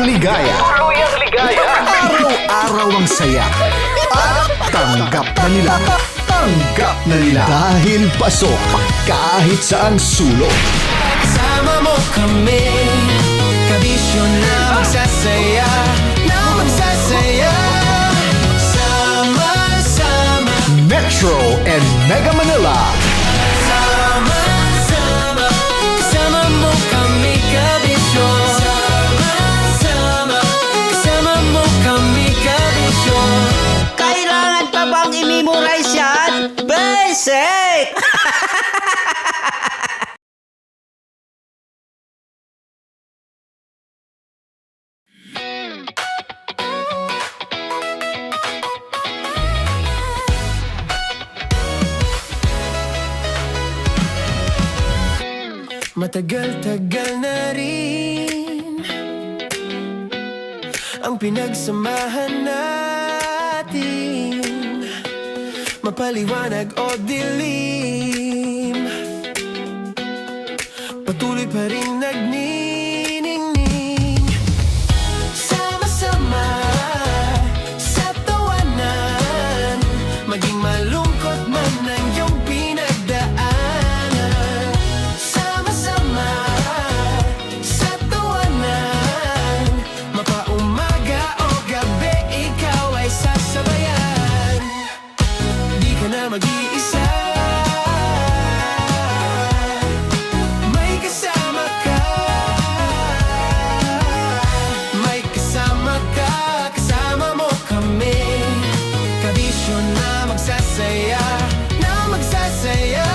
ligaya. Araw-araw ang saya. At tanggap na nila. Tanggap na nila. Dahil pasok kahit saang sulok. Sama mo kami, kabisyo na magsasaya, na magsasaya. Sama-sama, Metro and Mega Manila. sama-sama, kasama mo kami, kabisyo. Sama-sama, kasama mo kami, kabisyo. Kailangan pa bang i-memorize yan? Basic! Matagal-tagal na rin ang pinagsamahan natin, mapaliwanag o dilim, patuloy pa rin nagniningning. Sama-sama sa tawanan, maging malungkot man ang iyong pinagdaanan. Sama-sama sa tawanan, mapaumaga o gabi, ikaw ay sasabayan. Di ka na mag-iisa, may kasama ka. May kasama ka, kasama mo kami, kabisyo na magsasaya, na magsasaya.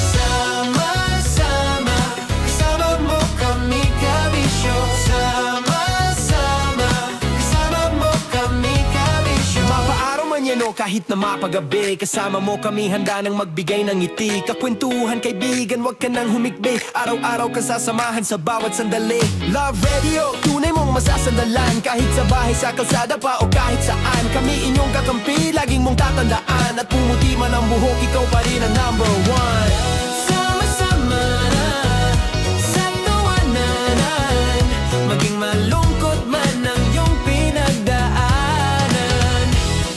Sama-sama, kasama mo kami, kabisyo. Sama-sama, kasama mo kami, kabisyo. Mapaaraw man yan o kahit na mapagabi, kasama mo kami, handa nang magbigay ng ngiti. Kakwentuhan, kaibigan, wag ka nang humikbi. Araw-araw ka sasamahan sa bawat sandali. Love Radio, tunay mong masasandalan. Kahit sa bahay, sa kalsada pa o kahit saan, kami inyong kakampi, laging mong tatandaan. At pumuti man ang buhok, ikaw pa rin ang number one. Sama-sama na sa tawanan, maging malungkot man ang iyong pinagdaanan.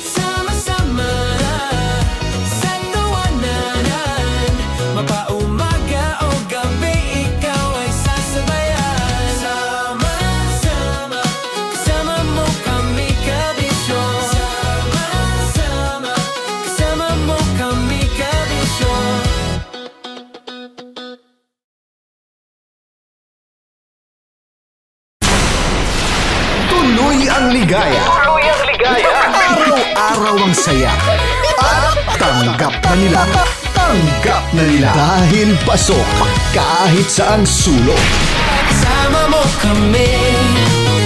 Sama-sama na sa tawanan, mapaumaga o gabi, ikaw ay sasabayan. Sama-sama, kasama mo kami, kabisyo. Sama-sama, kasama mo kami, kabisyo. Tuloy ang ligaya. Araw-araw ang saya. At tanggap na nila. Tanggap na nila. Dahil pasok kahit saang sulok. Sama mo kami,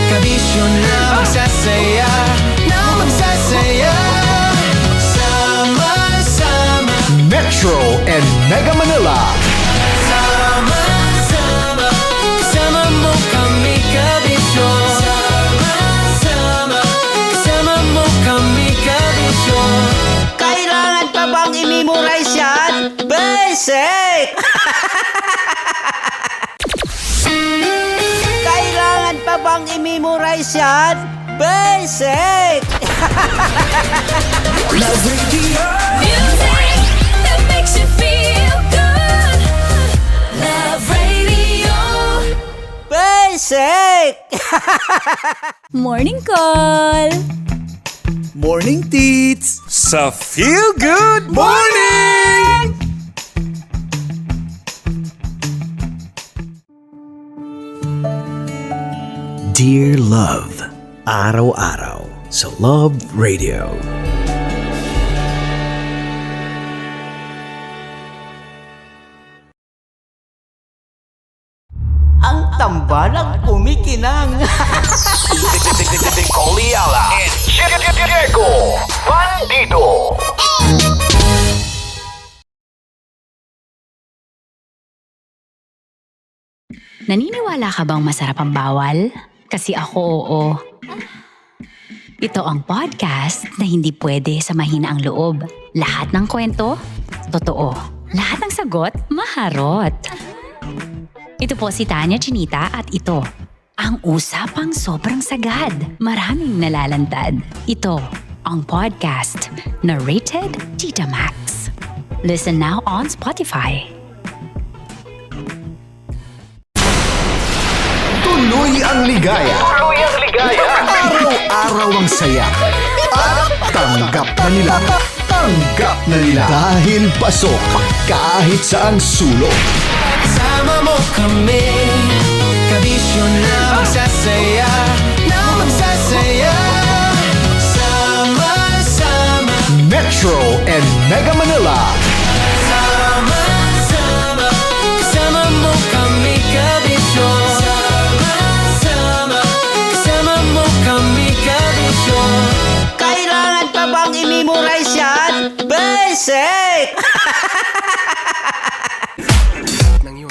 kabisyo na magsasaya, na magsasaya. Sama-sama, Metro and Mega Manila. sama-sama, kasama mo kami, kabisyo. Sama-sama, kasama mo kami, kabisyo. Kailangan pa bang i-memorize yan? Basic! Kailangan pa bang i-memorize yan? Basic! Love Radio. Music that makes you feel good. Love Radio. Basic! Morning call. Morning, Tits! Sa Feel Good Morning! Dear Love, araw-araw sa Love Radio. Ang tambalang kumikinang. Coliala and Diego Bandido. Naniniwala ka bang masarap ang bawal? Kasi ako oo. Ito ang podcast na hindi pwede sa mahina ang loob. Lahat ng kwento, totoo. Lahat ng sagot, maharot. Ito po si Tanya Chinita at ito, ang Ang usapang sobrang sagad, maraming nalalantad. Ito ang podcast na Rated Tita Max. Listen now on Spotify. Tuloy ang ligaya. Araw-araw ang saya. At tanggap na nila. Tanggap na nila. Dahil pasok kahit saang sulok. Kasama mo kami, kabisyo na magsasaya, sama-sama. Metro and Mega Manila. Sama-sama, kasama mo kami, kabisyo. Sama-sama, kasama mo kami, kabisyo. Kailangan pa bang i-memorize yan? Basic! Nang yun,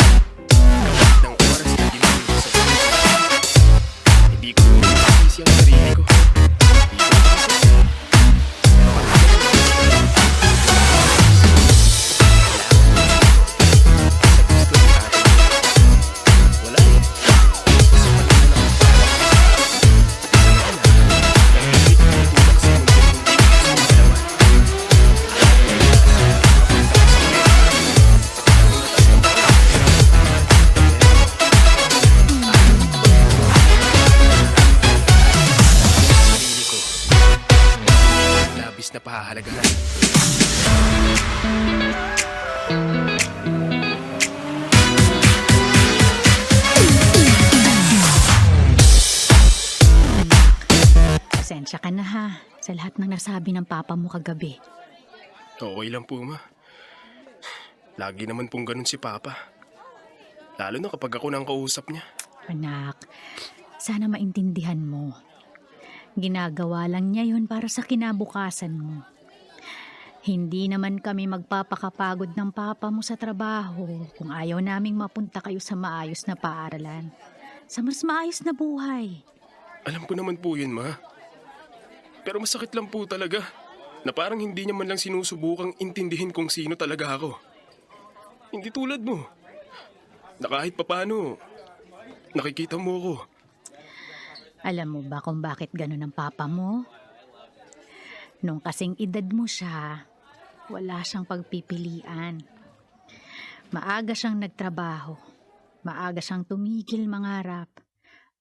ng oras na ginagawa sa buhay. Hindi ko isip ang sarili ko. Wala eh. Sa pagkakas na labis na pahahalagahan. Pasensya ka na ha, sa lahat ng nasabi ng papa mo kagabi. Okay lang po, ma. Lagi naman pong ganun si Papa. Lalo na kapag ako nang kausap niya. Anak, sana maintindihan mo. Ginagawa lang niya yun para sa kinabukasan mo. Hindi naman kami magpapakapagod ng papa mo sa trabaho kung ayaw naming mapunta kayo sa maayos na paaralan. Sa mas maayos na buhay. Alam ko naman po yun, ma. Pero masakit lang po talaga na parang hindi niya man lang sinusubukang intindihin kung sino talaga ako. Hindi tulad mo. Na kahit papano, nakikita mo ako. Alam mo ba kung bakit ganun ang papa mo? Nung kasing edad mo siya, wala siyang pagpipilian. Maaga siyang nagtrabaho. Maaga siyang tumigil mangarap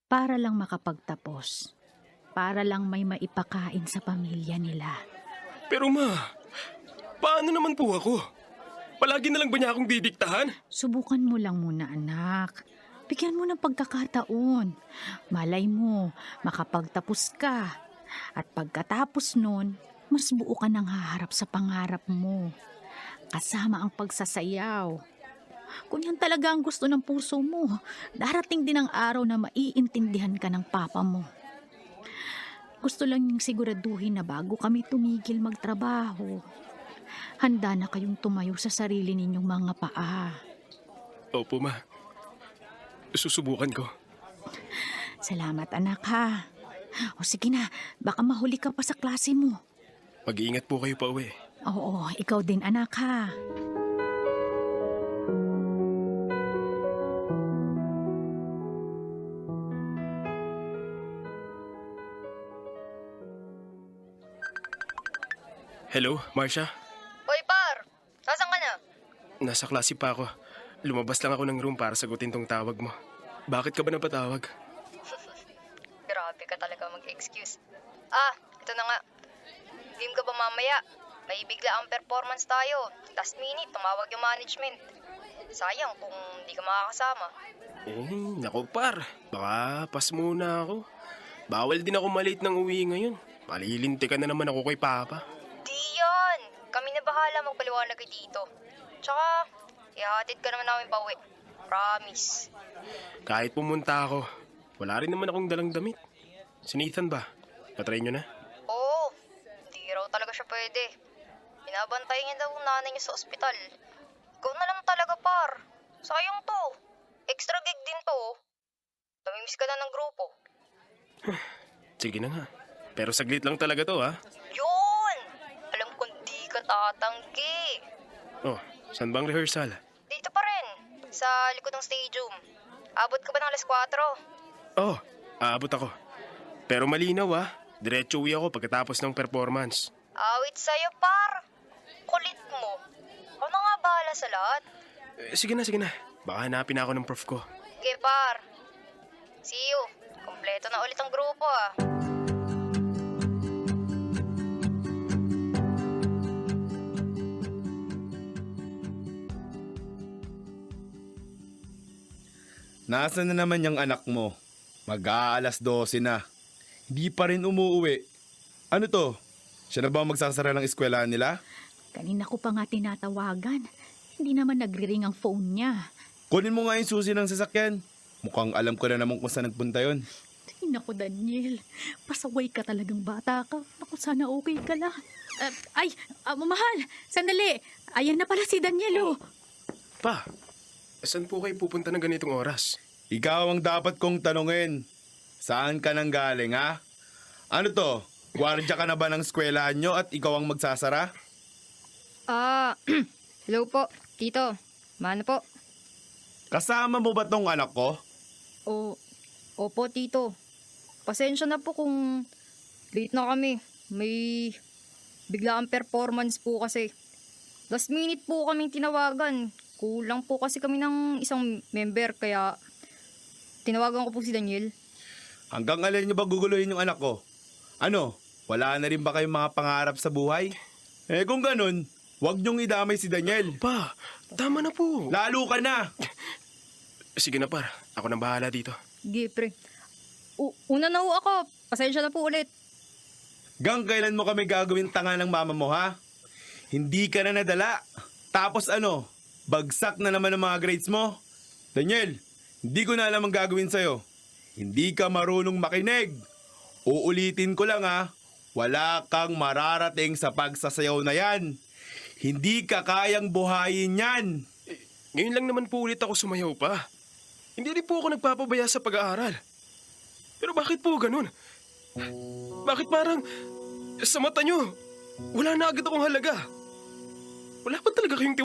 para lang makapagtapos. Para lang may maipakain sa pamilya nila. Pero ma, paano naman po ako? Palagi na lang ba niya akong didiktahan? Subukan mo lang muna, anak. Bigyan mo ng pagkakataon. Malay mo, makapagtapos ka. At pagkatapos nun, mas buo ka nang haharap sa pangarap mo. Kasama ang pagsasayaw. Kung yan talaga ang gusto ng puso mo, darating din ang araw na maiintindihan ka ng papa mo. Gusto lang niyang siguraduhin na bago kami tumigil magtrabaho, handa na kayong tumayo sa sarili ninyong mga paa. Opo, ma. Susubukan ko. Salamat anak ha. O sige na, baka mahuli ka pa sa klase mo. Mag-iingat po kayo pa uwi. Oo, ikaw din anak ha. Hello, Marcia? Hoy, par! Nasaan ka na? Nasa klase pa ako. Lumabas lang ako ng room para sagutin tong tawag mo. Bakit ka ba napatawag? Grabe ka talaga mag-excuse. Ito na nga. Game ka ba mamaya? May bigla ang performance tayo. Last minute, tumawag yung management. Sayang kung di ka makakasama. Naku par. Baka pas muna ako. Bawal din ako malate ng uwi ngayon. Malilintikan na naman ako kay Papa. Di yan! Kami na bahala magpaliwanag kayo dito. Tsaka, ihatid ka naman namin pauwi. Promise. Kahit pumunta ako, wala rin naman akong dalang damit. Si Nathan ba? Patry nyo na? Oo, di raw talaga siya pwede. Binabantayan niya daw ang nanay niya sa ospital. Ikaw na lang talaga, par. Sayang to. Extra gig din to. Namimiss ka na ng grupo. Sige na nga. Pero saglit lang talaga to, ha? Yun! Alam kong di ka tatanggi. Oh, saan bang rehearsal? Dito pa rin, sa likod ng stadium. Abot ka ba ng alas 4? Oh, aabot ako. Pero malinaw diretso uwi ako pagkatapos ng performance. Awit sa'yo, par. Kulit mo. Ako na nga bahala sa lahat. Sige na. Baka hanapin ako ng prof ko. Okay, par. See you. Kompleto na ulit ang grupo, Nasaan na naman yung anak mo? Mag-aalas 12 na. Hindi pa rin umuuwi. Ano to? Siya na ba ang magsasara ng eskwelahan nila? Kanina ko pa nga tinatawagan. Hindi naman nagre-ring ang phone niya. Kunin mo nga yung susi ng sasakyan. Mukhang alam ko na naman kung saan nagpunta yon. Ay, naku, Daniel. Pasaway ka talagang bata ka. Naku, sana okay ka lang. Mahal, sandali. Ayan na pala si Daniel, oh. Pa, saan po kayo pupunta ng ganitong oras? Ikaw ang dapat kong tanungin. Saan ka nang galing, ha? Ano to? Gwardiya ka na ba ng eskwelahan nyo at ikaw ang magsasara? Hello po, tito. Mano po? Kasama mo ba tong anak ko? Opo, tito. Pasensya na po kung late na kami. May biglaang performance po kasi. Last minute po kaming tinawagan. Kulang po kasi kami ng isang member kaya tinawagan ko po si Daniel. Hanggang alin nyo ba guguluhin yung anak ko? Ano? Wala na rin ba kayong mga pangarap sa buhay? Kung ganun, huwag nyong idamay si Daniel. Pa, tama na po. Lalo ka na! Sige na par, ako nang bahala dito. Sige, pre. Una na ho ako. Pasensya na po ulit. Gang kailan mo kami gagawin tanga ng mama mo, ha? Hindi ka na nadala. Tapos ano? Bagsak na naman ang mga grades mo? Daniel, hindi ko na alam ang gagawin sa'yo. Hindi ka marunong makinig. Uulitin ko lang, ha? Wala kang mararating sa pagsasayaw na yan. Hindi ka kayang buhayin yan. Ngayon lang naman po ulit ako sumayaw pa. Hindi rin po ako nagpapabaya sa pag-aaral. Pero bakit po ganun? Bakit parang sa mata nyo, wala na agad akong halaga? Wala pa talaga kayong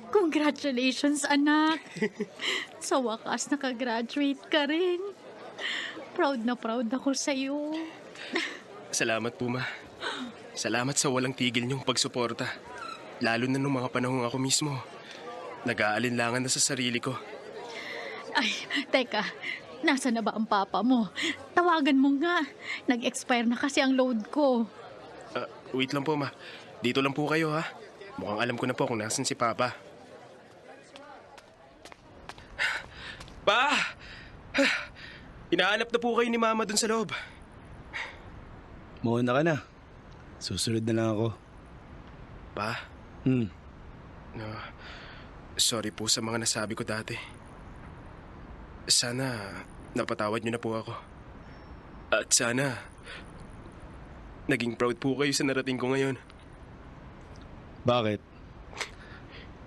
Congratulations, anak. Sa wakas, nakagraduate ka rin. Proud na proud ako sa'yo. Salamat po, ma. Salamat sa walang tigil niyong pagsuporta. Lalo na nung mga panahong ako mismo. Nag-aalinlangan na sa sarili ko. Ay, teka. Nasa na ba ang papa mo? Tawagan mo nga. Nag-expire na kasi ang load ko. Wait lang po, ma. Dito lang po kayo, ha? Mukhang alam ko na po kung nasan si Papa. Pa! Inaanap na po kayo ni Mama dun sa loob. Mauna ka na. Susunod na lang ako. Pa? No, sorry po sa mga nasabi ko dati. Sana napatawad niyo na po ako. At sana, naging proud po kayo sa narating ko ngayon. Bakit?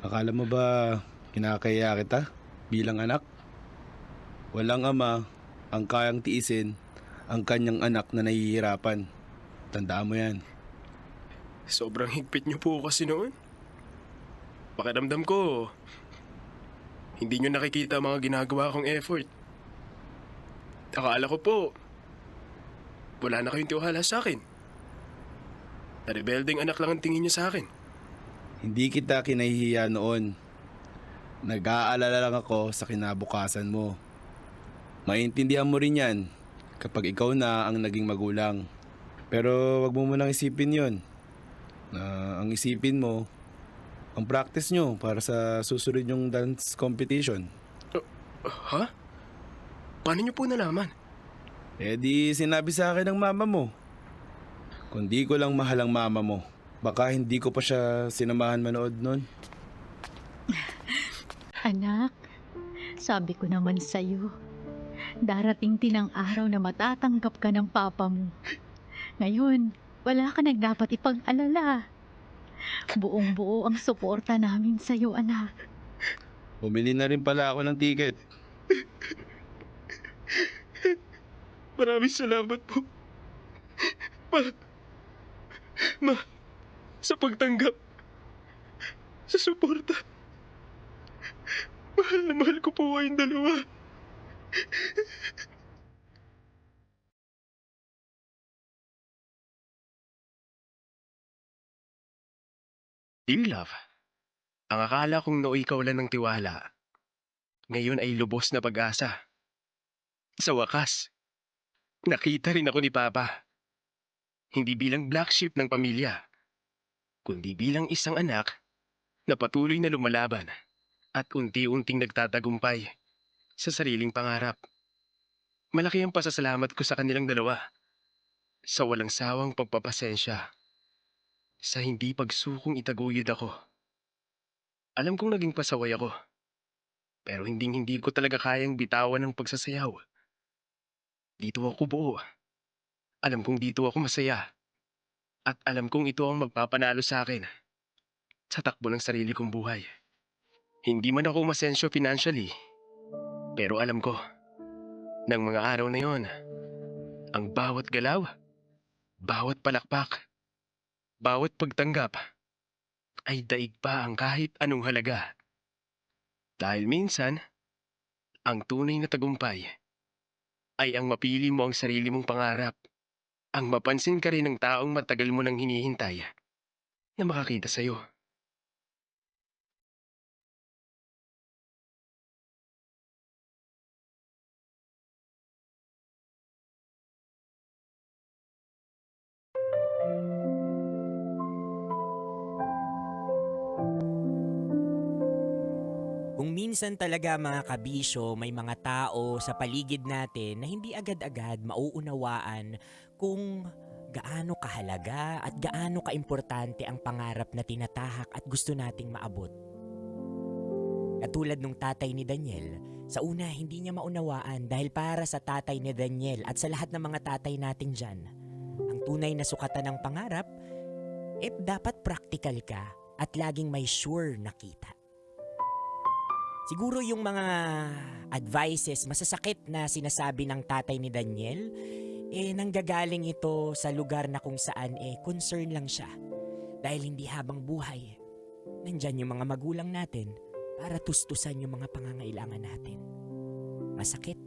Akala mo ba kinakaya kita bilang anak? Walang ama ang kayang tiisin ang kanyang anak na nahihirapan. Tandaan mo yan. Sobrang higpit niyo po kasi noon. Pakiramdam ko, hindi niyo nakikita ang mga ginagawa kong effort. Akala ko po, wala na kayong tiwala sa akin. Na-rebelding anak lang ang tingin niyo sa akin. Hindi kita kinahihiya noon. Nag-aalala lang ako sa kinabukasan mo. Maintindihan mo rin yan kapag ikaw na ang naging magulang. Pero wag mo munang isipin yon. Ang isipin mo, ang practice nyo para sa susunod yung dance competition. Ha? Paano niyo po nalaman? Eh di sinabi sa akin ng mama mo. Kung di ko lang mahal ang mama mo, baka hindi ko pa siya sinamahan manood nun. Anak, sabi ko naman sa'yo, darating din ang araw na matatanggap ka ng papa mo. Ngayon, wala ka nang dapat ipag-alala. Buong-buo ang suporta namin sa'yo, anak. Bumili na rin pala ako ng ticket. Maraming salamat po. Ma, sa pagtanggap, sa suporta. Mahal na mahal ko po kayong dalawa. Dear love, ang akala kong nooy kawalan ng tiwala, ngayon ay lubos na pag-asa. Sa wakas, nakita rin ako ni Papa. Hindi bilang black sheep ng pamilya, kundi bilang isang anak na patuloy na lumalaban at unti-unting nagtatagumpay sa sariling pangarap. Malaki ang pasasalamat ko sa kanilang dalawa sa walang sawang pagpapasensya, sa hindi pagsukong itaguyod ako. Alam kong naging pasaway ako, pero hindi ko talaga kayang bitawan ng pagsasayaw. Dito ako buo. Alam kong dito ako masaya. At alam kong ito ang magpapanalo sa akin sa takbo ng sarili kong buhay. Hindi man ako masensyo financially, pero alam ko, ng mga araw na yon, ang bawat galaw, bawat palakpak, bawat pagtanggap, ay daig pa ang kahit anong halaga. Dahil minsan, ang tunay na tagumpay ay ang mapili mo ang sarili mong pangarap, ang mapansin ka rin ng taong matagal mo nang hinihintay na makakita sa'yo. Kung minsan talaga mga kabisyo, may mga tao sa paligid natin na hindi agad-agad mauunawaan kung gaano kahalaga at gaano kaimportante ang pangarap na tinatahak at gusto nating maabot. Katulad nung tatay ni Daniel, sa una hindi niya maunawaan dahil para sa tatay ni Daniel at sa lahat ng mga tatay natin dyan, ang tunay na sukatan ng pangarap, dapat practical ka at laging may sure na kita. Siguro yung mga advices, masasakit na sinasabi ng tatay ni Daniel, nanggagaling ito sa lugar na kung saan concern lang siya. Dahil hindi habang buhay, nandyan yung mga magulang natin para tustusan yung mga pangangailangan natin. Masakit,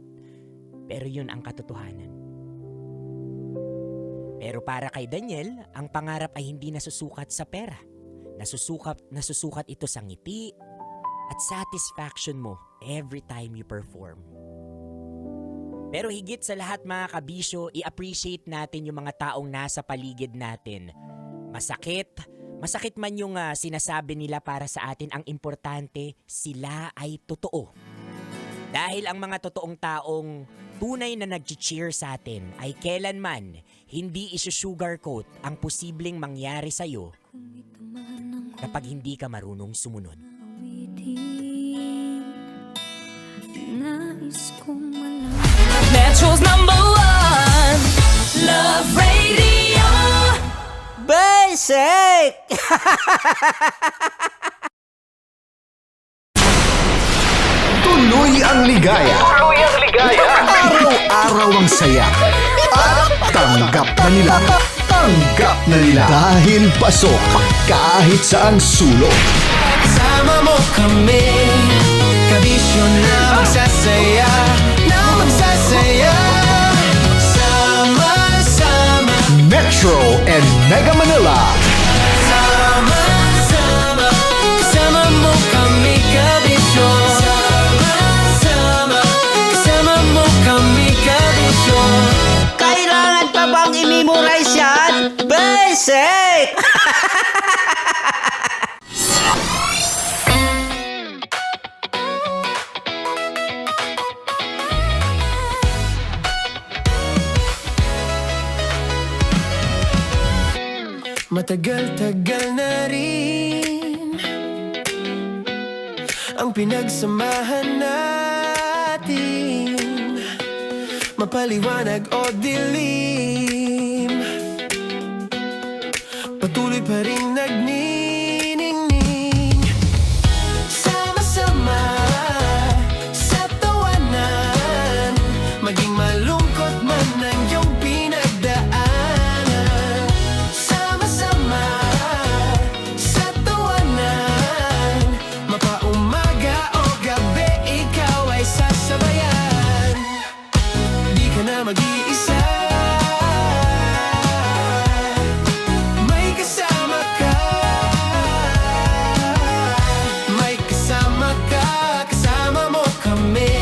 pero yun ang katotohanan. Pero para kay Daniel, ang pangarap ay hindi nasusukat sa pera. Nasusukat ito sa ngiti, at satisfaction mo every time you perform. Pero higit sa lahat mga kabisyo, i-appreciate natin yung mga taong nasa paligid natin. Masakit man yung sinasabi nila para sa atin, ang importante, sila ay totoo. Dahil ang mga totoong taong tunay na nag-cheer sa atin ay kailanman hindi isusugarcoat ang posibleng mangyari sa'yo kapag hindi ka marunong sumunod. Metro's #1 Basic! Tuloy ang ligaya. Araw-araw ang saya. At tanggap na nila. Tanggap na nila. Dahil pasok kahit saang sulok. Kasama mo kami, kabisyo na magsasaya, na magsasaya. Sama-sama, Metro and Mega Manila. sama-sama, kasama mo kami, kabisyo. Sama-sama, kasama mo kami, kabisyo. Kailangan pa bang i-memorize yan? Basic! Matagal-tagal na rin ang pinagsamahan natin, mapaliwanag o dilim, patuloy pa rin nagniningning. Sama-sama sa tawanan, maging malungkot man ang iyong pinagdaanan. Sama-sama sa tawanan, mapaumaga o gabi, ikaw ay sasabayan. Di ka na mag-iisa, may kasama ka. May kasama ka, kasama mo kami,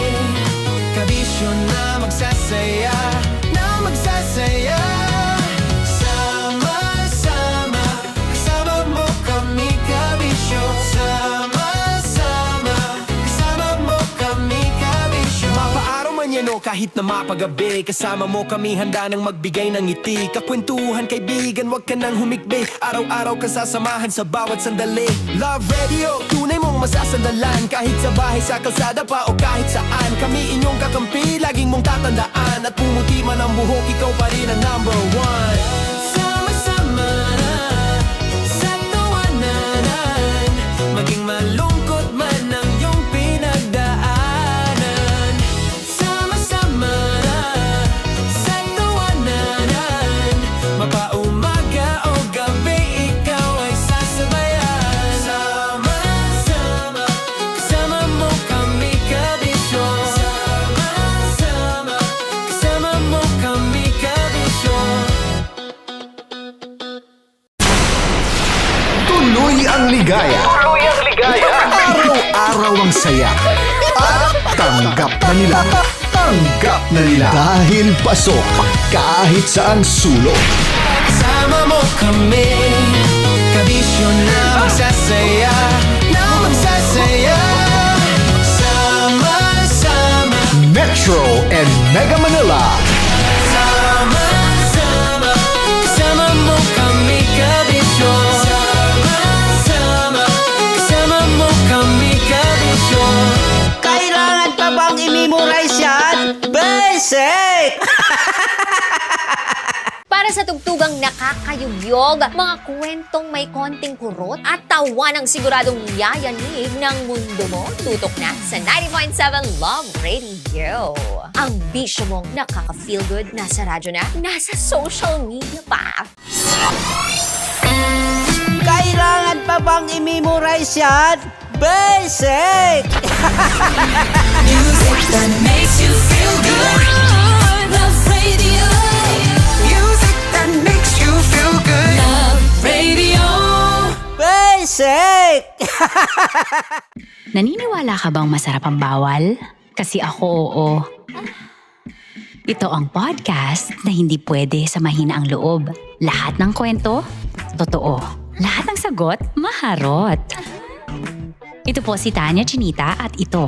kabisyo na magsasaya, na magsasaya. Sama-sama, kasama mo kami, kabisyo. Sama-sama, kasama mo kami, kabisyo. Mapaaraw man yan o kahit na mapagabi, kasama mo kami, handa nang magbigay ng ngiti. Kakwentuhan, kaibigan, wag ka nang humikbi. Araw-araw ka sasamahan sa bawat sandali. Love Radio, tunay mong masasandalan. Kahit sa bahay, sa kalsada pa o kahit saan, kami inyong kakampi, laging mong tatandaan. At pumuti man ang buhok, ikaw pa rin ang number one. Sama-sama sa tawanan, maging malungkot man ang iyong pinagdaanan. Sama-sama sa tawanan, mapaumaga o gabi, ikaw ay sasabayan. Sama-sama, kasama mo kami, kabisyo. Sama-sama, kasama mo kami, kabisyo. Tuloy ang ligaya. Araw-araw ang saya. At tanggap na nila. Tanggap na nila. Dahil pasok kahit saang sulok. Kasama mo kami, kabisyo na magsasaya, na magsasaya. Sama-sama, Metro and Mega Manila. sama-sama, kasama mo kami, kabisyo. Sama-sama, kasama mo kami, kabisyo. Kailangan pa bang i-memorize yan? Basic! Para sa tugtugang nakakayugyog, mga kwentong may konting kurot at tawa ng siguradong yayanig ng mundo mo, tutok na sa 90.7 Love Radio. Ang bisyo mong nakaka-feel good, nasa radyo na, nasa social media pa. Kailangan pa bang i-memorize yan? Basic! Music that makes you feel good. Love Radio. Music that makes you feel good. Love Radio. Basic! Naniniwala ka bang masarap ang bawal? Kasi ako oo. Ito ang podcast na hindi pwede sa mahina ang loob. Lahat ng kwento, totoo. Lahat ng sagot, maharot. Ito po si Tanya Chinita at ito,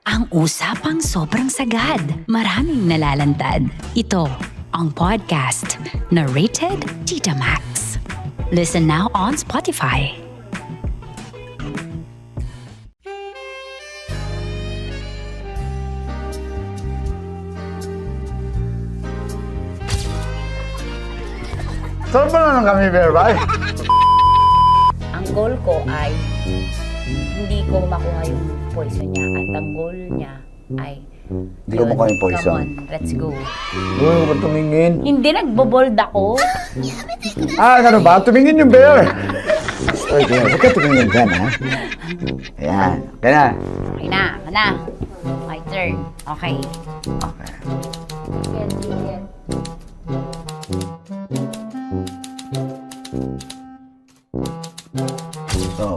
ang usapang sobrang sagad. Maraming nalalantad. Ito, ang podcast na Rated Tita Max. Listen now on Spotify. Saan ba na kami, Berbay? goal ko ay hindi ko makuha yung poison niya. At ang goal niya ay Hindi ko makuha yung poison. Come on, let's go. Huwag ka tumingin. Hindi, nagbobold ako. Ano ba? Tumingin yung bear. Oy, bear, huwag ka tumingin dyan, ha? Ayan. Kaya na. Okay na, ako na. My turn. Okay. Okay. Yan, yan.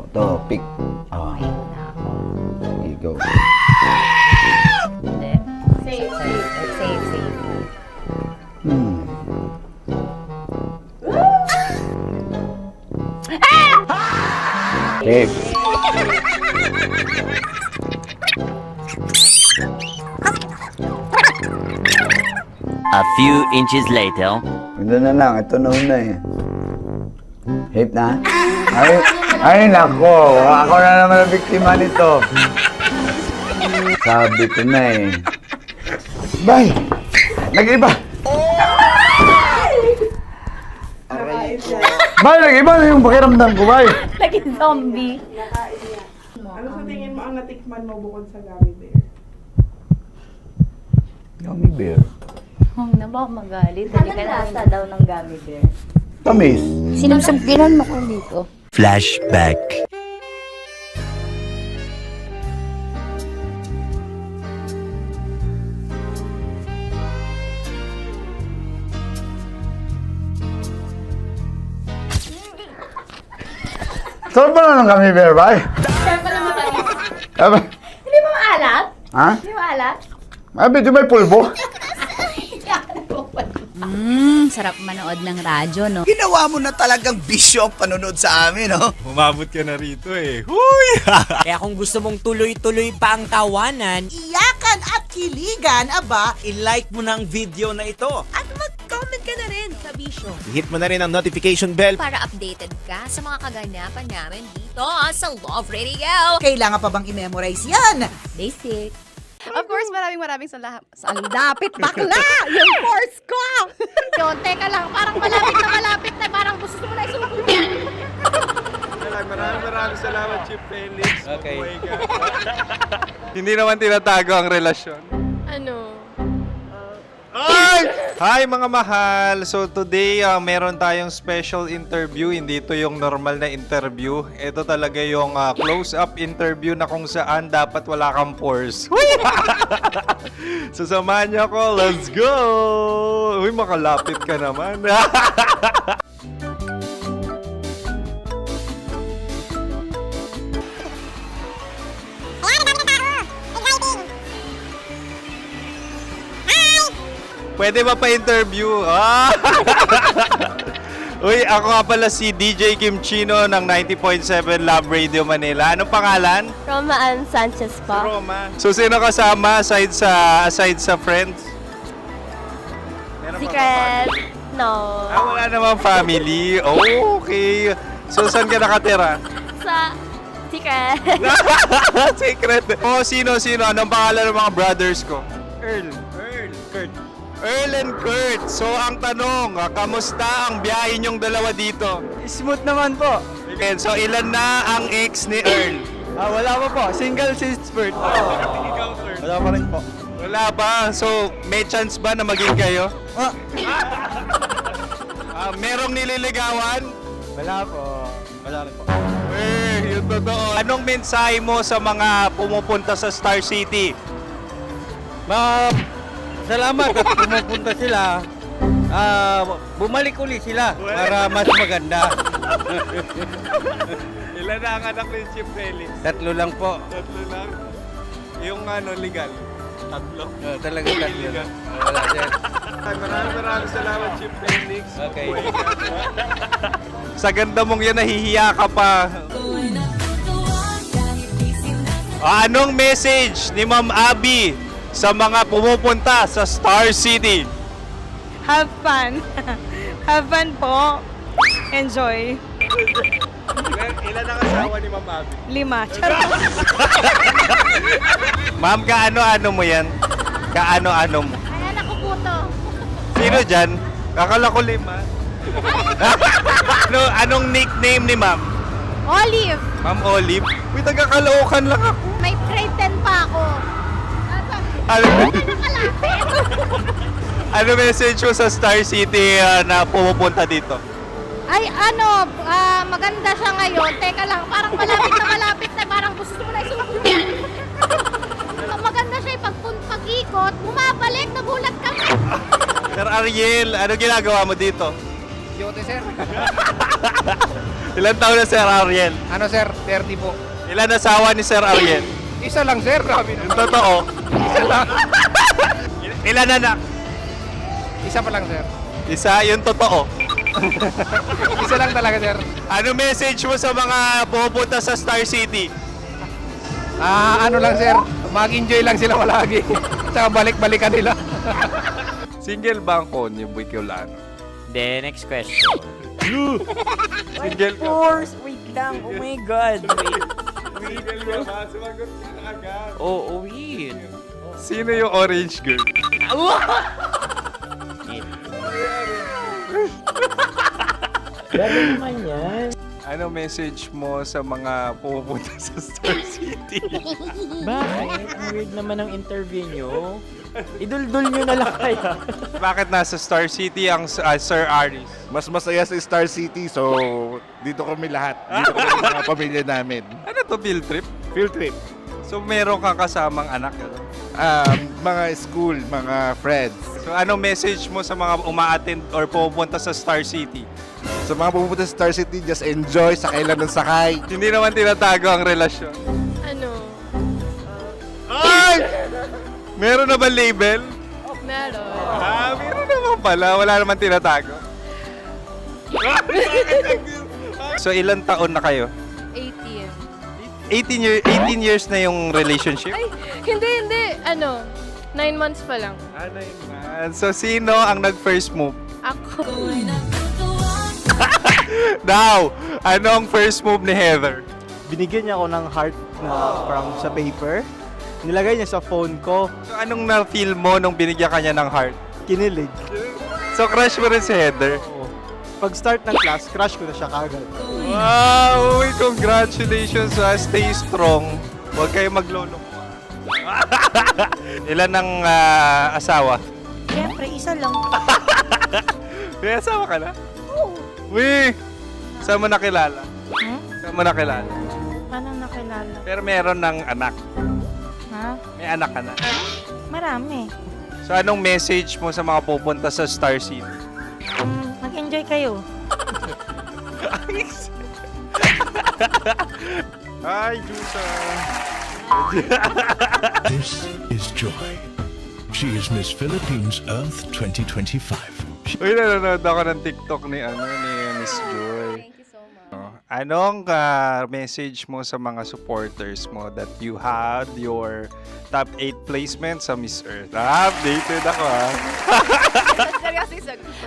To, pick. Oh, Okay na ako. here you go. Hindi. Safe, safe. Safe. A few inches later. Ito na lang. Ito na una eh. Safe na? Ay, nako. Ako na naman ang biktima nito. Sabi ko na eh. Bay! Nag-iba! Bay, nag-iba na yung pakiramdam ko, bay! Naging zombie. Ano sa tingin mo ang natikman mo bukod sa gummy bear? Gummy bear. Huwag na ba ako magalit? Hindi ka lasa daw ng gummy bear. Tamis. Sinusumpiran mo ko dito. Flashback. Sarap ba na ng gummy bear, bay? Hindi mo maalat? Ha? Hindi mo maalat? Ay, medyo may pulbo. Sarap manood ng radyo, no? Ginawa mo na talagang bisyo ang panonood sa amin, no? Umabot ka na rito eh. Huy! Kaya kung gusto mong tuloy-tuloy pa ang tawanan, Iyakan at kiligan, aba, I-like mo na ang video na ito. At mag-comment ka na rin, kabisyo. Hit mo na rin ang notification bell. Para updated ka sa mga kaganapan namin dito sa Love Radio. kailangan pa bang i-memorize yan? Basic. Of course, maraming salamat. Ang lapit, bakla! Yung course ko! Yun, teka lang, parang malapit na, parang gusto mo na isubukan. Maraming salamat, Chip Felix. Okay. Oh my God. Hindi naman tinatago ang relasyon. Ano? Ay! Hi mga mahal! So today, meron tayong special interview. Hindi ito yung normal na interview. Ito talaga yung close-up interview na kung saan dapat wala kang pores. So samahan niyo ako. Let's go! Uy, makalapit ka naman. Pwede ba pa-interview? Ah! Uy, ako nga pala si DJ Kim Chino ng 90.7 Love Radio Manila. Anong pangalan? Roma Ann Sanchez po. Roma. So, sino kasama aside sa friends? Meron ba Secret. No. wala namang family. Oh, okay. So, saan ka nakatira? Sa Secret. Secret. Oh, sino? Anong pangalan ng mga brothers ko? Earl, Kurt. Earl and Kurt. So, ang tanong, kamusta ang biyahe niyong dalawa dito? Smooth naman po. Okay, so, ilan na ang ex ni Earl? Wala pa po. Single since birth. Wala pa rin po. Wala pa. So, may chance ba na maging kayo? Merong nililigawan? Wala po. Wala rin po. Yung totoo. Anong mensahe mo sa mga pumupunta sa Star City? Salamat at pumupunta sila. Bumalik uli sila para mas maganda. Ilan na ang anak ni Chip Felix? 3 lang po. 3 lang? Yung legal? 3? Talaga 3. Wala dyan. Maraming salamat, Chip Felix. Okay. Sa ganda mong yan, nahihiya ka pa. Anong message ni Ma'am Abby sa mga pumupunta sa Star City? Have fun. Have fun po. Enjoy. Ilan ang asawa ni Ma'am Abby? 5. Charot. Ma'am, kaano-ano mo yan? Kaano-ano mo? Ayan ako po to. Sino dyan? Kakala ko 5. Anong nickname ni Ma'am? Olive! Ma'am Olive? Uy, taga-Caloocan lang ako. May grade 10 pa ako. Ano, ano message mo sa Star City na pumupunta dito? Ay, maganda siya ngayon. Teka lang, parang malapit na, parang gusto mo na isuot. Maganda siya pag-ikot, bumabalik, nagulat ka. Sir Ariel, ano ginagawa mo dito? Yote, sir. Ilan taon na Sir Ariel? Ano, sir? 30 po. Ilan asawa ni Sir Ariel? Isa lang, sir. Grabe Yung totoo? Isa lang. Ilan anak? Isa pa lang, sir. Isa, yung totoo. Isa lang talaga, sir. Ano message mo sa mga pupunta sa Star City? Ano lang, sir. Mag-enjoy lang sila palagi. Tsaka balik-balikan nila. Single ba ang Connie Bicolano? Then, next question. Single ka? course! Wait lang. Oh my God. Wait. Single ka ba? Sumagot ka na agad. Oh, wait. Sino yung orange girl? Grabe naman yan. Ano message mo sa mga pupunta sa Star City? Bakit? Ang weird naman ang interview nyo. Iduldul nyo na lang kaya. Bakit nasa Star City ang Sir Aris? Mas masaya sa Star City, so dito kami lahat. Dito kami mga pamilya namin. Ano to, field trip? Field trip. So meron kang kasamang anak? Ano? Mga school, mga friends. So ano message mo sa mga uma-attend or pupunta sa Star City? Sa mga pupunta sa Star City, just enjoy, sakay lang ng sakay. Hindi naman tinatago ang relasyon. Ano? Ay! Meron na ba label? Meron. Meron naman pala. Wala naman tinatago. So ilan taon na kayo? 18. 18 years na yung relationship? Ay, hindi. 9 months pa lang. So sino ang nag-first move? Ako. Now, anong first move ni Heather? Binigyan niya ako ng heart na from sa paper. Nilagay niya sa phone ko. So anong na-feel mo nung binigyan ka niya ng heart? Kinilig. So crush mo rin si Heather? Pag start ng class, crush ko na siya kagad. Wow! Uy, congratulations! Stay strong. Huwag kayo maglolo. Ilan ang asawa? Siyempre, isa lang. May asawa ka na? Uy! Saan mo nakilala? Saan mo nakilala? Paano nakilala? Pero meron ng anak. Ha? May anak ka na. Marami. So anong message mo sa mga pupunta sa Star City? Mag-enjoy kayo. Hi, Jusa! This is Joy. She is Miss Philippines Earth 2025. Uy, nanonood ako ng TikTok ni Miss Joy. Thank you so much. Anong message mo sa mga supporters mo that you had your top 8 placement sa Miss Earth? Updated ako Seryously,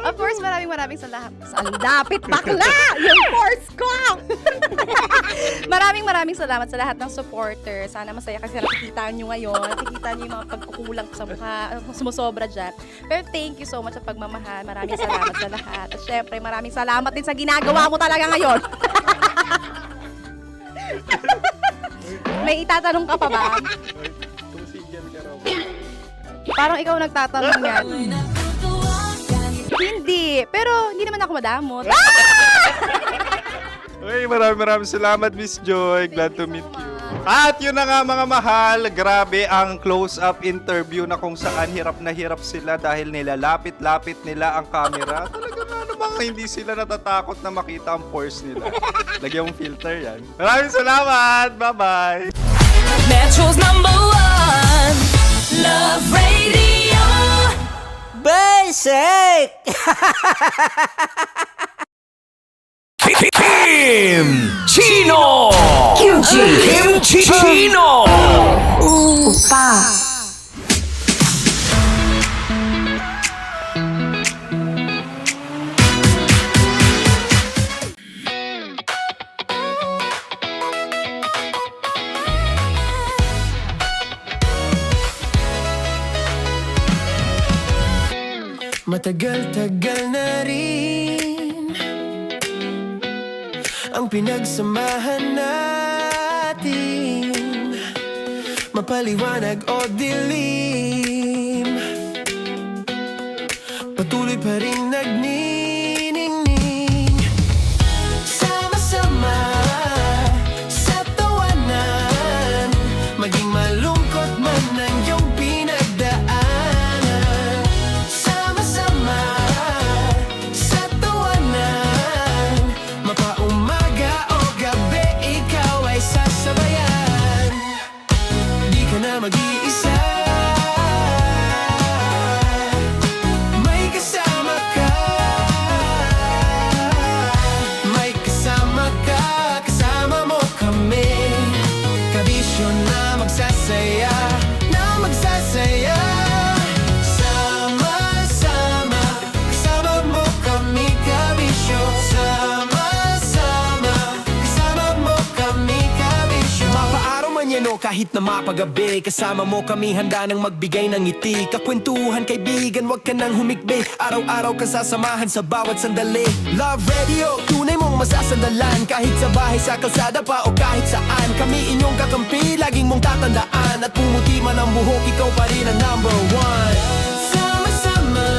of course, maraming salamat. Ang dapit bakla! Yung course ko! maraming salamat sa lahat ng supporter. Sana masaya kasi nakikita nyo ngayon. Nakikita nyo yung mga pagkukulang ko sa mukha, sumusobra dyan. Pero thank you so much sa pagmamahal. Maraming salamat sa lahat. At syempre, maraming salamat din sa ginagawa mo talaga ngayon. May itatanong ka pa ba? Parang ikaw nagtatanong yan. Hindi. Pero hindi naman ako madamot. Uy, maraming salamat, Miss Joy. Glad to meet you. At yun na nga mga mahal, grabe ang close-up interview na kung saan hirap na hirap sila dahil nilalapit-lapit nila ang camera. Talaga nga namang hindi sila natatakot na makita ang pores nila. Lagyan mong filter yan. Maraming salamat! Bye-bye! Metro's #1 Love Radio. Basic! Kim Chino! Kim Chino! Upa. Matagal-tagal na rin ang pinagsamahan natin, mapaliwanag o dilim, patuloy pa rin nagniningning. Sama-sama sa tawanan, maging malungkot man ang iyong pinagdaanan. Sama-sama sa tawanan, mapaumaga o gabi, ikaw ay sasabayan. Di ka na mag-iisa, may kasama ka. May kasama ka, kasama mo kami. Kabisyo na magsasaya, na magsasaya. Sama-sama, kasama mo kami, kabisyo. Sama-sama, kasama mo kami, kabisyo. Mapaaraw man yan o kahit na mapagabi, kasama mo kami, handa nang magbigay ng ngiti. Kakwentuhan, kaibigan, wag ka nang humikbi. Araw-araw ka sasamahan sa bawat sandali. Love Radio, tunay mong masasandalan. Kahit sa bahay, sa kalsada pa o kahit saan, kami inyong kakampi, laging mong tatandaan. At pumuti man ang buhok, ikaw pa rin ang number one. Sama-sama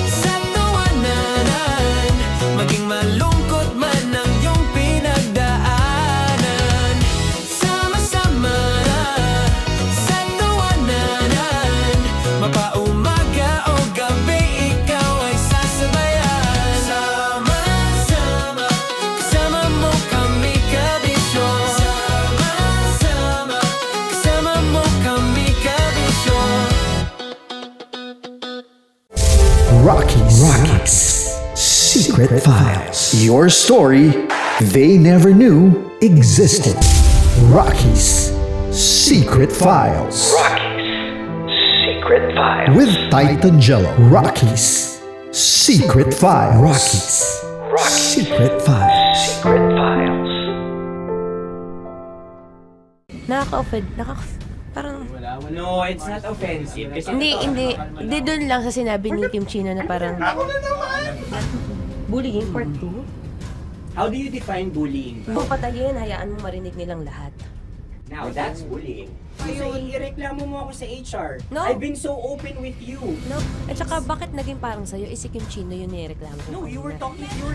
sa tawanan, maging malungkot man ang iyong pinagdaanan. Sama-sama sa tawanan, mapaumaga o gabi, ikaw ay sasabayan. Sama-sama, kasama mo kami, kabisyo. Sama-sama, kasama mo kami, kabisyo. Rockies. Secret Files. Your story they never knew existed. Rockies. Secret Files. Secret Files. With Titan Jello. Rockies. Secret Files. Rockies. Secret Files. Secret Files. Nakaka-offend. Parang... No, it's not offensive. Kasi Hindi doon lang sa sinabi ni Kim Chino na parang... Bullying, part 2? how do you define bullying? Kung patayin, hayaan mo marinig nilang lahat. Now, that's bullying. Kasi ireklamo mo ako sa HR. No. I've been so open with you. No? At saka, bakit naging parang sa'yo? Si Kim Chino yun nireklamo ko. No, you were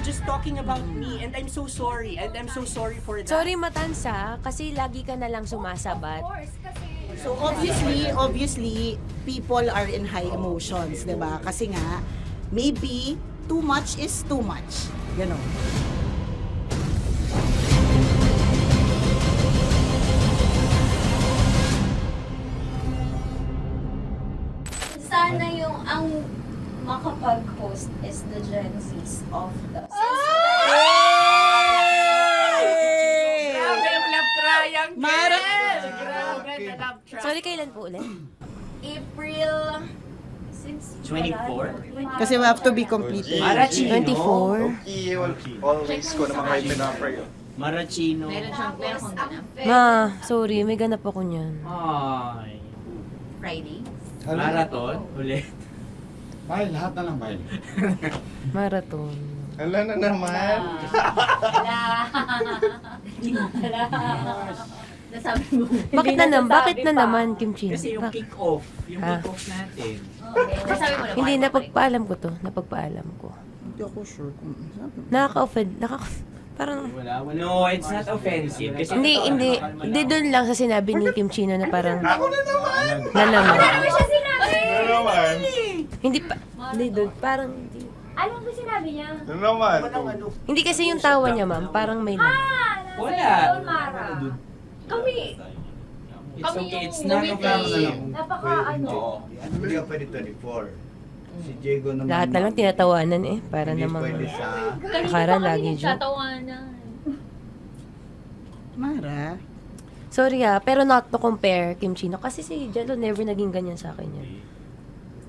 just talking about me, and I'm so sorry. And I'm so sorry for that. Sorry, Matansa, kasi lagi ka na lang sumasabat. So obviously, people are in high emotions, 'di ba? Kasi nga maybe too much is too much. Ganon. Sana yung ang makapag-host is the Gen Zs of the Grabe yung love triangle! Grabe na love triangle. Sorry, kailan po ulit? April 24? Kasi we have to be completed. Marachino. 24. Always ko naman kayo pinapray. Marachino. Meron siyang Ma, sorry, may ganap ako niyan. Ay. Friday. Marathon? Ulit. Mahal, lahat na lang mahal. Marathon. Ala na naman. Nasabi mo. Bakit na naman, Kim Chino? Kasi yung kick-off. Yung Ah. kick-off natin. Nasabi mo na. Hindi, napagpaalam ko to. Napagpaalam ko. Hindi ako sure kung Nakaka-offend. Parang... No, it's not offensive. Kasi Hindi doon lang sa sinabi ni Kim Chino na parang... Na naman. Ano siya sinabi? Hindi pa... Hindi doon. Parang... Hindi. Ano ba sinabi niya? Ano naman? Hindi kasi yung tawa niya, ma'am. Parang may... Wala. Doon, Mara. Kami. It's okay, it's not offensive. Napaka Hindi ka pwede 24. Si Diego naman. Lahat na lang tinatawanan eh. Para Hindi namang... pwede sa... Akara lagi joke. Mara. Sorry pero not to compare, Kim Chino. Kasi si Jello never naging ganyan sa akin yan.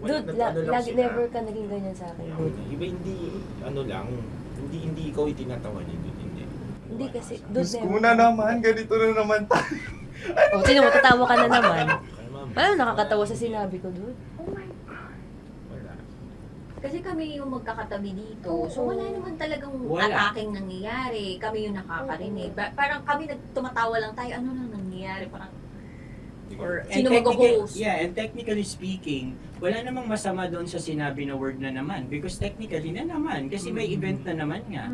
Dude, lagi never ka naging ganyan sa akin, dude. Iba hindi, hindi ikaw itinatawanin, dude, hindi. Hindi kasi, dude, Diyos ko na naman, ganito na naman tayo. O, sino mo, tatawa ka na naman. Paano nakakatawa sa sinabi ko, dude? Kasi kami yung magkakatabi dito. So wala naman talagang ataking nangyayari. Kami yung nakakarinig. Parang kami tumatawa lang tayo. Ano nang nangyayari? Parang sino mag-host? Yeah, and technically speaking, wala namang masama doon sa sinabi na word na naman. Because technically na naman. Kasi may event na naman nga.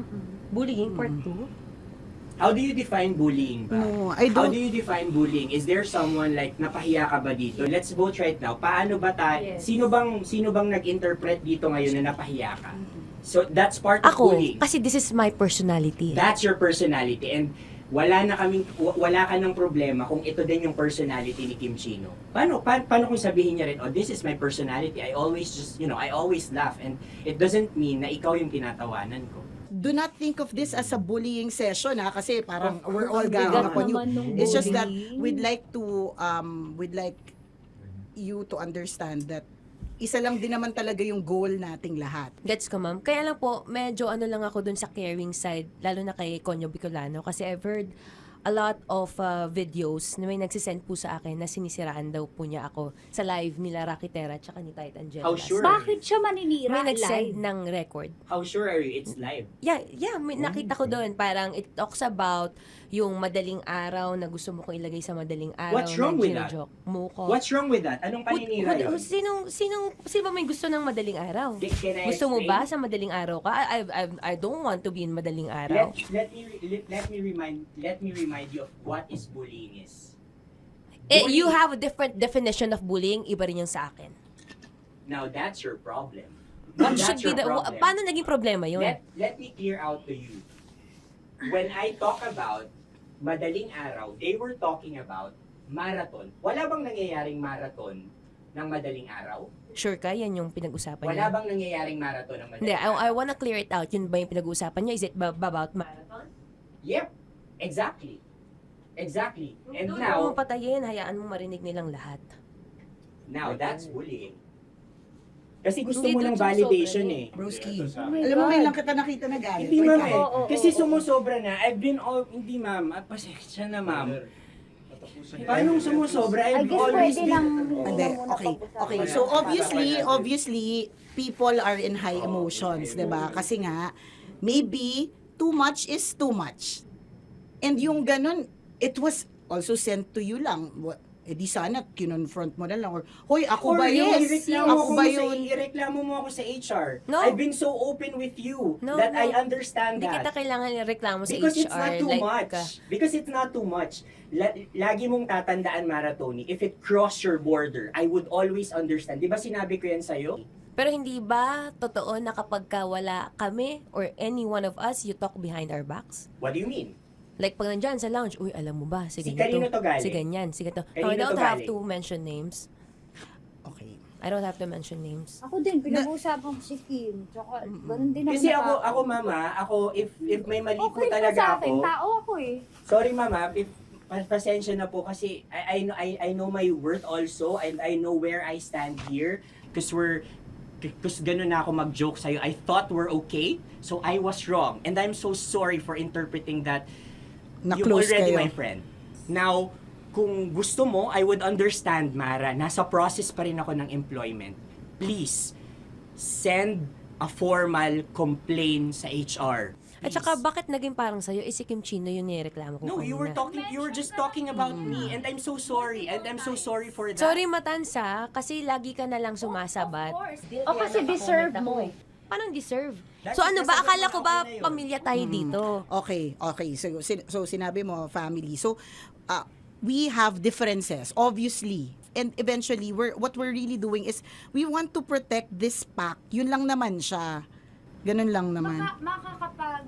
Bullying part 2? How do you define bullying ba? No, I How don't. do you define bullying? Is there someone like napahiya ka ba dito? Let's vote right now. Paano ba tayo? Sino bang nag-interpret dito ngayon na napahiya ka? So that's part of Ako, bullying. kasi this is my personality. That's your personality, and wala ka ng problema kung ito din yung personality ni Kim Chino. Paano kung sabihin niya rin, oh, this is my personality. I always I always laugh, and it doesn't mean na ikaw yung tinatawanan ko. Do not think of this as a bullying session kasi parang we're all ganging upon you. It's just that we'd like you to understand that isa lang din naman talaga yung goal nating lahat. Gets ko, ma'am. Kaya lang po, medyo lang ako dun sa caring side, lalo na kay Conyo Bicolano, kasi I've heard a lot of videos na may nagsisend po sa akin na sinisiraan daw po niya ako sa live nila Rakitera at saka ni Tight Angela. How sure? Bakit siya maninira May nag-send live? ng record. How sure are you it's live? Yeah, may nakita ko doon. Parang it talks about yung madaling araw na gusto mo kong ilagay sa madaling araw. What's wrong with that? Mo ko. What's wrong with that? Anong paninira yun? Sino ba may gusto ng madaling araw? Can I Gusto mo explain? ba sa madaling araw ka? I don't want to be in madaling araw. Let me remind you of what is bullying is. You have a different definition of bullying, iba rin yung sa akin. Now that's your problem. What That's should be your the problem. paano naging problema yun? Let me clear out to you. When I talk about madaling araw, they were talking about marathon. Wala bang nangyayaring marathon ng madaling araw? Sure ka, yan yung pinag-usapan Wala niya? bang nangyayaring marathon ng Hindi, madaling araw? I wanna clear it out. Yun ba yung pinag-usapan niya? Is it about marathon? Yep, exactly. And Doon now, mo patayin, hayaan mo marinig nilang lahat. now that's bullying. Kasi gusto Hindi, mo doon ng validation sumusobra eh. Broski, Oh my alam mo God. ngayon lang kita nakita na galit. Hindi ma'am eh. Oo, Kasi oo. sumusobra na. Hindi ma'am. Pasensya na ma'am. Paano sumusobra? I guess always pwede lang Hindi, okay. So obviously, people are in high emotions, 'di ba? Kasi nga, maybe too much is too much. And yung ganun, it was also sent to you lang. Di sana kinonfront mo na lang or hoy, ako ba yun? Ako ba yun? Ireklamo mo ako sa HR. No. I've been so open with you No, that no. I understand Hindi that. kita kailangan ireklamo sa Because HR. it's not too like, much. Because it's not too much. Lagi mong tatandaan, Maratoni, if it cross your border, I would always understand. Di ba sinabi ko yan sa'yo? Pero hindi ba totoo na kapag wala kami or any one of us, you talk behind our backs? What do you mean? Like pag nandyan sa lounge, uy, alam mo ba, si Si ganito, kanino to galing? si ganyan, si ganito. Kanino I don't to have galing? to mention names. Okay. I don't have to mention names. Ako din, pinag-uusapan ko si Kim. Tsaka, ganun din Kasi ako mama, if may mali po Okay talaga sa akin, ako. tao ako eh. Sorry mama, if pasensya na po kasi I know my worth also and I know where I stand here because ganun na ako mag-joke sa'yo. I thought we're okay, so I was wrong. And I'm so sorry for interpreting that you're Na-close already kayo. my friend. Now, kung gusto mo, I would understand, Mara. Nasa process pa rin ako ng employment. Please, send a formal complaint sa HR. At saka, bakit naging parang sa'yo, si Kim Chino yung nireklamo ko No, kanina? you were just talking about me and I'm so sorry. And I'm so sorry for that. Sorry, Matansa, kasi lagi ka na lang sumasabat. O kasi deserve mo eh. Paano deserve? That's So ano ba, because akala ko ba okay na yun. pamilya tayo dito? Okay. So sinabi mo family. So we have differences obviously. And eventually what we're really doing is we want to protect this pact. Yun lang naman siya. Ganun lang naman. Makakapag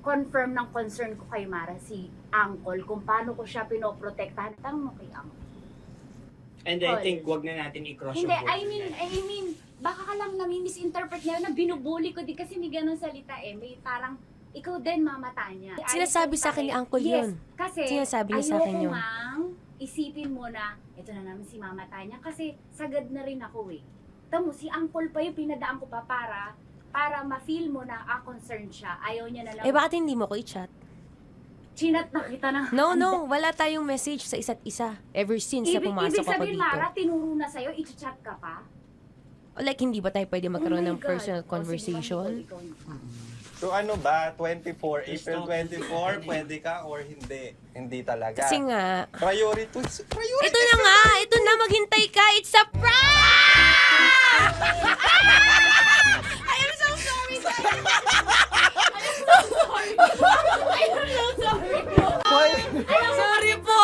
confirm ng concern ko kay Mara si Uncle kung paano ko siya pinoprotektahan. Tanong mo kay Uncle. And I think wag na natin i-cross Hindi, yung border. I mean, baka ka lang nami-misinterpret niya na binubuli ko di kasi may ganun salita eh. May parang, ikaw din mamata niya. Sinasabi sa akin ni Uncle yun. Yes, kasi Sinasabi niya sa akin ayoko yun. ngang isipin mo na, ito na naman si mamata niya kasi sagad na rin ako eh. Tamo, si Uncle pa yung pinadaan ko pa para ma-feel mo na concerned siya. Ayaw niya na lang. Bakit hindi mo ko i-chat? Chinat na kita na. No, wala tayong message sa isa't isa ever since na pumasok Ibig ako sabihin, dito. Mara, tinuro na sa'yo, i-chat ka pa? Like, hindi ba tayo pwede magkaroon ng personal conversation? So ano ba, 24, April 24, pwede ka or hindi? Hindi talaga. Kasi nga, Priorities. ito na nga, ito na, maghintay ka, it's a prank! I am so sorry, guys! Sorry po!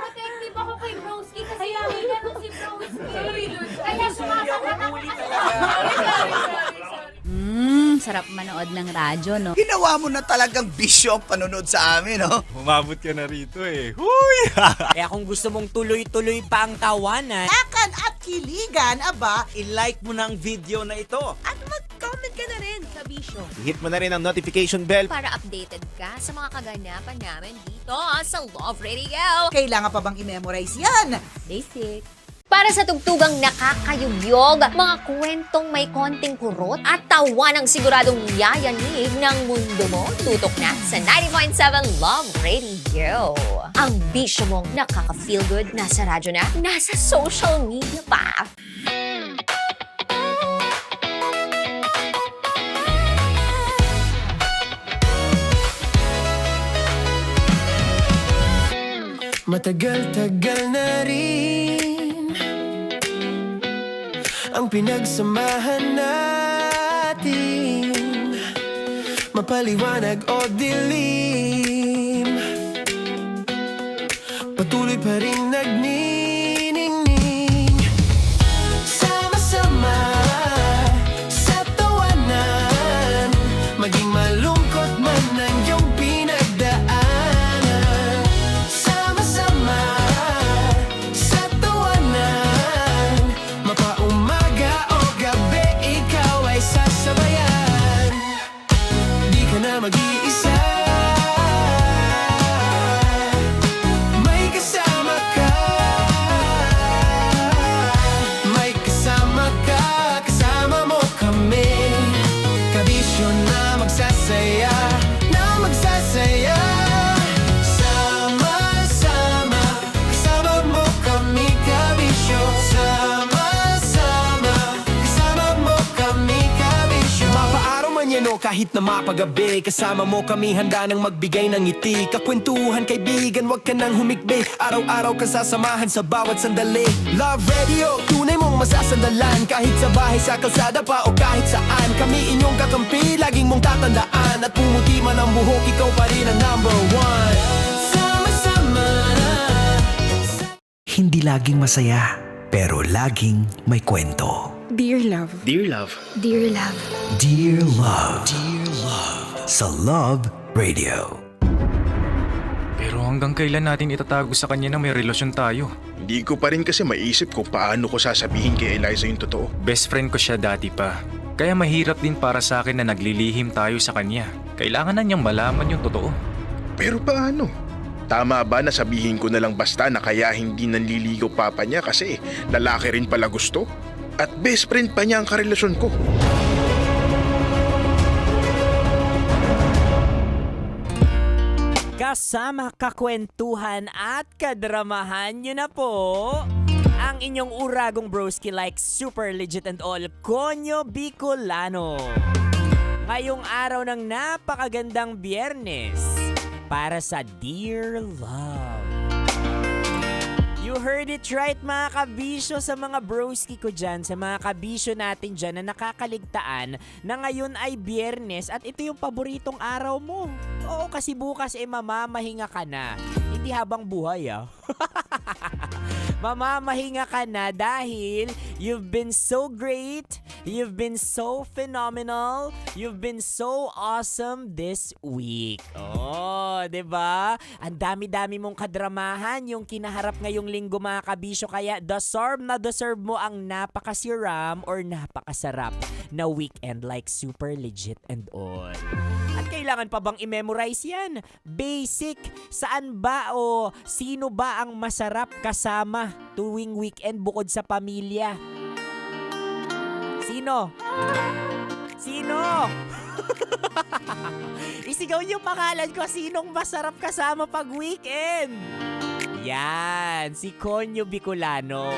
Protective ako kay Broski kasi may ganun si Broski. Kaya sumasagot ako. Sarap manood ng radyo, no? Ginawa mo na talagang bisyo ang panonood sa amin, no? Umabot ka na rito eh. Huy! Kaya kung gusto mong tuloy-tuloy pa ang tawanan, Akan at kiligan, aba, i-like mo na ang video na ito. At mag-comment ka na rin sa Bisyo. Hit mo na rin ang notification bell. Para updated ka sa mga kaganapan namin dito sa Love Radio. kailangan pa bang i-memorize yan? Basic. Para sa tugtugang nakakayugyog, mga kwentong may konting kurot at tawa ng siguradong yayanig ng mundo mo, tutok na sa 90.7 Love Radio. Ang bisyo mong nakaka-feel good, nasa radyo na, nasa social media pa. Matagal-tagal na rin ang pinagsamahan natin, mapaliwanag o dilim, patuloy pa rin nagniningning. Sama-sama sa tawanan, maging malungkot man ang iyong pinagdaanan. Sama-sama sa tawanan, mapaumaga o gabi, ikaw ay sasabayan. Di ka na mag-iisa, may kasama ka. May kasama ka, kasama mo kami. Kabisyo na magsasaya, na magsasaya. Sama-sama, kasama mo kami, kabisyo. Sama-sama, kasama mo kami, kabisyo. Mapaaraw man yan o kahit na mapagabi, kasama mo kami, handa nang magbigay ng ngiti. Kakwentuhan, kaibigan, wag ka nang humikbi. Araw-araw ka sasamahan sa bawat sandali. Love Radio, tunay mong masasandalan. Kahit sa bahay, sa kalsada pa o kahit saan, kami inyong kakampi, laging mong tatandaan. At pumuti man ang buhok, ikaw pa rin ang number one. Sama-sama. Hindi laging masaya, pero laging may kwento. Dear Love. Dear Love. Dear Love. Dear Love. Dear Love. Sa Love Radio. Pero hanggang kailan natin itatago sa kanya na may relasyon tayo? Hindi ko pa rin kasi maisip kung paano ko sasabihin kay Eliza yung totoo. Best friend ko siya dati pa. Kaya mahirap din para sa akin na naglilihim tayo sa kanya. Kailangan na niyang malaman yung totoo. Pero paano? Tama ba na sabihin ko na lang basta na kaya hindi nanliligaw papa niya kasi lalaki rin pala gusto? At best friend pa niya ang karelasyon ko. Kasama kakwentuhan at kadramahan nyo na po ang inyong uragong broski like super legit and all, Konyo Bicolano. Ngayong araw ng napakagandang Biyernes para sa Dear Love. You heard it right mga kabisyo, sa mga broski ko dyan, sa mga kabisyo natin dyan na nakakaligtaan na ngayon ay Biyernes at ito yung paboritong araw mo. Oo, kasi bukas mamamahinga ka na. Hindi habang buhay Mamamahinga ka na dahil you've been so great, you've been so phenomenal, you've been so awesome this week. Oh, 'di ba? Ang dami-dami mong kadramahan yung kinaharap ngayong linggo mga kabisyo, kaya deserve mo ang napakasiram or napakasarap na weekend like super legit and all. At kailangan pa bang i-memorize yan? Basic. Saan ba o sino ba ang masarap kasama tuwing weekend bukod sa pamilya? Sino? Sino? Isigaw yung pangalan ko, sinong masarap kasama pag weekend? Yan, si Konyo Bicolano.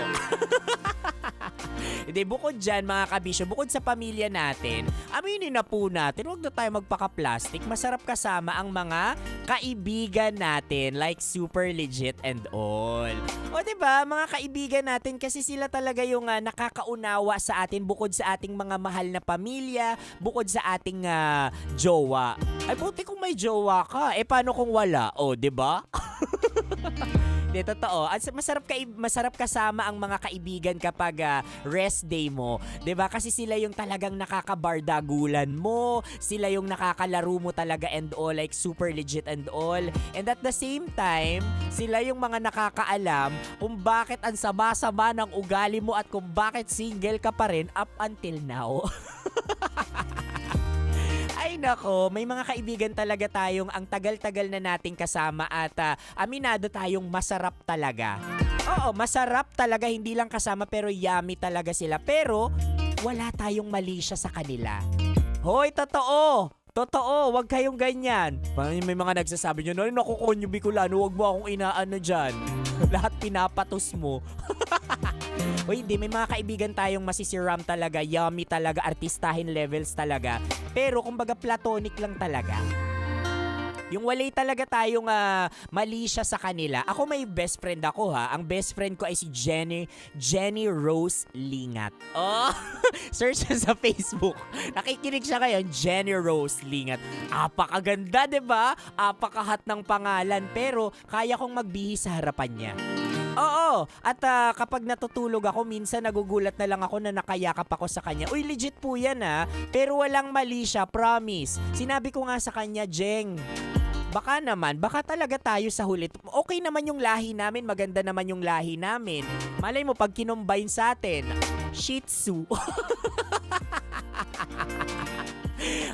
Hindi, bukod dyan mga kabisyo, bukod sa pamilya natin, aminin na po natin, huwag na tayo magpaka-plastic. Masarap kasama ang mga kaibigan natin, like super legit and all. O diba, mga kaibigan natin kasi sila talaga yung nakakaunawa sa atin bukod sa ating mga mahal na pamilya, bukod sa ating jowa. Ay, buti kung may jowa ka. Paano kung wala? O, diba? Di, totoo. Masarap kasama ang mga kaibigan kapag rest day mo. 'Di ba? Kasi sila yung talagang nakakabardagulan mo, sila yung nakakalaro mo talaga and all, like super legit and all. And at the same time, sila yung mga nakakaalam kung bakit ang sama-sama ng ugali mo at kung bakit single ka pa rin up until now. Ay nako, may mga kaibigan talaga tayong ang tagal-tagal na nating kasama at aminado tayong masarap talaga. Oo, masarap talaga, hindi lang kasama pero yummy talaga sila. Pero wala tayong mali siya sa kanila. Hoy, totoo! Totoo, wag kayong ganyan. May mga nagsasabi nyo, naku, Konyo Bicolano, wag mo akong inaano dyan. Lahat pinapatos mo. Uy, hindi, may mga kaibigan tayong masisiram talaga, yummy talaga, artistahin levels talaga. Pero kumbaga platonic lang talaga. Yung walay talaga tayong mali siya sa kanila. Ako may best friend ako ha. Ang best friend ko ay si Jenny Rose Lingat. Oh, search sa Facebook. Nakikinig siya ngayon, Jenny Rose Lingat. Apakaganda, 'di ba? Apakahat ng pangalan pero kaya kong magbihis sa harapan niya. Oo, at kapag natutulog ako, minsan nagugulat na lang ako na nakayakap ako sa kanya. Uy, legit po yan pero walang mali siya, promise. Sinabi ko nga sa kanya, Jeng, baka talaga tayo sa huli. Okay naman yung lahi namin, maganda naman yung lahi namin. Malay mo, pag kinumbine sa atin, Shih Tzu.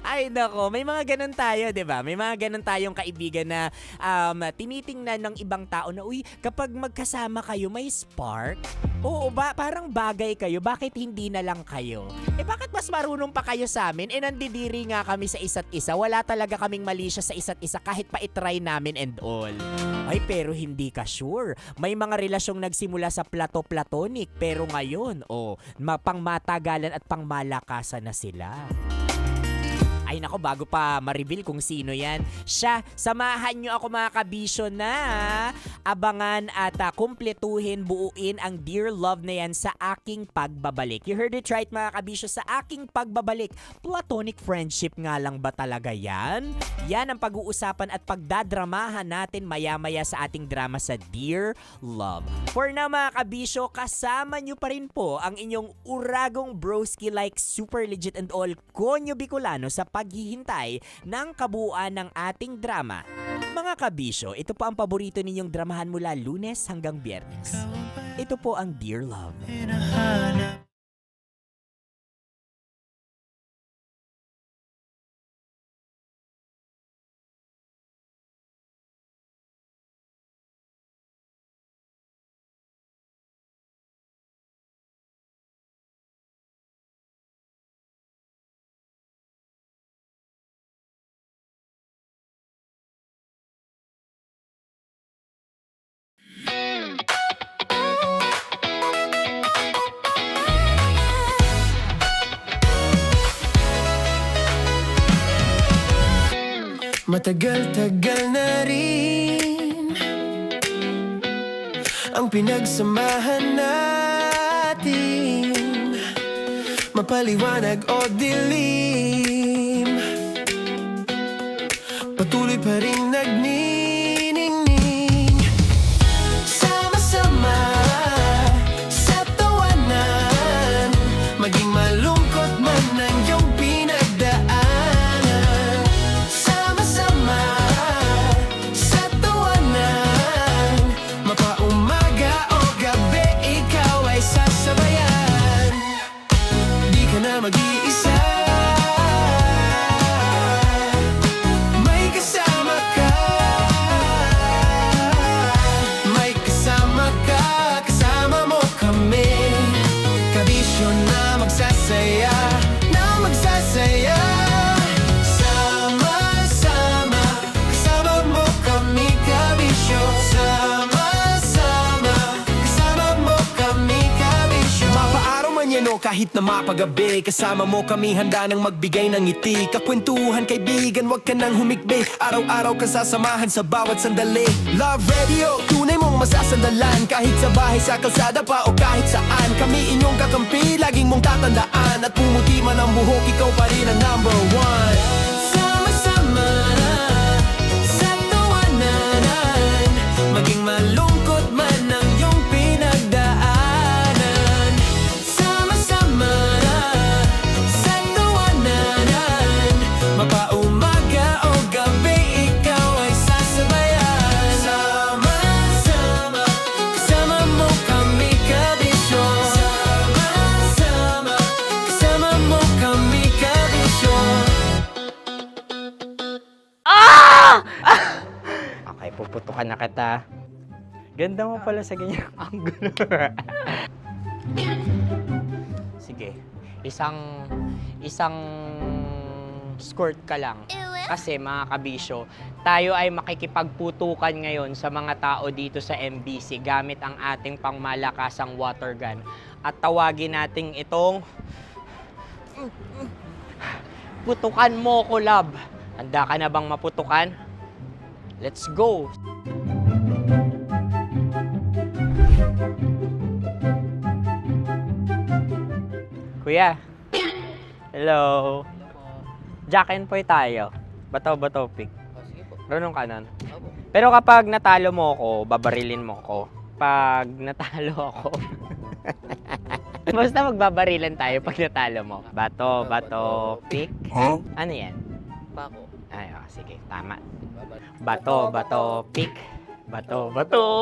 Ay nako, may mga ganun tayo, 'di ba? May mga ganun tayong kaibigan na tinitingnan ng ibang tao na uy, kapag magkasama kayo may spark. Oo ba, parang bagay kayo. Bakit hindi na lang kayo? Bakit mas marunong pa kayo sa amin? Nandidiri nga kami sa isa't isa. Wala talaga kaming mali siya sa isa't isa kahit pa itry namin and all. Ay, pero hindi ka sure. May mga relasyong nagsimula sa platonic pero ngayon, pangmatagalan at pangmalakasan na sila. Ay nako, bago pa ma-reveal kung sino yan, siya, samahan nyo ako mga kabisyo na abangan at kumpletuhin, buuin ang Dear Love na yan sa aking pagbabalik. You heard it right mga kabisyo, sa aking pagbabalik. Platonic friendship nga lang ba talaga yan? Yan ang pag-uusapan at pagdadramahan natin maya-maya sa ating drama sa Dear Love. For now mga kabisyo, kasama nyo pa rin po ang inyong uragong broski like super legit and all Konyo Bicolano sa paghihintay ng kabuuan ng ating drama. Mga kabisyo, ito po ang paborito ninyong dramahan mula Lunes hanggang Biyernes. Ito po ang Dear Love. Matagal-tagal na rin ang pinagsamahan natin, mapaliwanag o dilim, patuloy pa rin nagniningning. Sama-sama sa tawanan, maging malungkot man ang iyong pinagdaan. Mag-iisa, may kasama ka, kasama mo kami. Kabisyo na magsasaya, sama-sama, kasama mo kami, kabisyo. Sama-sama, kasama mo kami, kabisyo. Mapaaraw man yan yano kahit na mapagabi. Kasama mo kami handa nang magbigay ng ngiti. Kakwentuhan kaibigan, wag ka nang humikbi. Araw-araw ka sasamahan sa bawat sandali. Love Radio, tunay mong masasandalan. Kahit sa bahay, sa kalsada pa o kahit saan. Kami inyong kakampi, laging mong tatandaan. At pumuti man ang buhok, ikaw pa rin ang number one. Sama-sama na sa tawanan, maging malungkot man ang iyong pinagdaanan. Sama-sama na sa tawanan, mapaumaga o gabi, ikaw ay sasabayan. Sama-sama, kasama mo kami kabisyo. Sama-sama, kasama mo kami kabisyo. Okay, puputukan na kita. Ganda mo pala sa ganyang angulo. Sige, isang skirt ka lang. Kasi mga kabisyo, tayo ay makikipagputukan ngayon sa mga tao dito sa MBC gamit ang ating pangmalakasang water gun. At tawagin natin itong putukan mo ko, love. Handa ka na bang maputukan? Let's go! Kuya. Hello. Jack and Poy tayo. Bato-bato pick. Runong ka nun. Pero kapag natalo mo ako, babarilin mo ako. Pag natalo ako, basta magbabarilan tayo pag natalo mo. Bato, pick. Huh? Ano yan? Bako. Ay, oh, sige, tama. Bato, pick. Bato,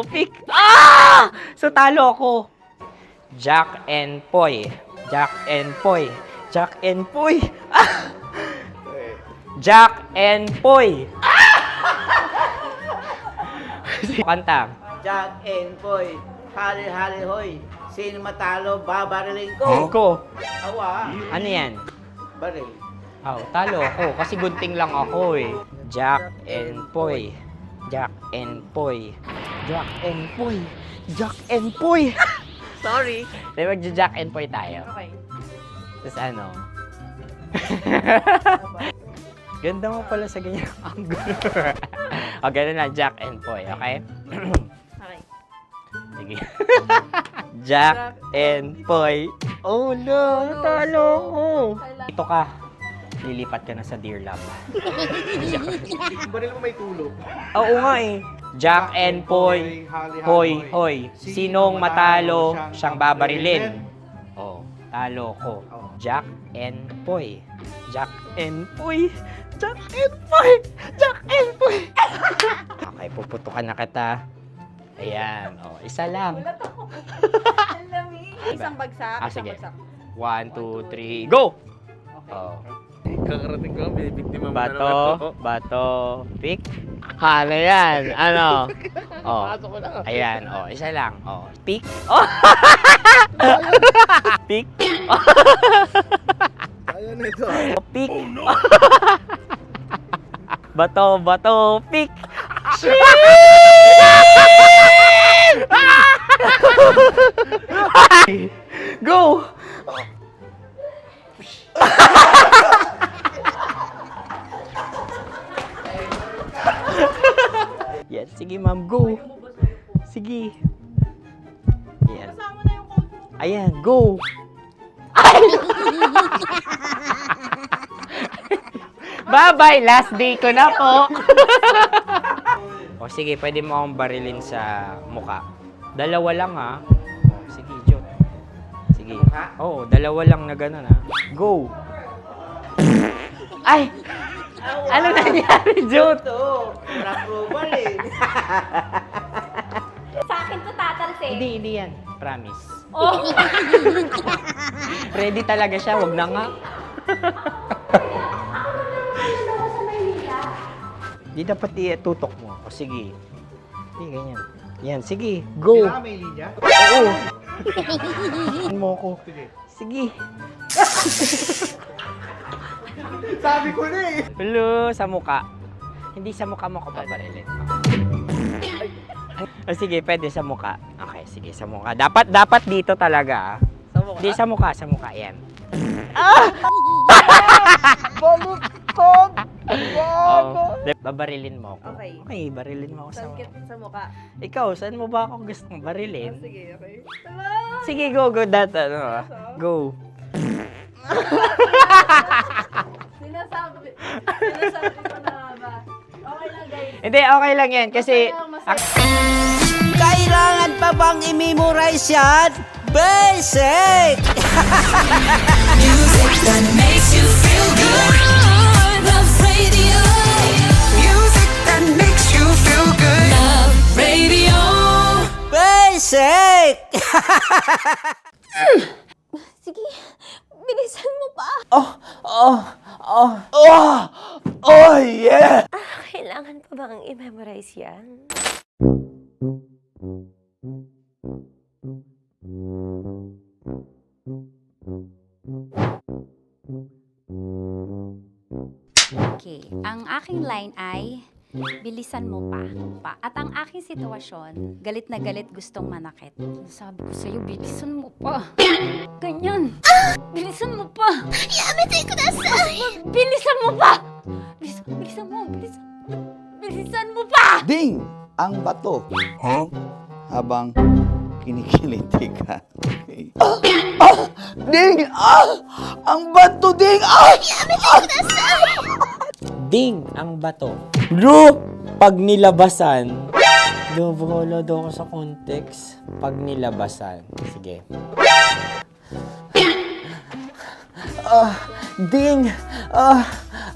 pick. Ah! So, talo ako. Jack and Poy. Jack and Poy. Jack and Poy. Ah! Jack and Poy. Ah! Kanta. Jack and Poy, hali-hali hoy. Sino matalo, babariling ko. Ko. Awa. Ano yan? Baril. Oh, talo ako kasi gunting lang ako eh. Jack and Poy. Jack and Poy. Jack and Poy. Jack and Poy. Sorry. Di ba Jack and Poy tayo? Okay. Tapos ano? Ganda mo pala sa ganyang angulo. O, ganun na, Jack and Poy, okay? Okay. Sige. Jack and Poy. Oh no, talo ko. Ito ka. Lilipat ka na sa Dear Love. Baril mo may tulog. Oo nga eh. Jack and Poy. Hoy, hoy. Sinong matalo, siyang babarilin. Oh, talo ko. Jack and Poy. Jack and Poy. Jack and Poy. Jack and Poy. Okay, puputukan na kita. Ayan. Oh, isa lang. Isang bagsak. Sige. 1, 2, 3, go! Oh. Kakarating ko, binibiktima mo Bato, pick. Ano yan? Ano? Oh. Ayan, oh, isa lang. Oh, pick. Oh. Pick. Ayaw na ito. Oh, pick. Bato, pick. Go! Yan, sige ma'am, go. Sige. Yan. Ayan, go. Bye-bye, last day ko na po. O sige, pwede mo akong barilin sa muka. Dalawa lang ha. O, sige, Jot. Sige. Oo, dalawa lang na gano'n ha. Go. Ay! Ano nangyari, Jot? Approval eh. Sa akin to tatalsik. Hindi yan. Promise. Oh. Ready talaga siya, wag na nga. Di dapat tutok mo. O sige. Sige, ganyan. Yan, sige. Go. Kailangan may linya? Oo. Mo ko. Sige. Sabi ko na eh. Hello, sa muka. Hindi sa muka mo ko paparilin. O sige, pwede sa muka. Okay, sige, sa muka. Dapat dito talaga. Sa mukha. Hindi, sa mukha, yan. Baluktot! Babarilin mo ako. Okay. Barilin mo ako sa mukha. Sa mukha. Ikaw, saan mo ba ako gustong barilin? Sige, okay. Sige, go, go. Sinasabi ko na ba? Okay lang, guys. Hindi, okay lang yan kasi... Kailangan pa bang i-memorize yan? Basic! Music that makes you feel good. Love Radio. Music that makes you feel good. Love Radio. Basic! Sige, bilisan mo pa. Oh, yeah! Kailangan pa bang i-memorize yan? Okay, ang aking line ay, bilisan mo pa. At ang aking sitwasyon, galit na galit gustong manakit. Sabi ko sa'yo, bilisan mo pa. Ganyan. Bilisan mo pa. Yamitay ko na sa... Bilisan mo pa! Bilisan mo pa! Ding! Ang bato. Habang kinikiliti ka. Okay. Ding! Ang bato, Ding! Ding ang bato. Bro, pag nilabasan. Wala daw ako sa context. Pag nilabasan. Sige. Ding!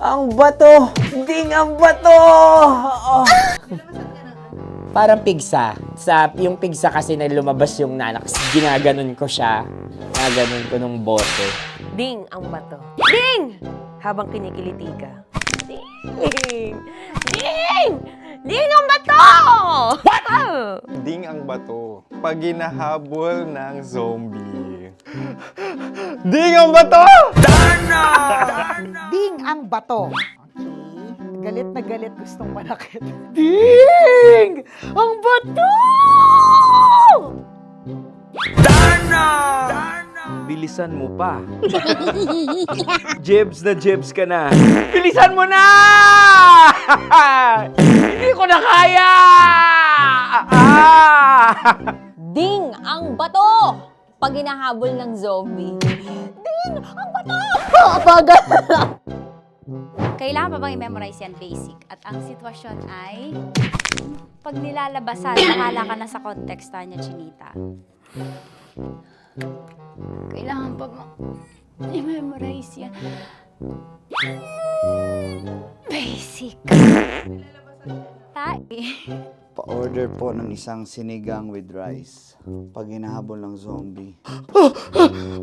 Ang bato! Ding ang bato! Parang pigsa. Yung pigsa kasi na lumabas yung nanak. Ginaganon ko siya. Ginaganon ko nung bote. Ding ang bato. Ding! Habang kinikiliti ka. Ding! Ding! Ding ang bato! What? Ding ang bato. Pag hinahabol ng zombie. Ding ang bato! Ding ang bato. Okay. Galit na galit gustong manakit. Ding! Ang bato! Bilisan mo pa. Jebs ka na. Bilisan mo na! Hindi ko na kaya! Ding ang bato! Pag hinahabol ng zombie. Ding ang bato! Bagal! Kailangan pa bang i-memorize yan basic? At ang sitwasyon ay, pag nilalabasan, nakala ka na sa konteksta niya, Chinita. Kailangan pa bang i-memorize yan? Basic. Pa-order po ng isang sinigang with rice. Pag hinahabol ng zombie.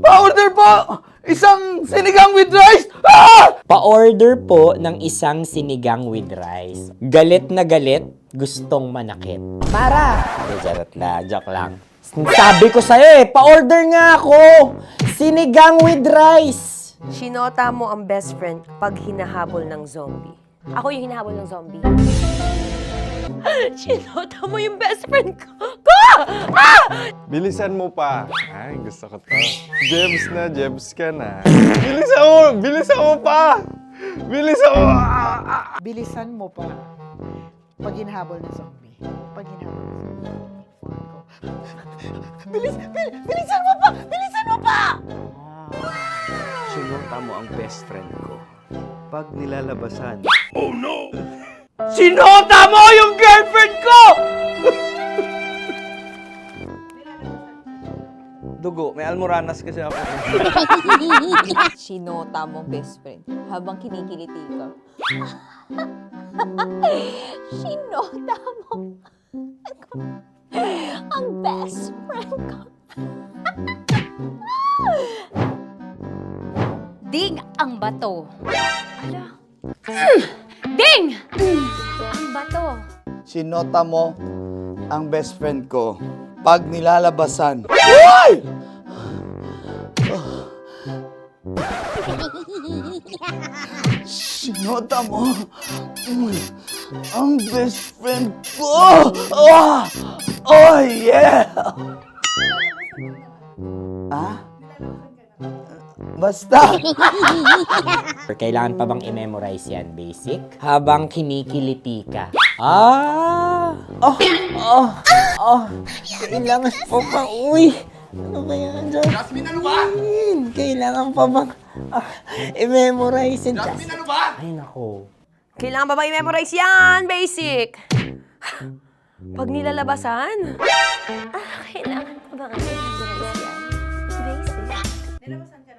Pa-order po! Isang sinigang with rice! Pa-order po ng isang sinigang with rice. Galit na galit, gustong manakit. Para! Joke lang. Sabi ko sa'yo pa-order nga ako! Sinigang with rice! Sinota mo ang best friend pag hinahabol ng zombie. Ako yung hinahabol ng zombie. Sinota mo yung best friend ko! Bilisan mo pa. Ay, gusto ko to. Jebs ka na. Bilisan mo pa! Bilisan mo pa. Pag hinahabol ng zombie. Pag hinahabol ng zombie. Bilisan mo pa! Bilisan mo pa! Sinota mo ang best friend ko. Pag nilalabasan. Oh no! Sinota mo yung girlfriend ko! Dugo, may almoranas kasi ako. Sinota mo best friend habang kinikiliti ka. Sinota mo ang best friend ko. Ding ang bato. Ala. Ding! Ang bato. Sinota mo ang best friend ko. Pag nilalabasan. Sinota mo ang best friend ko. Oh yeah! Basta! Kailangan pa bang i-memorize yan, basic? Habang kinikiliti ka. Kailangan pa bang, ano ba yan, Jasmine, ano ba? Kailangan pa bang i-memorize yan, Jasmine, ano ba? Ay, nako. Kailangan ba i-memorize yan? Basic! Pag nilalabasan? Kailangan pa ba i-memorize yan? Basic. Nilabasan ka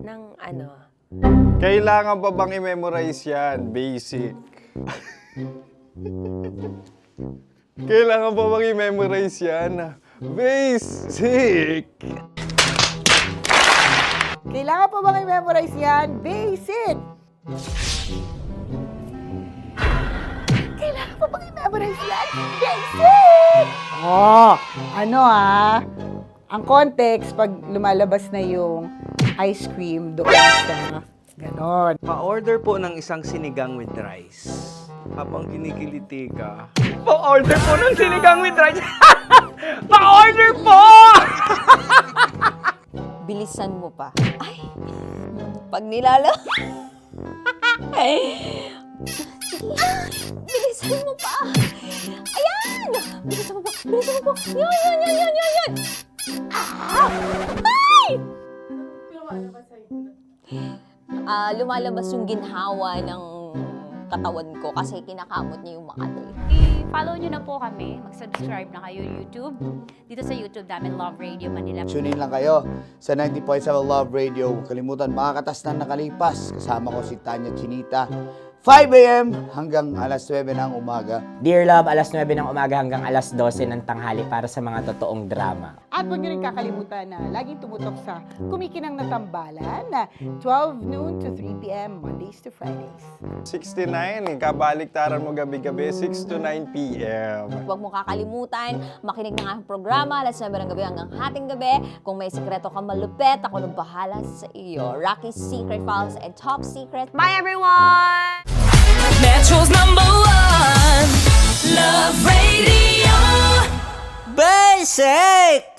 ng ano? Kailangan pa bang i-memorize yan? Basic. Kailangan pa bang i-memorize yan? Basic. Kailangan pa bang i-memorize yan? Basic! Kailangan pa bang i-memorize yan? Basic! Ang context, pag lumalabas na yung ice cream doon sa ganon. Pa-order po ng isang sinigang with rice. Habang kinikiliti ka. Pa-order po ng sinigang with rice! Pa-order po! Bilisan mo pa. Ay! Pag bilisan mo pa! Ayan! Bilisan mo pa! Bilisan mo pa! Yan! Ay! Lumalabas yung ginhawa ng katawan ko kasi kinakamot niya yung Makati. I-follow nyo na po kami. Mag-subscribe na kayo YouTube. Dito sa YouTube namin, Love Radio Manila. Tune in lang kayo sa 90.7 Love Radio. Huwag kalimutan, makakatas na nakalipas. Kasama ko si Tanya Chinita. 5 a.m. hanggang alas 9 ng umaga. Dear Love, alas 9 ng umaga hanggang alas 12 ng tanghali para sa mga totoong drama. At huwag niyo rin kakalimutan na laging tumutok sa Kumikinang na Tambalan na 12 noon to 3 p.m. Mondays to Fridays. 69, kabaliktaran mo gabi-gabi, 6 to 9 p.m. Huwag mo kakalimutan, makinig ng aking programa, alas 9 ng gabi hanggang hating gabi. Kung may sekreto kang malupet, ako nang bahala sa iyo. Rocky's Secret Files and Top Secret. Bye everyone! Metro's #1 Love Radio. Basic!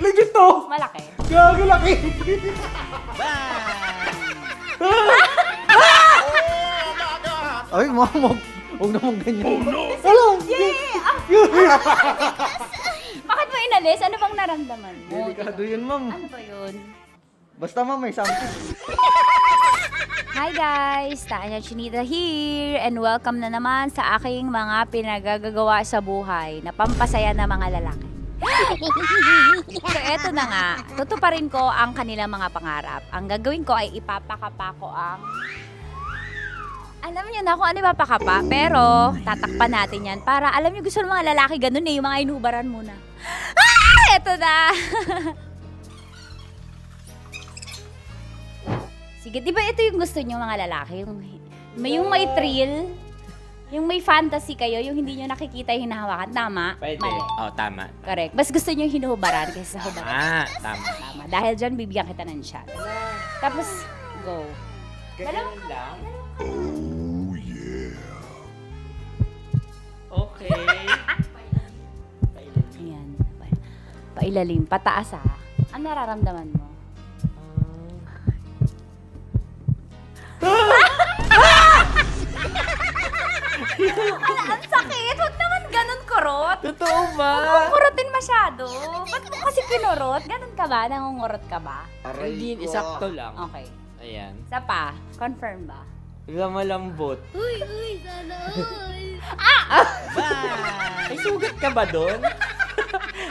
Legit to! Malaki. Gago laki! Ay, mamog. Huwag naman ganyan. Oh no! Wala! Bakit mo inalis? Ano bang naramdaman mo? Delikado yun, ma'am. Ano ba yun? Basta ma'am, may something. Hi guys! Tanya Chinita here and welcome na naman sa aking mga pinagagagawa sa buhay na pampasaya ng mga lalaki. So eto na nga, tutuparin ko ang kanilang mga pangarap. Ang gagawin ko ay ipapakapa ko ang... Alam niyo na kung ano ipapakapa, pero tatakpan natin yan para alam niyo gusto ng mga lalaki ganun yung mga inubaran muna. Eto na! Sige, di ba ito yung gusto nyo mga lalaki? Yung may thrill, yung may fantasy kayo, yung hindi nyo nakikita yung hinahawakan. Tama? Pwede. Mali. Tama. Correct. Mas gusto nyo yung hinuhubaran kaysa sa hubaran. Tama. Tama. Dahil dyan, bibigyan kita ng shot. Tapos, go. Ganun lang. Oh, yeah. Okay. Ayan. Pailalim. Pataas ah. Ang nararamdaman mo? Ang sakit! Huwag naman ganun kurot! Totoo ba? Huwag mong kurotin masyado. Ba't mo kasi kinurot? Ganun ka ba? Nangungurot ka ba? Hindi, isakto lang. Okay. Ayan. Isa pa. Confirm ba? Malambot. Uy, sana all! May sugat ka ba doon?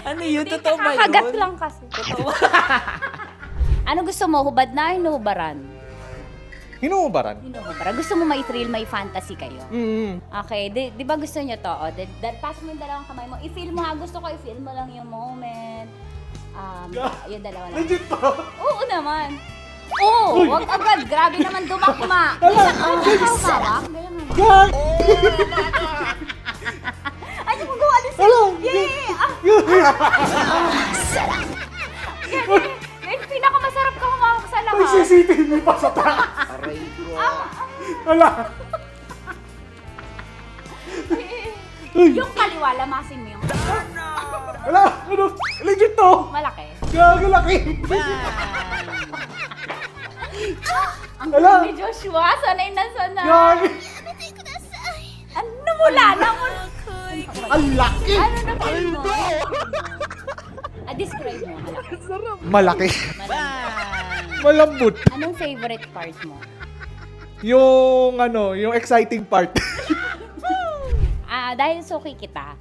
Ano yun? Totoo ba yun? Kakagat lang kasi. Totoo. Ano gusto mo? Hubad na? Hinuhubaran? Hinuhubaran? Hinuhubaran. Gusto mo may thrill, may fantasy kayo? Okay. Di ba gusto nyo to? Pass mo yung dalawang kamay mo. I-feel mo ha. Gusto ko i-feel mo lang yung moment. Yung dalawa lang. Legit to? Oo naman. Oo! Huwag agad. Grabe naman dumakma. Minsan ka hawak. Ganyan naman. Ay, di mo gawa alis. Yay! Yung pinakamasarap ka humawak sa lahat. May CCTV pa sa taas. Aray ko. Wala. Yung kaliwa, lamasin mo yung... Wala! Ano? Legit to! Malaki. Gago laki! Ang Wala. galing ni Joshua, sanay na sanay. Gago! Ano mula na mo? Ang laki! Ano na pa mo? Describe mo. Malaki. Malambot. Anong favorite part mo? Yung yung exciting part. Dahil suki kita,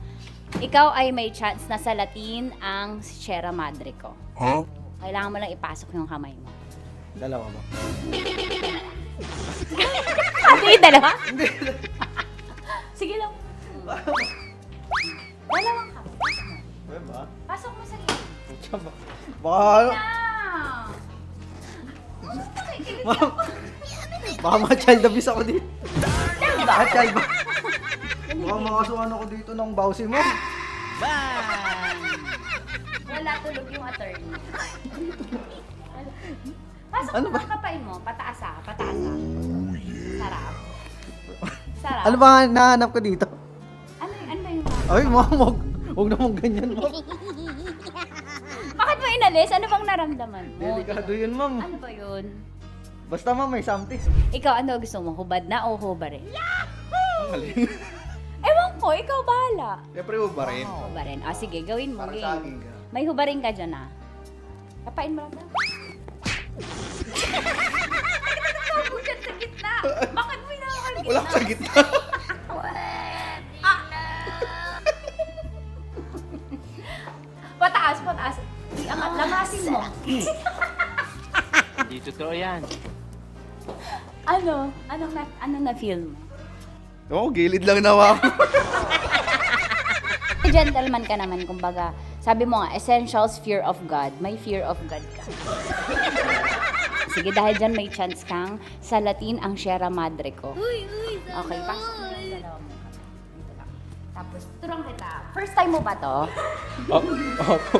ikaw ay may chance na salatin ang Sierra Madre ko. Huh? Kailangan mo lang ipasok yung kamay mo. Dalawa ba? Hindi, dalawa? Sige lang. Dalawang kamay. Diba? Pasok mo sa gilid. Baka... Baka ma-child abuse ako dito. Baka child ba? Baka makasuhan ako dito ng bawsi mo. Wala tulog yung attorney. Pasok mo ang kapay mo. Pataas ah. Pataas ah. Sarap. Sarap. Ano ba nahanap ko dito? Ano ba yung Ay, huwag naman ganyan, ma'am. Bakit mo inalis? Ano bang naramdaman mo? Delikado yun, ma'am. Ano ba yun? Basta, ma'am, may something. Ikaw, ano gusto mo? Hubad na o hubarin? Ang galing. Ewan ko, ikaw bahala. Siyempre, ba rin? Hubarin. Ah, sige, gawin mo. Para Game. sa akin ka. May hubarin ka dyan ah. Kapain mo lang na. Bakit sa gitna? Bakit mo inaakal gitna? Wala sa gitna. Pataas, pataas. Iangat, lamasin mo. Hindi totoo yan. Ano? Anong na-feel mo? Oo, gilid lang nawa ako. Gentleman ka naman, kumbaga. Sabi mo nga, essentials, fear of God. May fear of God ka. Sige, dahil dyan may chance kang salatin ang Sierra Madre ko. Okay, pasok mo lang dalawa mo. Dito lang. Tapos, turang kita. First time mo ba to?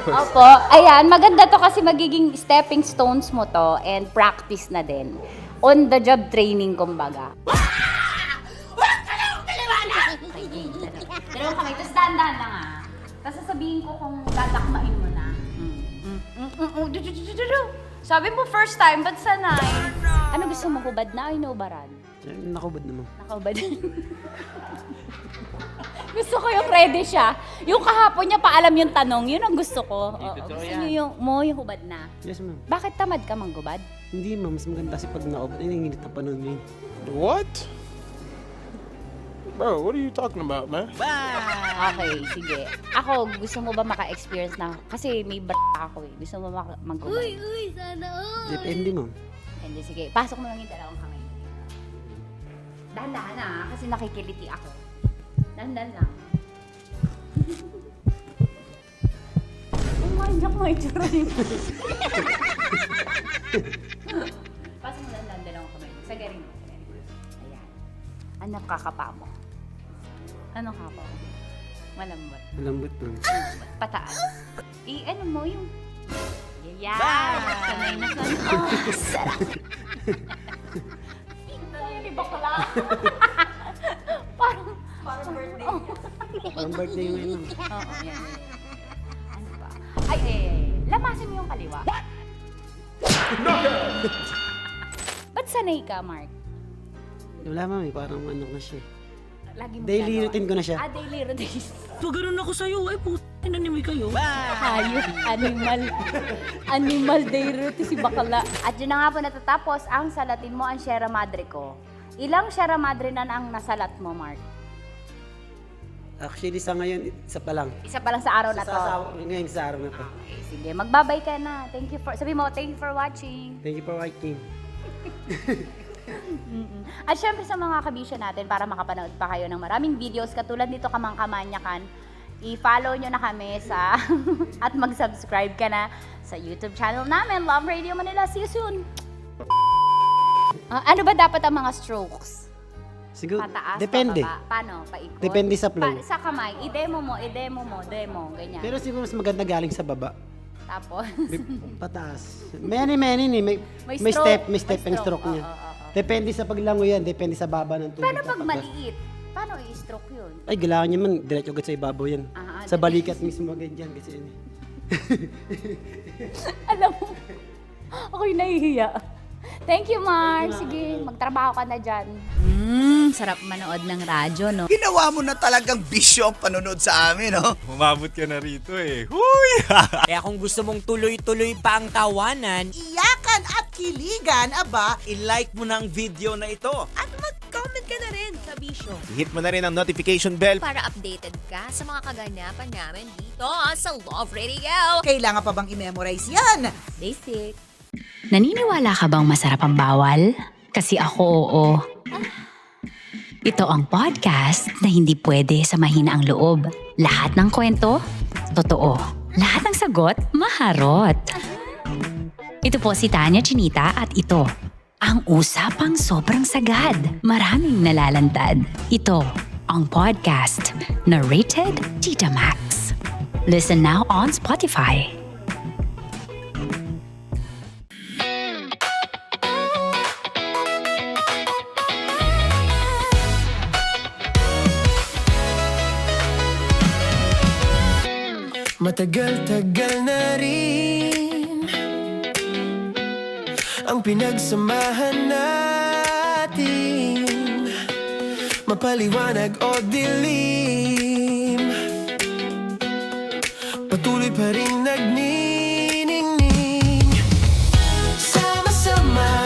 Opo. Ayan, maganda to kasi magiging stepping stones mo to and practice na din. On the job training, kumbaga. Dalawang kamay, tapos dahan-dahan lang ah. Tapos sasabihin ko kung dadakmain mo na. Sabi mo first time, ba't sanay? Ano gusto mo, hubad na o inubaran? Nakubad naman. Nakahubad. Gusto ko yung ready siya. Yung kahapon niya paalam yung tanong, yun ang gusto ko. Gusto niyo yung hubad na. Yes, ma'am. Bakit tamad ka manggubad? Hindi, ma'am. Mas maganda kasi pag nakubad. Ay, nanginit na panahon mo yun. What? Bro, what are you talking about, man? Okay, sige. Ako, gusto mo ba maka-experience na? Kasi may ako eh. Gusto mo manggubad? Sana all. Depende, ma'am. Hindi, sige. Pasok mo lang yung dalawang kamay. Dahan-dahan na, kasi nakikiliti ako. Dahan-dahan lang. Umanyak mo yung tsura niyo. Pasok mo lang dalawang kamay. Sagarin mo. Ayan. Ano kakapa mo? Anong kapa mo? Malambot. Malambot, ma'am. Pataas. Ano mo yung... Yeah! Sanay na sanay. Oh, sarap! Tingnan ni bakla. Parang birthday. Parang birthday mo yun, ma'am. Oo, yan. Ano ba? Ay, lamasin mo yung kaliwa. Ba't sanay ka, Mark? Wala, ma'am. Parang ano na siya. Lagi mo Daily ginagawa. routine ko na siya. Daily routine. Pag ganun ako sa'yo, ay puto, nanimay kayo. Hayop, animal day routine si bakla. At yun na nga po natatapos ang salatin mo ang Sierra Madre ko. Ilang Sierra Madre na ang nasalat mo, Mark? Actually, sa ngayon, isa pa lang. Isa pa lang sa araw na to. Ngayon sa araw na to. Okay, sige, magbabay ka na. Sabi mo, thank you for watching. Thank you for watching. At syempre sa mga kabisyo natin, para makapanood pa kayo ng maraming videos katulad nito Kamangkamanyakan, i-follow nyo na kami sa at mag-subscribe ka na sa YouTube channel namin, Love Radio Manila. See you soon! Ano ba dapat ang mga strokes? Siguro, Pataas, depende. pababa? Paano? Paikot? Depende sa flow. Sa kamay, i-demo mo, demo, ganyan. Pero siguro mas maganda galing sa baba. Tapos? Pataas. Many ni. May stroke. step and stroke niya. Depende sa paglango yan, depende sa baba ng tubig. Paano pag maliit? paano i-stroke yun? Ay, kailangan niya man, diretso agad sa ibabaw yan. Sa balikat mismo ganyan kasi yun. Alam mo, ako'y nahihiya. Thank you, Mar. Sige, magtrabaho ka na dyan. Sarap manood ng radyo, no? Ginawa mo na talagang bisyo ang panonood sa amin, no? Umabot ka na rito eh. Huy! Kaya kung gusto mong tuloy-tuloy pa ang tawanan, Iyakan at kiligan, aba, I-like mo na ang video na ito. at mag-comment ka na rin, kabisyo. Hit mo na rin ang notification bell. Para updated ka sa mga kaganapan namin dito sa Love Radio. Kailangan pa bang i-memorize yan? Basic. Naniniwala ka bang masarap ang bawal? Kasi ako, oo. Ito ang podcast na hindi pwede sa mahina ang loob. Lahat ng kwento, totoo. Lahat ng sagot, maharot. Ito po si Tanya Chinita at ito, ang usapang sobrang sagad. Maraming nalalantad. Ito, ang podcast na Rated Tita Max. Listen now on Spotify. Matagal-tagal na rin ang pinagsamahan natin, mapaliwanag o dilim, patuloy pa rin nagniningning. Sama-sama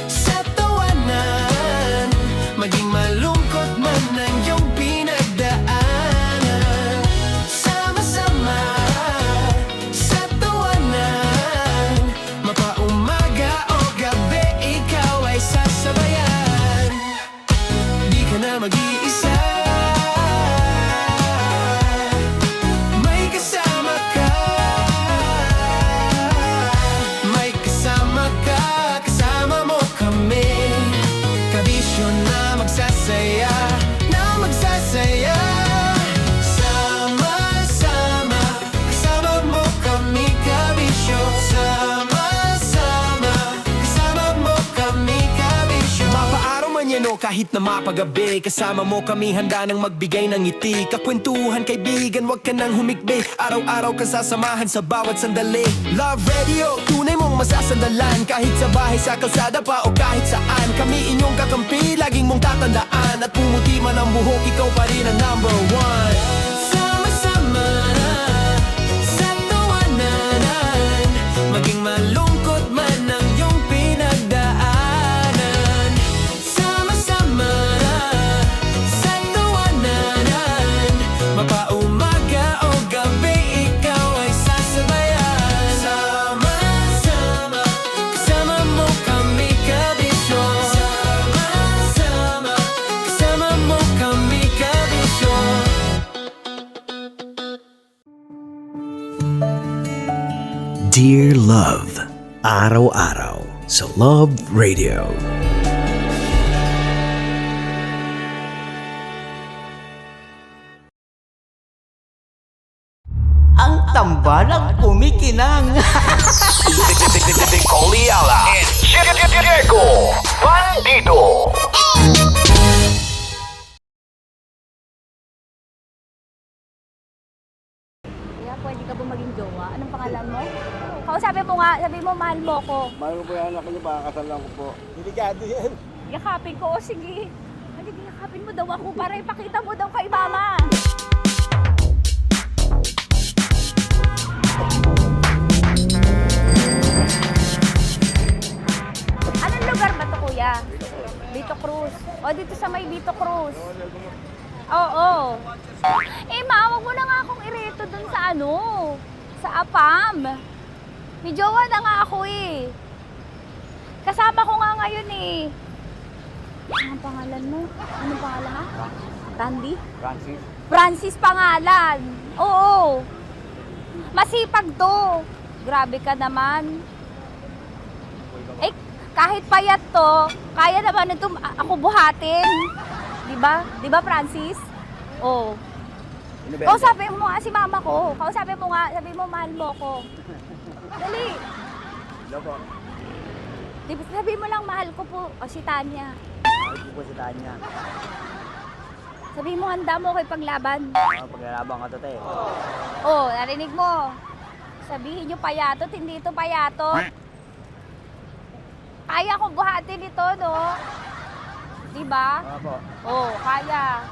sa tawanan, maging malungkot man ang iyong pinagdaanan. Sama-sama sa tawanan, mapaumaga o gabi, ikaw ay sasabayan. Di ka na mag-iisa, may kasama ka. May kasama ka, kasama mo kami. Kabisyo na magsasaya, na magsasaya. Sama-sama, kasama mo kami, kabisyo. Sama-sama, kasama mo kami, kabisyo. Mapaaraw man yan o kahit na mapagabi, kasama mo kami, handa nang magbigay ng ngiti. Kakwentuhan, kaibigan, wag ka nang humikbi. Araw-araw ka sasamahan sa bawat sandali. Love Radio, tunay mong masasandalan. Kahit sa bahay, sa kalsada pa o kahit saan, kami inyong kakampi, laging mong tatandaan. At pumuti man ang buhok, ikaw pa rin ang number one. Sama-sama sa tawanan, maging malungkot man ang iyong pinagdaanan. Sama-sama sa tawanan, mapaumaga o gabi, ikaw ay sasabayan. Sama-sama, kasama mo kami, kabisyo. Sama-sama, kasama mo kami, kabisyo. Dear Love, araw-araw sa Love Radio. Ang tambalang kumikinang. Coliala and Diego Bandido. Kaya pwede ka ba maging jowa? Anong pangalan mo? Kausapin mo nga, sabi mo mahal mo ko. Mahal ko po yung anak niyo, pakakasal lang ko po. Delikado yan. Yakapin ko, o sige. Halika, yakapin mo daw ako para ipakita mo daw kay mama. Anong lugar ba to, kuya? Vito Cruz. O, dito sa may Vito Cruz. Oo. Eh, ma, wag mo na nga akong ireto dun sa ano, sa APAM. May jowa na nga ako eh. Kasama ko nga ngayon eh. Anong pangalan mo? Anong pangalan ha? Randy? Francis. Francis pangalan. Oo. Masipag to. Grabe ka naman. Eh, kahit payat to, kaya naman ito ako buhatin. Diba? Diba, Francis? Oo. Kausapin mo nga si mama ko. Kausapin mo nga, sabi mo mahal mo ko. Dali. Hello po. Sabi mo lang mahal ko po. O si Tanya. Mahal ko po si Tanya. Sabihin mo, handa mo kay paglaban. Paglalaban ka to, te. Oh, narinig mo. Sabihin nyo payatot, hindi ito payatot. Kaya kong buhatin ito, no? Diba? Opo. Oh, kaya.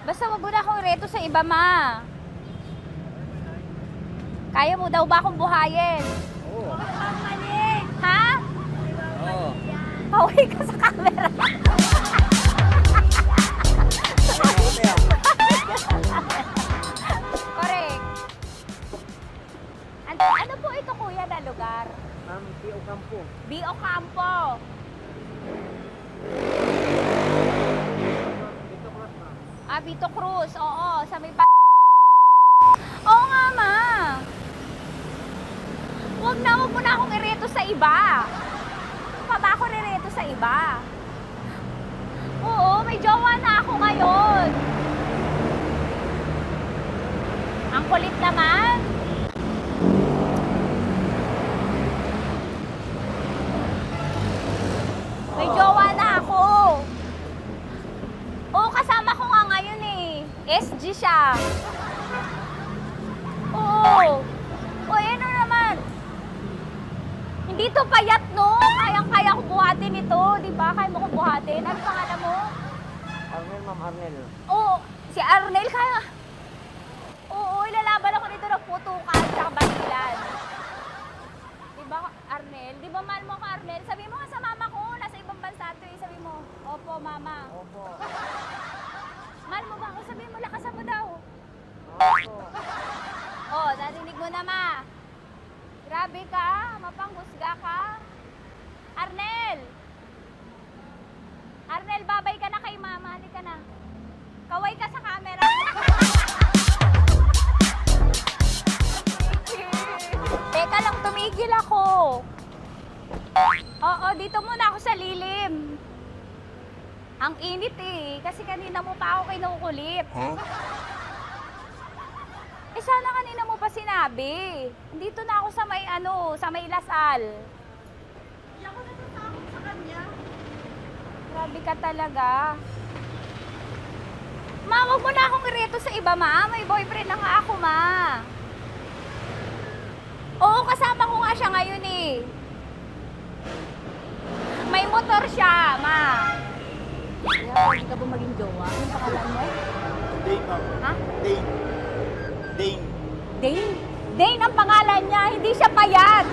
Basta wag mo na akong reto sa iba, ma. Kaya mo daw ba akong buhayin? Oo. Ha? Oo. Pauwi ka sa camera. Correct. Ano po ito, kuya, na lugar? Ma'am, P.O. Campo. B.O. Campo. Vito Cruz, oo, sa may Oo nga, ma. Huwag mo na akong ireto sa iba. Pa ba ako nireto sa iba? Oo, may jowa na ako ngayon. Ang kulit naman. May jowa na ako. Oo, kasama ko nga ngayon eh. SG siya. Oo. O, ano naman? Hindi to payat, no? Kayang-kaya ko buhatin ito, di ba? Kaya mo kong buhatin. Ano pangalan mo? Arnel, ma'am, Arnel. Oo, si Arnel kaya. Oo, ilalaban ako nito ng putukan sa basilan. Di ba, Arnel? Di ba mahal mo ka, Arnel? Sabi mo nga sa mama ko, nasa ibang bansa ito eh. Sabi mo, opo, mama. Opo. Mahal mo ba ako? Sabi mo, lakasan mo daw. Opo. Oh, narinig mo na, ma. Grabe ka, mapanghusga ka. Arnel! Arnel, babay ka na kay mama. Halika na. Kaway ka sa camera. Teka lang, tumigil ako. Oo, dito muna ako sa lilim. Ang init eh, kasi kanina mo pa ako kinukulit. Huh? Eh sana kanina mo pa sinabi. Dito na ako sa may sa may Lasal. Hindi ako natatakot sa kanya. Grabe ka talaga. Ma, wag mo na akong ireto sa iba, ma. May boyfriend na nga ako, ma. Oo, kasama ko nga siya ngayon eh. May motor siya, ma. Kaya pwede ka ba maging jowa? Anong pangalan mo? Dane, ma'am. Ha? Dane. Dane. Dane? Dane ang pangalan niya, hindi siya payat.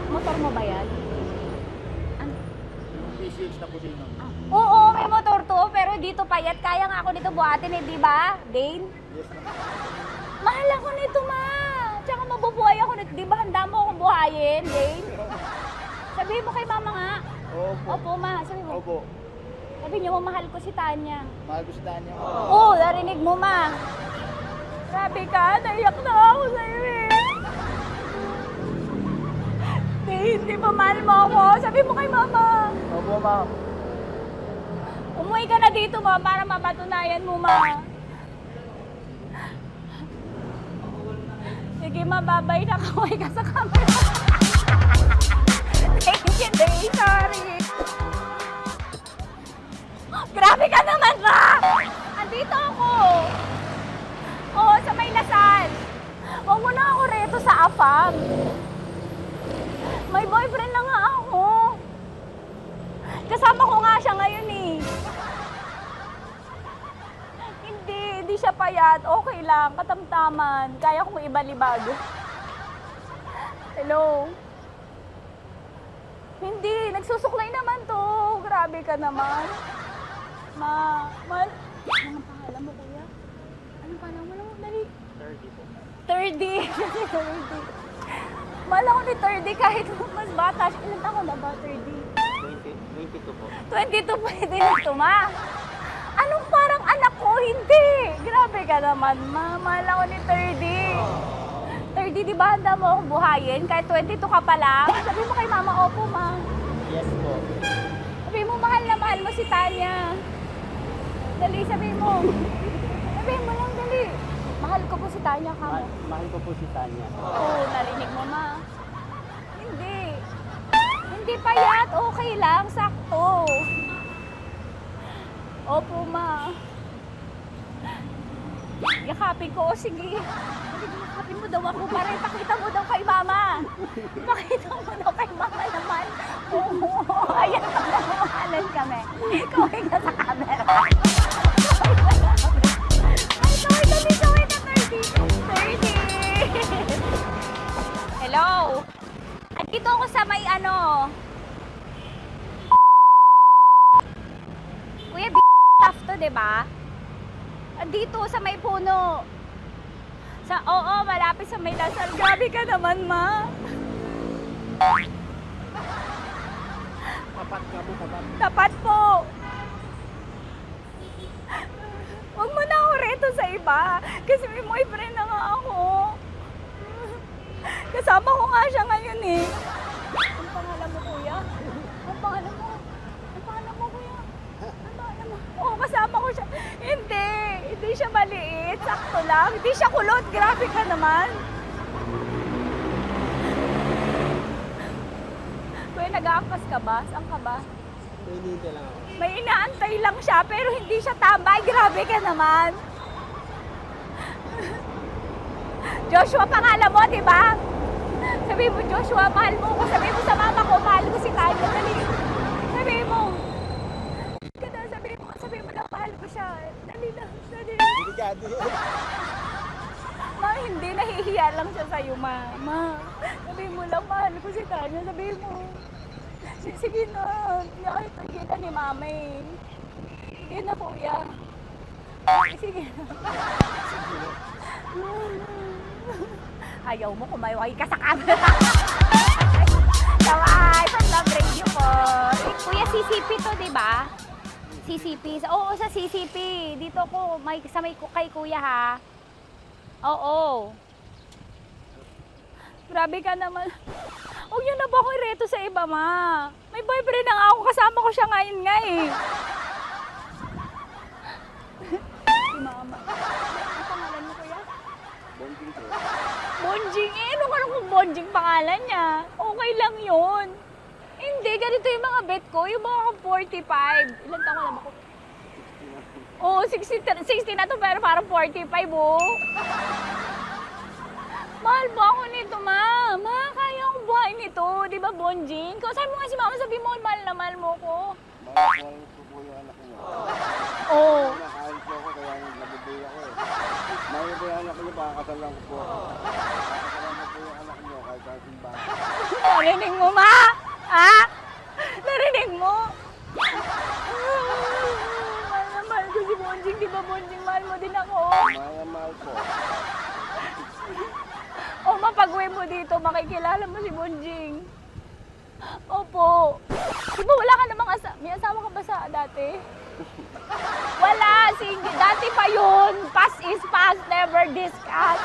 Motor mo ba yan? Ano? Yung PCH na puti, ma'am. Oo, may motor to, pero dito payat. Kaya nga ako nito buhatin eh, di ba? Dane? Yes, ma'am. Mahal ako nito, ma. Tsaka mabubuhay ako nito. Di ba handa mo akong buhayin, Dane? Sabihin mo kay mama nga. Opo. Opo, ma. Sabi mo. Opo. Sabi niyo, mahal ko si Tanya. Mahal ko si Tanya. Oo, narinig mo, ma. Grabe ka, naiyak na ako sa'yo eh. Hindi ba mahal mo ako? Sabi mo kay mama. Opo, ma'am. Umuwi ka na dito, ma, para mapatunayan mo, ma. Sige, ma, babay na. Kaway ka sa camera. Thank you, Day. Sorry. Grabe ka naman, ma! Andito ako. Oo, sa may Lasal. Huwag mo na ako reto sa afam. May boyfriend na nga ako. Kasama ko nga siya ngayon eh. Hindi siya payat. Okay lang, katamtaman. Kaya kong ibalibag. Hello? Hindi, nagsusuklay naman to. Grabe ka naman. Anong pangalan mo, kuya? Anong pangalan mo lang? Dali. 30 po. 30. 30. Mahal ako ni 30 kahit mas bata siya. Ilan taon na ba, 30? 22 po. 22 pwede na ito, ma. Anong parang anak ko? Hindi. Grabe ka naman, ma. Mahal ako ni 30. 30, di ba handa mo akong buhayin? Kahit 22 ka pa lang. Sabi mo kay mama, opo, ma. Yes po. Sabi mo, mahal na mahal mo si Tanya. Dali, sabi mo. Sabi mo lang, dali. Mahal ko po si Tanya, ka mo. Mahal ko po si Tanya. Oo, narinig mo, ma. Hindi. Hindi payat. Okay lang, sakto. Opo, ma. Yakapin ko. O, sige. Yakapin mo daw ako para ipakita mo daw kay mama. Ipakita mo daw kay mama naman. Oo. Ayan, nagmamahalan kami. Kaway ka sa camera. Ay, kaway ka 30. Hello? Andito ako sa may ano. Kuya, tough to, diba? Dito sa may puno. Oo, malapit sa may Lasal. Grabe ka naman, ma. Tapat ka mo, tapat. Tapat po. Huwag mo na ako reto sa iba. Kasi may boyfriend na nga ako. Kasama ko nga siya ngayon eh. Ang pangalan mo, kuya? Ang pangalan mo? Ang pangalan mo, kuya? Ang pangalan mo? Oo, kasama ko siya. Hindi. Hindi siya maliit. Sakto lang. Hindi siya kulot. Grabe ka naman. Kuya, nag-aangkas ka ba? Saan ka ba? Pwede lang ako. May inaantay lang siya, pero hindi siya tambay. Grabe ka naman. Joshua, pangalan mo, di ba? Sabi mo, Joshua, mahal mo ko. Sabi mo sa mama ko, mahal ko si Tanya. Dali. Sabi mo. Sabi mo lang, mahal ko siya. Dali lang. Dali. Ma, hindi. Nahihiya lang siya sa'yo, ma. Sabi mo lang, mahal ko si Tanya. Sabi mo. Sige na. Hindi ako nakikita ni mama eh. Sige na, kuya. Sige na. Ayaw mo kumayaway ka sa camera. Kaway, from Love Radio po. Kuya, CCP to, di ba? CCP. Oo, sa CCP. Dito ko, sa may kay kuya ha. Oo. Grabe ka naman. Huwag niyo na ba akong ireto sa iba, ma? May boyfriend na nga ako. Kasama ko siya ngayon nga eh. Si mama. Ang pangalan mo, kuya? Bonjing ko. Bonjing? Eh, ano ka kung Bonjing pangalan niya? Okay lang yun. Hindi, ganito yung mga bet ko. Yung mga 45. Ilan taon lang ako? Oo, 60 na to, pero parang 45, oh. Mahal mo ako nito, ma. Ma, kaya akong buhay nito. Di ba, Bonjing? Sabi mo nga si mama, sabi mo, mahal na mahal mo ko. Mahal ko po yung anak niyo. Oo. Nakain po ako, kaya nabubuhay ako eh. Mahal ko yung anak niyo, pakakasal lang ko po ako. Pakakasalan mo po yung anak niyo, kahit sa simbahan. Narinig mo, ma? Ha? Narinig mo? Mahal na mahal ko si Bonjing. Di ba, Bonjing, mahal mo din ako? Mahal po. O, mapag-uwi mo dito, makikilala mo si Bonjing. Opo. Di ba wala ka namang may asawa ka ba sa dati? Wala, sige. Dati pa yun. Past is past, never discuss.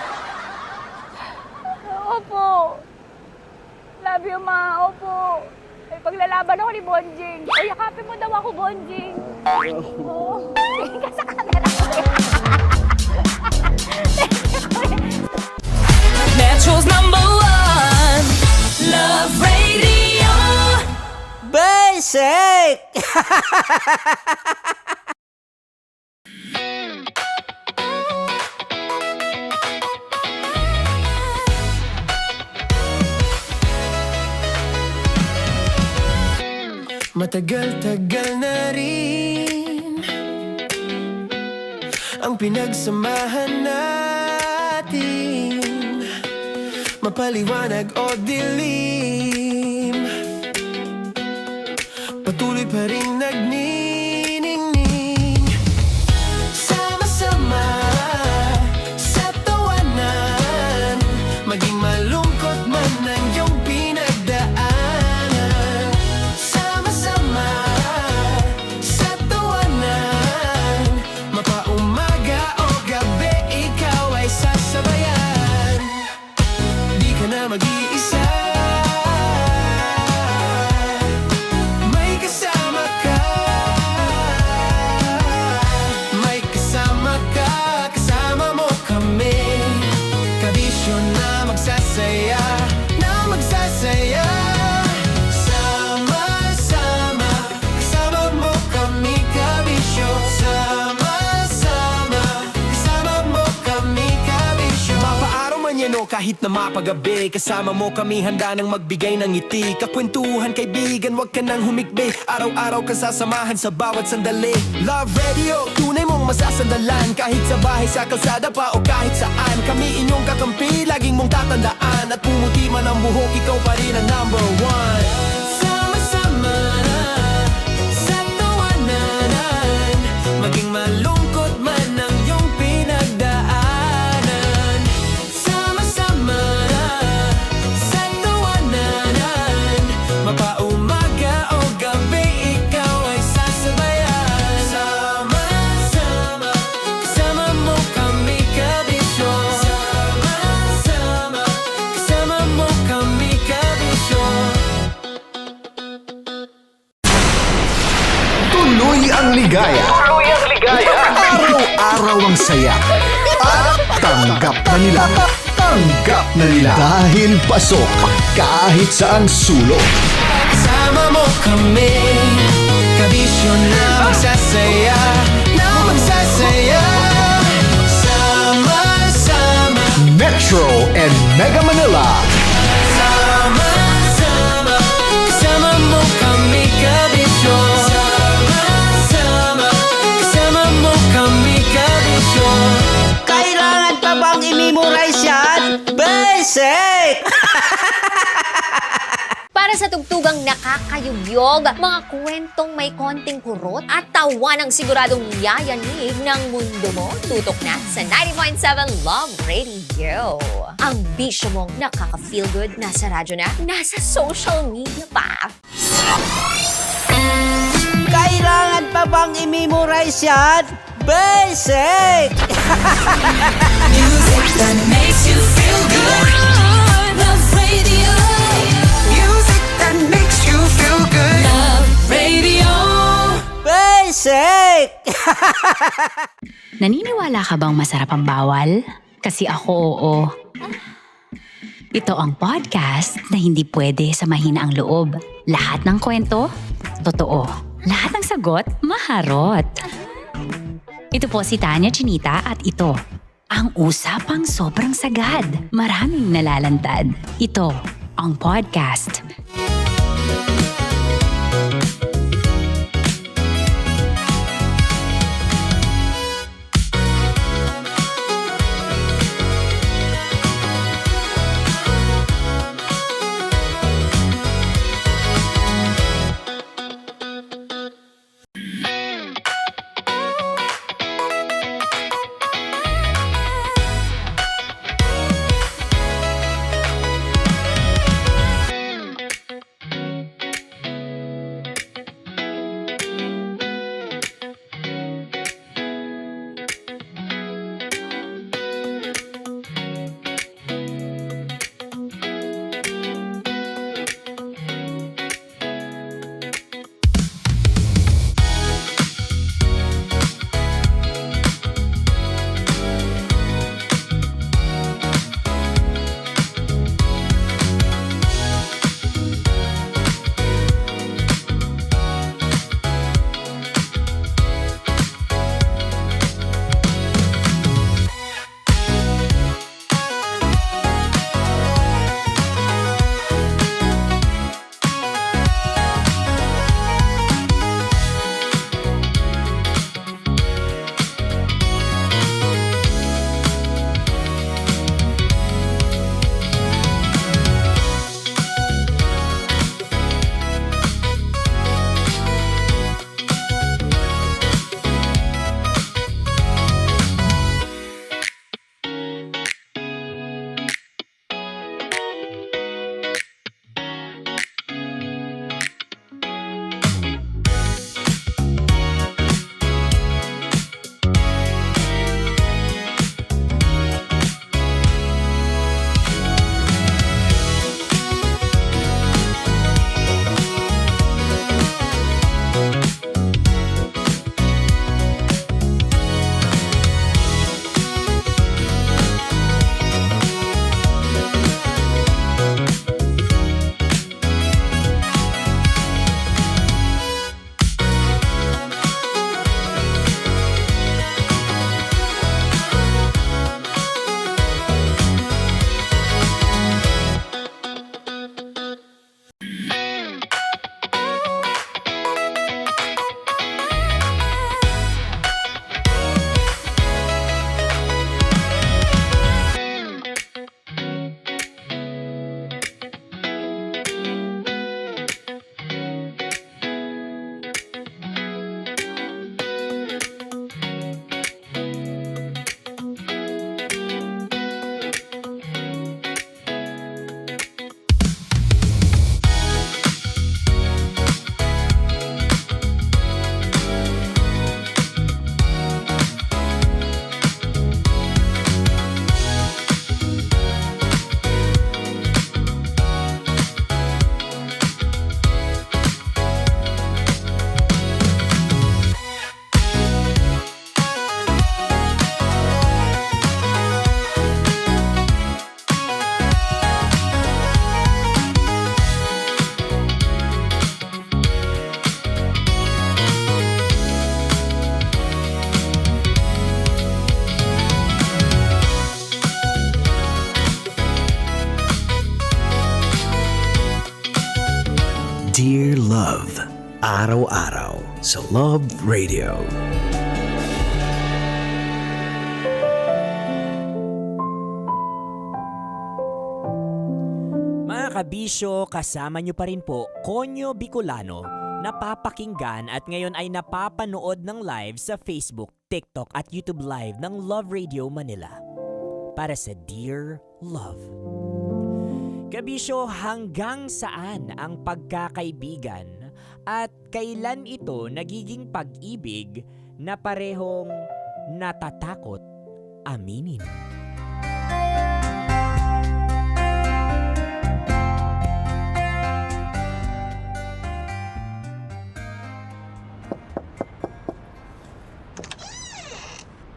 Opo. Love you, ma. Opo. Ay, paglalaban ako ni Bonjing. O, yakapin mo daw ako, Bonjing. Oo. Tingin ka sa camera ko. Metro's #1 Love Radio. Basic! Matagal-tagal na rin ang pinagsamahan natin, mapaliwanag o dilim, patuloy pa rin nagniningning. Sama-sama sa tawanan, maging malungkot man ang iyong pinagdaanan. Sama-sama sa tawanan, mapaumaga o gabi, ikaw ay sasabayan. Di ka na mag-iisa, may kasama ka. no kahit na mapagabi. Kasama mo kami handa nang magbigay ng ngiti. Kakwentuhan kaibigan, wag ka nang humikbi. Araw-araw ka sasamahan sa bawat sandali. Love Radio, tunay mong masasandalan. Kahit sa bahay, sa kalsada pa o kahit saan. Kami inyong kakampi, laging mong tatandaan. At pumuti man ang buhok, ikaw pa rin ang number one. Sama-sama sa tawanan, maging malungkot man ang iyong pinagdaanan. Sama-sama sa tawanan, mapaumaga o gabi, ikaw ay sasabayan. Sama-sama, kasama mo kami kabisyo. Sama-sama, kasama mo kami kabisyo. Tuloy ang ligaya. Araw-araw ang saya. At tanggap na nila. Tanggap na nila. Dahil pasok kahit saang sulok. Sama mo kami, kabisyo na magsasaya, na magsasaya. Sama-sama, Metro and Mega Manila. sama-sama, kasama mo kami kabisyo. Sama-sama, kasama mo kami kabisyo. Kailangan pa bang i-memorize yan? Basic! Para sa tugtugang nakakayugyog, mga kwentong may konting kurot at tawa ng siguradong yayanig ng mundo mo, tutok na sa 90.7 Love Radio. Ang bisyo mong nakaka-feel good, nasa radyo na, nasa social media pa. Kailangan pa bang i-memorize yan? Basic! Music that makes you feel good. Love Radio. Music that makes you feel good. Love Radio. Basic! Naniniwala ka bang masarap ang bawal? Kasi ako oo. Ito ang podcast na hindi pwede sa mahina ang loob. Lahat ng kwento, totoo. Lahat ng sagot, maharot. Ito po si Tanya Chinita at ito, ang usapang sobrang sagad. Maraming nalalantad. Ito, ang podcast. Araw-araw sa Love Radio. Mga kabisyo, kasama nyo pa rin po Konyo Bicolano, napapakinggan at ngayon ay napapanood ng live sa Facebook, TikTok at YouTube Live ng Love Radio Manila. Para sa Dear Love. Kabisyo, hanggang saan ang pagkakaibigan at kailan ito nagiging pag-ibig na parehong natatakot aminin?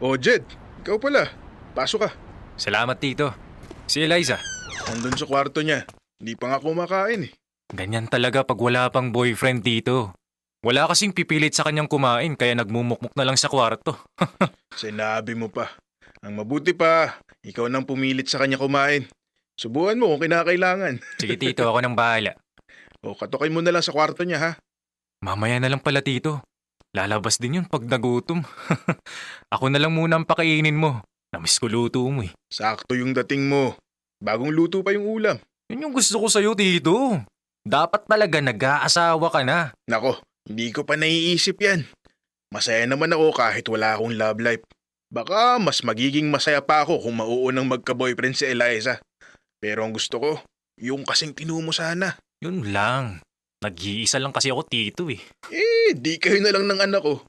Oh, Jed, ikaw pala. Pasok ka. Salamat, Tito. Si Eliza. Nandun sa kwarto niya. Hindi pa nga kumakain eh. Ganyan talaga pag wala pang boyfriend, Tito. Wala kasing pipilit sa kanyang kumain kaya nagmumukmuk na lang sa kwarto. Sinabi mo pa. Ang mabuti pa, ikaw nang pumilit sa kanya kumain. Subukan mo kung kinakailangan. Sige, Tito, ako nang bahala. O, katukin mo na lang sa kwarto niya, ha? Mamaya na lang pala, Tito. Lalabas din yun pag nagutom. Ako na lang muna ang pakainin mo. Namiss ko luto mo eh. Sakto yung dating mo. Bagong luto pa yung ulam. Yun yung gusto ko sa'yo, Tito. Dapat talaga nag-aasawa ka na. Nako, hindi ko pa naiisip yan. Masaya naman ako kahit wala akong love life. Baka mas magiging masaya pa ako kung mauunang magka-boyfriend si Eliza. Pero ang gusto ko, yung kasing tinumo sana. Yun lang. Nag-iisa lang kasi ako, Tito eh. Di kayo na lang ng anak ko.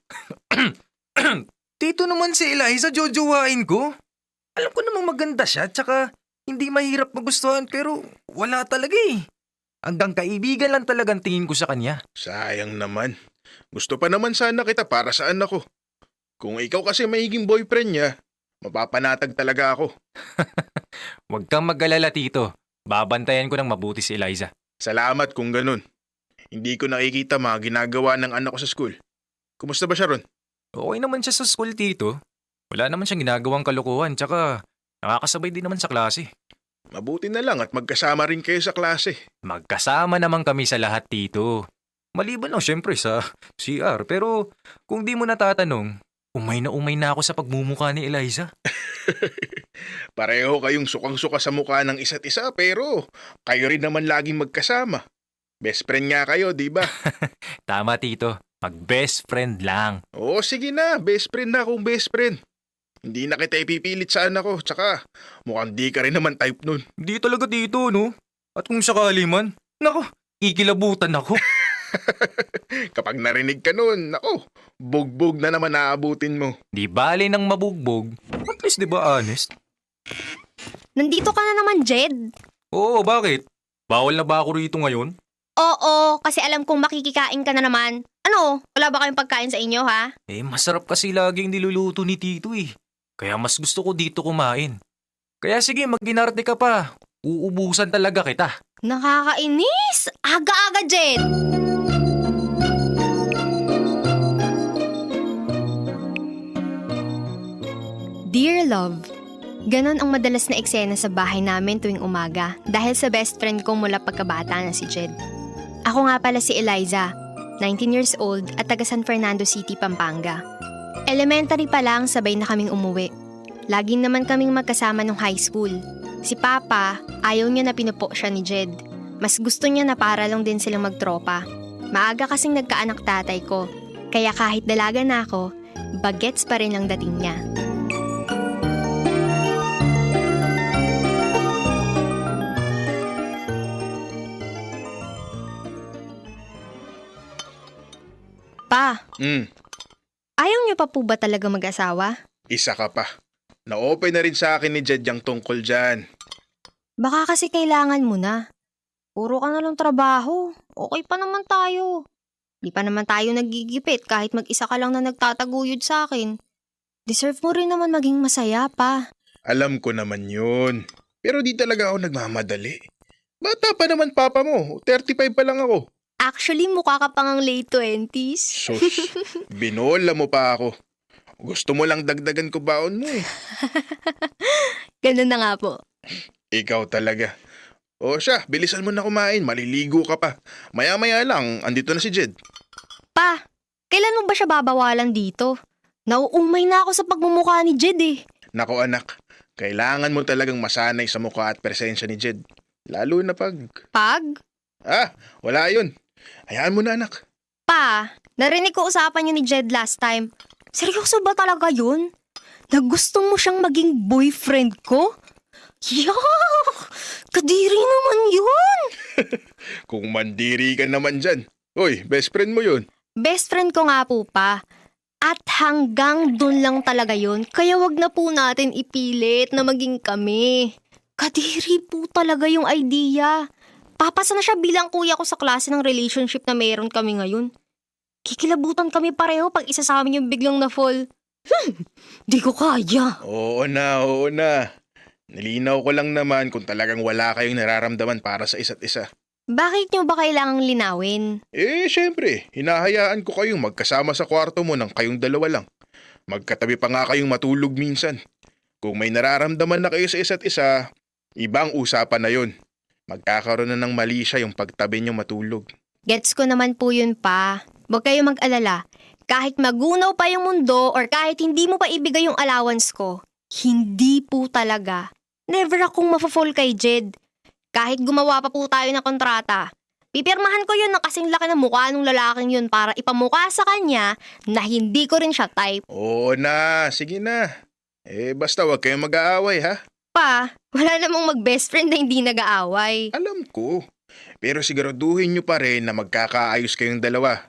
Tito naman si Eliza, jojowain ko. Alam ko namang maganda siya, tsaka hindi mahirap magustuhan pero wala talaga eh. Hanggang kaibigan lang talagang tingin ko sa kanya. Sayang naman. Gusto pa naman sana kita para sa anak ko. Kung ikaw kasi magiging boyfriend niya, mapapanatag talaga ako. Huwag kang mag-alala, Tito. Babantayan ko ng mabuti si Eliza. Salamat kung ganun. Hindi ko nakikita mga ginagawa ng anak ko sa school. Kumusta ba siya ron? Okay naman siya sa school, Tito. Wala naman siyang ginagawang kalokohan, tsaka nakakasabay din naman sa klase. Mabuti na lang at magkasama rin kayo sa klase. Magkasama naman kami sa lahat, Tito. Maliban lang syempre sa CR, pero kung di mo natatanong, umay na ako sa pagmumukha ni Eliza. Pareho kayong sukang-suka sa mukha ng isa't isa pero kayo rin naman laging magkasama. Best friend nga kayo, di ba? Tama, Tito. Mag-best friend lang. Oo, sige na. Best friend na akong best friend. Hindi na kita ipipilit sa anak ko. Tsaka, mukhang di ka rin naman type nun. Di talaga, Tito, no? At kung sakali man, nako, ikilabutan ako. Kapag narinig ka nun, nako, bugbog na naman naabutin mo. Di bale ng mabugbog. At least, di ba honest? Nandito ka na naman, Jed. Oo, bakit? Bawal na ba ako rito ngayon? Oo, kasi alam kong makikikain ka na naman. Ano, wala ba kayong pagkain sa inyo, ha? Masarap kasi laging niluluto ni Tito eh. Kaya mas gusto ko dito kumain. Kaya sige, mag-ginarte ka pa. Uubusan talaga kita. Nakakainis! Aga-aga, Jed! Dear Love, ganon ang madalas na eksena sa bahay namin tuwing umaga dahil sa best friend ko mula pagkabata na si Jed. Ako nga pala si Eliza, 19 years old at taga San Fernando City, Pampanga. Elementary pa lang sabay na kaming umuwi. Lagi naman kaming magkasama nung high school. Si Papa, ayaw niya na pinupo siya ni Jed. Mas gusto niya na para lang din silang magtropa. Maaga kasing nagkaanak tatay ko, kaya kahit dalaga na ako, bagets pa rin ang dating niya. Pa, ayaw niyo pa po ba talaga mag-asawa? Isa ka pa. Na-open na rin sa akin ni Jed yung tungkol dyan. Baka kasi kailangan mo na. Puro ka na lang trabaho. Okay pa naman tayo. Di pa naman tayo nagigipit kahit mag-isa ka lang na nagtataguyod sa akin. Deserve mo rin naman maging masaya pa. Alam ko naman yun. Pero di talaga ako nagmamadali. Bata pa naman papa mo. 35 pa lang ako. Actually, mukha ka pang late 20s. Sus, binola mo pa ako. Gusto mo lang dagdagan ko baon mo eh. Ganun na nga po. Ikaw talaga. O siya, bilisan mo na kumain. Maliligo ka pa. Maya-maya lang, andito na si Jed. Pa, kailan mo ba siya babawalan dito? Nauumay na ako sa pagmumukha ni Jed eh. Nako anak, kailangan mo talagang masanay sa mukha at presensya ni Jed. Lalo na pag... Pag? Wala yun. Hayaan mo na anak. Pa, narinig ko usapan niyo ni Jed last time. Seryoso ba talaga yun? Na gusto mo siyang maging boyfriend ko? Yuck! Kadiri naman yun! Kung mandiri ka naman dyan. Uy, best friend mo yun. Best friend ko nga po pa. At hanggang dun lang talaga yun. Kaya wag na po natin ipilit na maging kami. Kadiri po talaga yung idea. Papasa na siya bilang kuya ko sa klase ng relationship na meron kami ngayon. Kikilabutan kami pareho pag isa sa amin yung biglang na-fall. Di ko kaya. Oo na. Nilinaw ko lang naman kung talagang wala kayong nararamdaman para sa isa't isa. Bakit nyo ba kailangang linawin? Syempre, hinahayaan ko kayong magkasama sa kwarto mo ng kayong dalawa lang. Magkatabi pa nga kayong matulog minsan. Kung may nararamdaman na kayo sa isa't isa, ibang usapan na yun. Magkakaroon na ng mali siya yung pagtabi niyo matulog. Gets ko naman po yun pa. Huwag kayo mag-alala. Kahit magunaw pa yung mundo or kahit hindi mo pa ibigay yung allowance ko, hindi po talaga. Never akong mafo-fall kay Jed. Kahit gumawa pa po tayo ng kontrata, pipirmahan ko yun ng kasing laki ng mukha ng lalaking yun para ipamukha sa kanya na hindi ko rin siya type. Oo na, sige na. Basta wag kayong mag-aaway ha. Pa, wala namang mag-best friend na hindi nag-aaway. Alam ko. Pero siguraduhin nyo pa rin na magkakaayos kayong dalawa.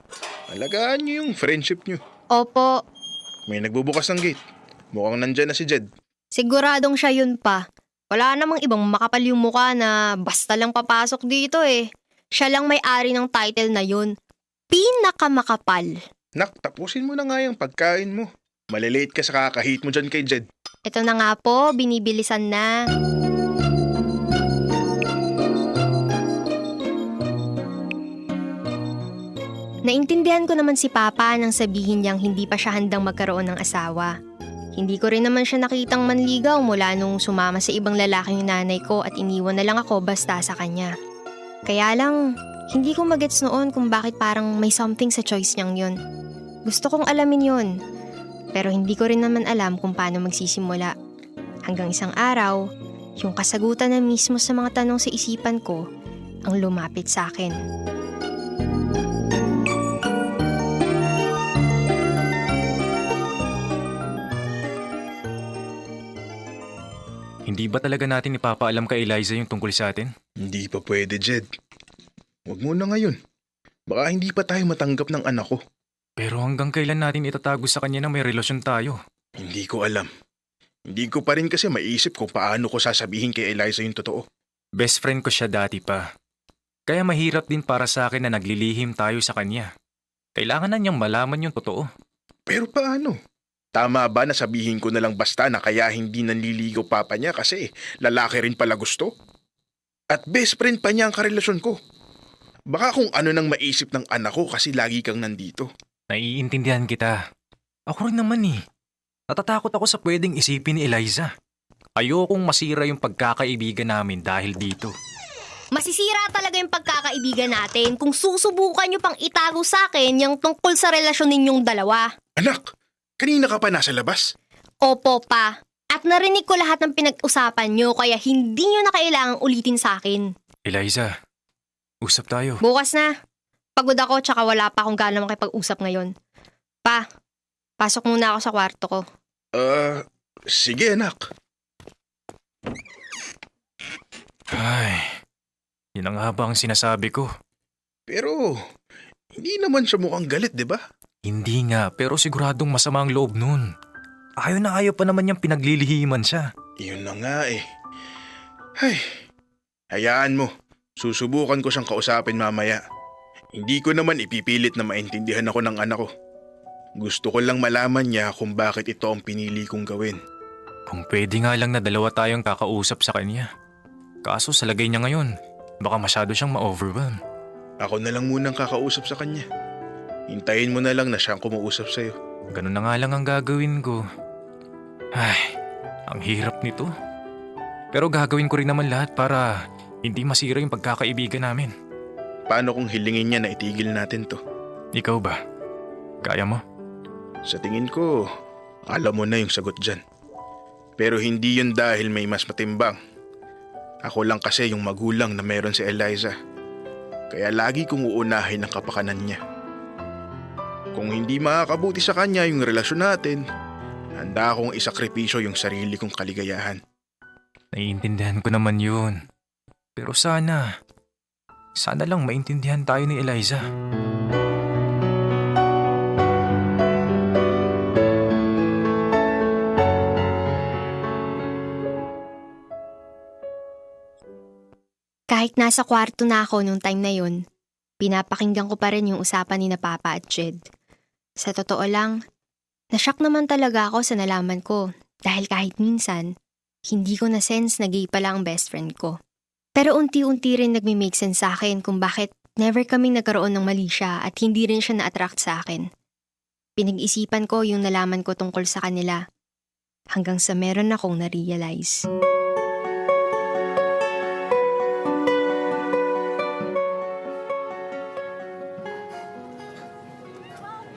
Alagaan nyo yung friendship nyo. Opo. May nagbubukas ng gate. Mukhang nandyan na si Jed. Siguradong siya yun pa. Wala namang ibang makapal yung mukha na basta lang papasok dito eh. Siya lang may-ari ng title na yun. Pinakamakapal. Nak, tapusin mo na nga yung pagkain mo. Malilate ka sa kakahit mo dyan kay Jed. Ito na nga po, binibilisan na. Naintindihan ko naman si Papa nang sabihin niyang hindi pa siya handang magkaroon ng asawa. Hindi ko rin naman siya nakitang manligaw mula nung sumama sa ibang lalaki yung nanay ko at iniwan na lang ako basta sa kanya. Kaya lang, hindi ko magets noon kung bakit parang may something sa choice niyang yun. Gusto kong alamin yun, pero hindi ko rin naman alam kung paano magsisimula. Hanggang isang araw, yung kasagutan na mismo sa mga tanong sa isipan ko ang lumapit sa akin. Hindi ba talaga natin ipapaalam kay Eliza yung tungkol sa atin? Hindi pa pwede, Jed. Huwag muna ngayon. Baka hindi pa tayo matanggap ng anak ko. Pero hanggang kailan natin itatago sa kanya na may relasyon tayo? Hindi ko alam. Hindi ko pa rin kasi maisip kung paano ko sasabihin kay Eliza yung totoo. Best friend ko siya dati pa. Kaya mahirap din para sa akin na naglilihim tayo sa kanya. Kailangan na niyang malaman yung totoo. Pero paano? Tama ba na sabihin ko na lang basta na kaya hindi nanliligaw papa niya kasi lalaki rin pala gusto? At best friend pa niya ang karelasyon ko. Baka kung ano nang maisip ng anak ko kasi lagi kang nandito. Naiintindihan kita. Ako rin naman eh. Natatakot ako sa pwedeng isipin ni Eliza. Ayokong masira yung pagkakaibigan namin dahil dito. Masisira talaga yung pagkakaibigan natin kung susubukan nyo pang itago sa akin yung tungkol sa relasyon ninyong dalawa. Anak, kanina ka pa nasa labas? Opo pa. At narinig ko lahat ng pinag-usapan nyo kaya hindi nyo na kailangang ulitin sa akin. Eliza, usap tayo. Bukas na. Pagod ako tsaka wala pa akong gana makipag-usap ngayon. Pa, pasok muna ako sa kwarto ko. Sige anak. Ay, yun ang haba ang sinasabi ko. Pero, hindi naman siya mukhang galit, di ba? Hindi nga, pero siguradong masama ang loob nun. Ayaw na ayaw pa naman niyang pinaglilihiman siya. Yun na nga eh. Ay, hayaan mo. Susubukan ko siyang kausapin mamaya. Hindi ko naman ipipilit na maintindihan ako ng anak ko. Gusto ko lang malaman niya kung bakit ito ang pinili kong gawin. Kung pwede nga lang na dalawa tayong kakausap sa kanya. Kaso sa lagay niya ngayon, baka masyado siyang ma-overwhelm. Ako na lang munang kakausap sa kanya. Hintayin mo na lang na siyang kumuusap sa'yo. Ganun na nga lang ang gagawin ko. Ay, ang hirap nito. Pero gagawin ko rin naman lahat para hindi masira yung pagkakaibigan namin. Paano kung hilingin niya na itigil natin to? Ikaw ba? Kaya mo? Sa tingin ko, alam mo na yung sagot dyan. Pero hindi yun dahil may mas matimbang. Ako lang kasi yung magulang na meron si Eliza. Kaya lagi kong uunahin ang kapakanan niya. Kung hindi makakabuti sa kanya yung relasyon natin, handa akong isakripisyo yung sarili kong kaligayahan. Naiintindihan ko naman yun. Pero sana lang maintindihan tayo ni Eliza. Kahit nasa kwarto na ako nung time na yun, pinapakinggan ko pa rin yung usapan ni na Papa at Jed. Sa totoo lang, nashock naman talaga ako sa nalaman ko dahil kahit minsan, hindi ko na sense na gay pala ang best friend ko. Pero unti-unti rin nagme-make sense sa akin kung bakit never kaming nagkaroon ng mali siya at hindi rin siya na-attract sa akin. Pinag-isipan ko yung nalaman ko tungkol sa kanila hanggang sa meron akong na-realize.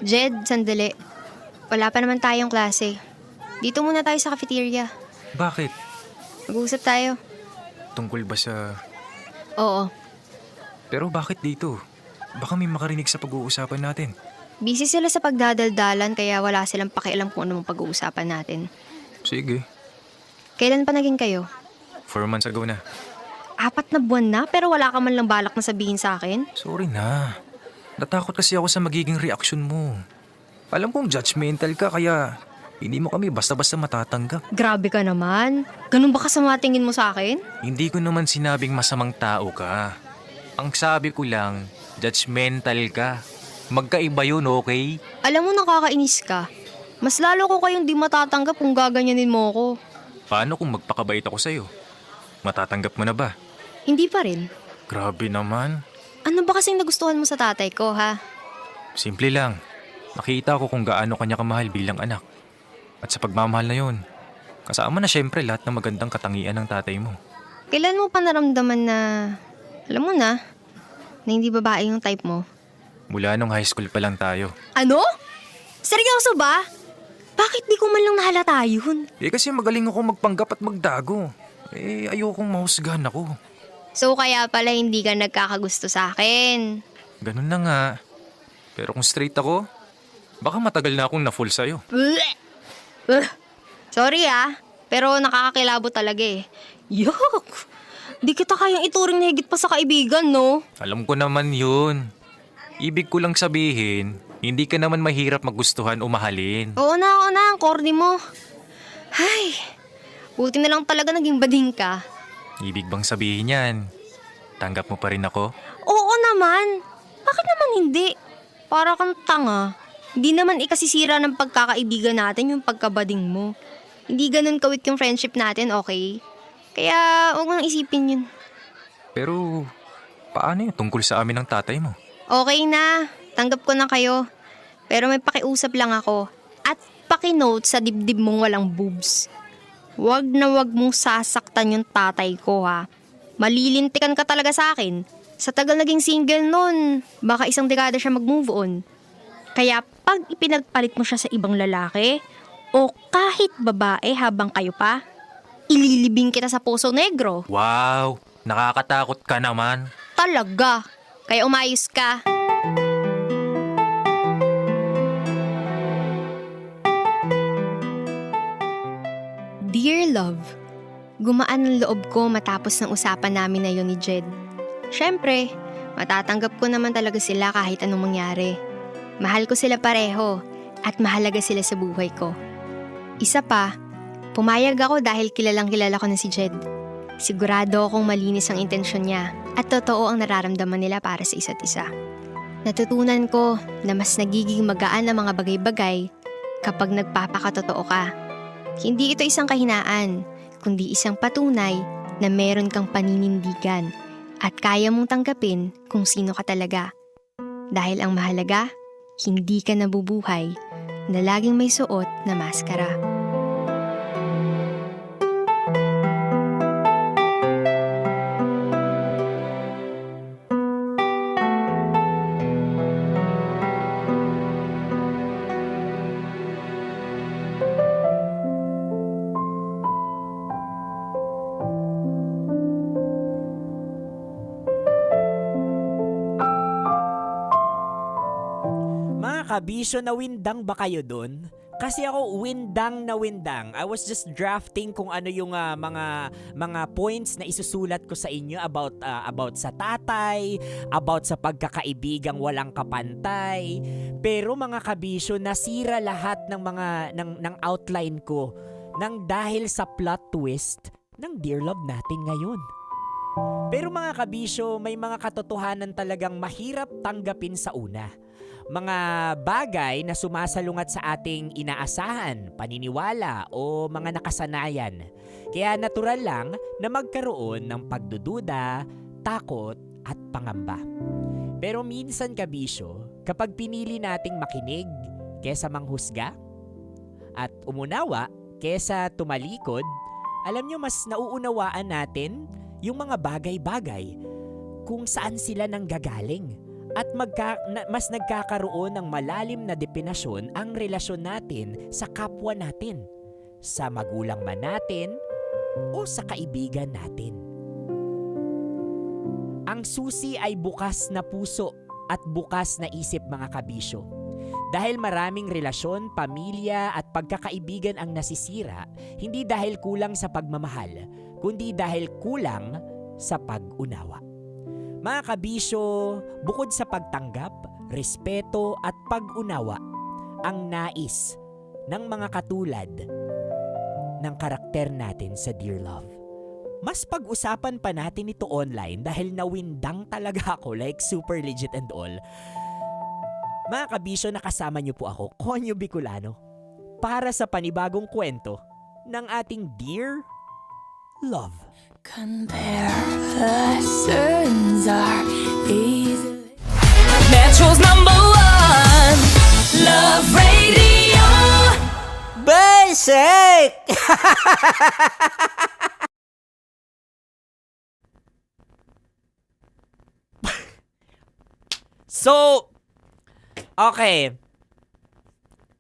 Jed, sandali. Wala pa naman tayong klase. Dito muna tayo sa cafeteria. Bakit? Mag-uusap tayo. Tungkol ba sa... Oo. Pero bakit dito? Baka may makarinig sa pag-uusapan natin. Busy sila sa pagdadaldalan kaya wala silang pakialam kung ano mong pag-uusapan natin. Sige. Kailan pa naging kayo? 4 months ago na. 4 na buwan na pero wala ka man lang balak na sabihin sa akin? Sorry na. Natakot kasi ako sa magiging reaksyon mo. Alam kong judgmental ka kaya hindi mo kami basta-basta matatanggap. Grabe ka naman. Ganun ba kasama tingin mo sa akin? Hindi ko naman sinabing masamang tao ka. Ang sabi ko lang, judgmental ka. Magkaiba yun, okay? Alam mo nakakainis ka. Mas lalo ko kayong di matatanggap kung gaganyanin mo ako. Paano kung magpakabait ako sa'yo? Matatanggap mo na ba? Hindi pa rin. Grabe naman. Ano ba kasing nagustuhan mo sa tatay ko, ha? Simple lang. Nakita ko kung gaano kanya kamahal bilang anak. At sa pagmamahal na yun, kasama na syempre lahat ng magandang katangian ng tatay mo. Kailan mo pa naramdaman na, alam mo na hindi babae yung type mo? Mula nung high school pa lang tayo. Ano? Seryoso ba? Bakit di ko man lang nahalata yun? Kasi magaling ako magpanggap at magdago. Ayokong mahusgahan ako. So kaya pala hindi ka nagkakagusto sa akin. Ganun na nga. Pero kung straight ako, baka matagal na akong na-fall sa'yo. Sorry pero nakakakilabo talaga eh. Yuck! Di kita kayang ituring na higit pa sa kaibigan, no? Alam ko naman yun. Ibig ko lang sabihin, hindi ka naman mahirap magustuhan o mahalin. Oo na, ang corny mo. Ay, buti na lang talaga naging bading ka. Ibig bang sabihin yan? Tanggap mo pa rin ako? Oo naman. Bakit naman hindi? Para kang tanga. Hindi naman ikasisira ng pagkakaibigan natin yung pagkabading mo. Hindi ganun kawit yung friendship natin, okay? Kaya huwag mong isipin yun. Pero, paano yun tungkol sa amin ng tatay mo? Okay na. Tanggap ko na kayo. Pero may pakiusap lang ako. At pakinote sa dibdib mong walang boobs. Wag na wag mong sasaktan yung tatay ko, ha. Malilintikan ka talaga sa akin. Sa tagal naging single nun, baka 1 dekada siya mag-move on. Kaya pag ipinagpalit mo siya sa ibang lalaki, o kahit babae habang kayo pa, ililibing kita sa Poso Negro. Wow! Nakakatakot ka naman. Talaga. Kaya umayos ka. Dear Love, gumaan ang loob ko matapos ng usapan namin na yun ni Jed. Siyempre, matatanggap ko naman talaga sila kahit anong mangyari. Mahal ko sila pareho at mahalaga sila sa buhay ko. Isa pa, pumayag ako dahil kilalang kilala ko na si Jed. Sigurado akong malinis ang intensyon niya at totoo ang nararamdaman nila para sa isa't isa. Natutunan ko na mas nagiging magaan ang mga bagay-bagay kapag nagpapakatotoo ka. Hindi ito isang kahinaan, kundi isang patunay na meron kang paninindigan at kaya mong tanggapin kung sino ka talaga. Dahil ang mahalaga, hindi ka nabubuhay na laging may suot na maskara. kabisyo, na windang ba kayo dun? Kasi ako windang na windang. I was just drafting kung ano yung mga points na isusulat ko sa inyo about sa tatay, about sa pagkakaibigang walang kapantay. Pero mga kabisyo, nasira lahat ng outline ko nang dahil sa plot twist ng Dear Love natin ngayon. Pero mga kabisyo, may mga katotohanan talagang mahirap tanggapin sa una. Mga bagay na sumasalungat sa ating inaasahan, paniniwala o mga nakasanayan. Kaya natural lang na magkaroon ng pagdududa, takot at pangamba. Pero minsan kabisyo, kapag pinili nating makinig kesa manghusga at umunawa kesa tumalikod, alam nyo mas nauunawaan natin yung mga bagay-bagay kung saan sila nanggagaling. At mas nagkakaroon ng malalim na definasyon ang relasyon natin sa kapwa natin, sa magulang man natin o sa kaibigan natin. Ang susi ay bukas na puso at bukas na isip mga kabisyo. Dahil maraming relasyon, pamilya at pagkakaibigan ang nasisira, hindi dahil kulang sa pagmamahal, kundi dahil kulang sa pag-unawa. Mga kabisyo, bukod sa pagtanggap, respeto at pag-unawa, ang nais ng mga katulad ng karakter natin sa Dear Love. Mas pag-usapan pa natin ito online dahil nawindang talaga ako, like super legit and all. Mga kabisyo, nakasama niyo po ako, Konyo Bicolano, para sa panibagong kwento ng ating Dear Love. Comparisons are easy. Metro's #1 Love Radio. Basic! So, okay.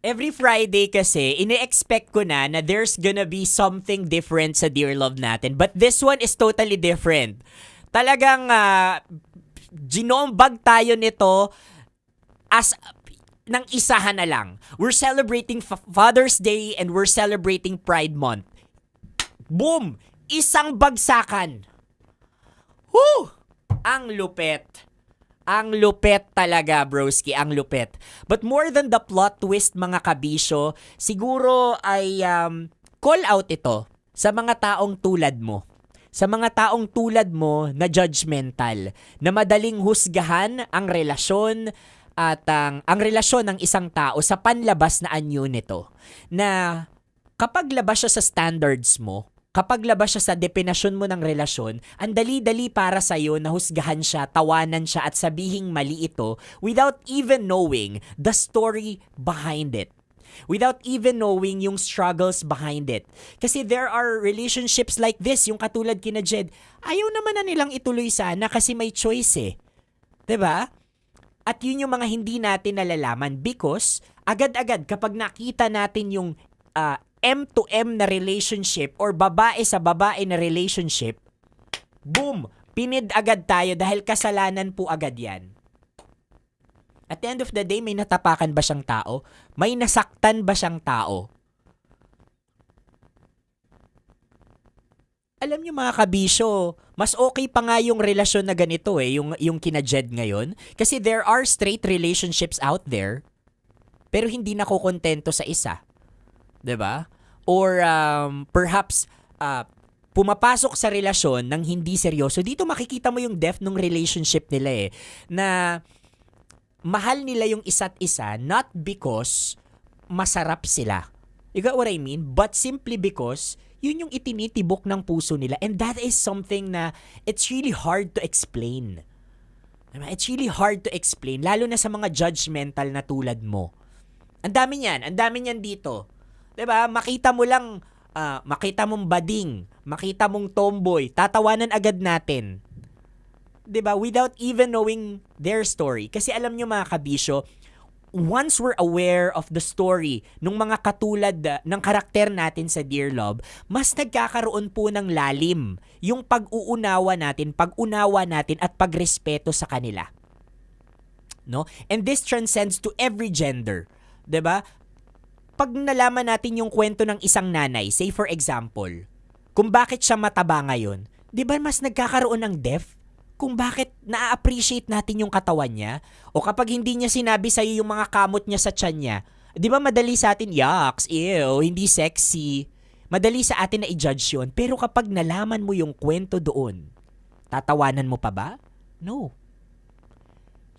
Every Friday kasi, ine-expect ko na there's gonna be something different sa Dear Love natin. But this one is totally different. Talagang ginombag tayo nito as ng isahan na lang. We're celebrating Father's Day and we're celebrating Pride Month. Boom! Isang bagsakan. Woo! Ang lupet. Ang lupet talaga, broski. Ang lupet. But more than the plot twist, mga kabisyo, siguro ay call out ito sa mga taong tulad mo. Sa mga taong tulad mo na judgmental, na madaling husgahan ang relasyon at ang relasyon ng isang tao sa panlabas na anyo nito. Na kapag labas siya sa standards mo, kapag labas siya sa definasyon mo ng relasyon, ang dali-dali para sa'yo na husgahan siya, tawanan siya at sabihing mali ito without even knowing the story behind it. Without even knowing yung struggles behind it. Kasi there are relationships like this, yung katulad kina Jed, ayaw naman na nilang ituloy sana kasi may choice eh. 'Di ba? At yun yung mga hindi natin nalalaman because agad-agad kapag nakita natin yung M to M na relationship or babae sa babae na relationship, boom! Pinid agad tayo dahil kasalanan po agad yan. At the end of the day, may natapakan ba siyang tao? May nasaktan ba siyang tao? Alam niyo mga kabisyo, mas okay pa nga yung relasyon na ganito yung kina Jed ngayon. Kasi there are straight relationships out there, pero hindi nakokontento sa isa. 'Di ba? Or perhaps pumapasok sa relasyon ng hindi seryoso. Dito makikita mo yung depth ng relationship nila na mahal nila yung isa't isa not because masarap sila. You got what I mean? But simply because yun yung itinitibok ng puso nila, and that is something na it's really hard to explain. It's really hard to explain, lalo na sa mga judgmental na tulad mo. Ang dami niyan dito. 'Di ba? Makita mo lang, makita mong bading, makita mong tomboy, tatawanan agad natin. 'Di ba? Without even knowing their story. Kasi alam niyo mga kabisyo, once we're aware of the story ng mga katulad ng karakter natin sa Dear Love, mas nagkakaroon po ng lalim yung pag-unawa natin at pagrespeto sa kanila. no? And this transcends to every gender, 'di ba? Pag nalaman natin yung kwento ng isang nanay, say for example, kung bakit siya mataba ngayon, 'di ba mas nagkakaroon ng depth kung bakit na-appreciate natin yung katawan niya? O kapag hindi niya sinabi sa'yo yung mga kamot niya sa tiyan niya, di ba madali sa atin, yucks, ew, hindi sexy. Madali sa atin na i-judge yun. Pero kapag nalaman mo yung kwento doon, tatawanan mo pa ba? No.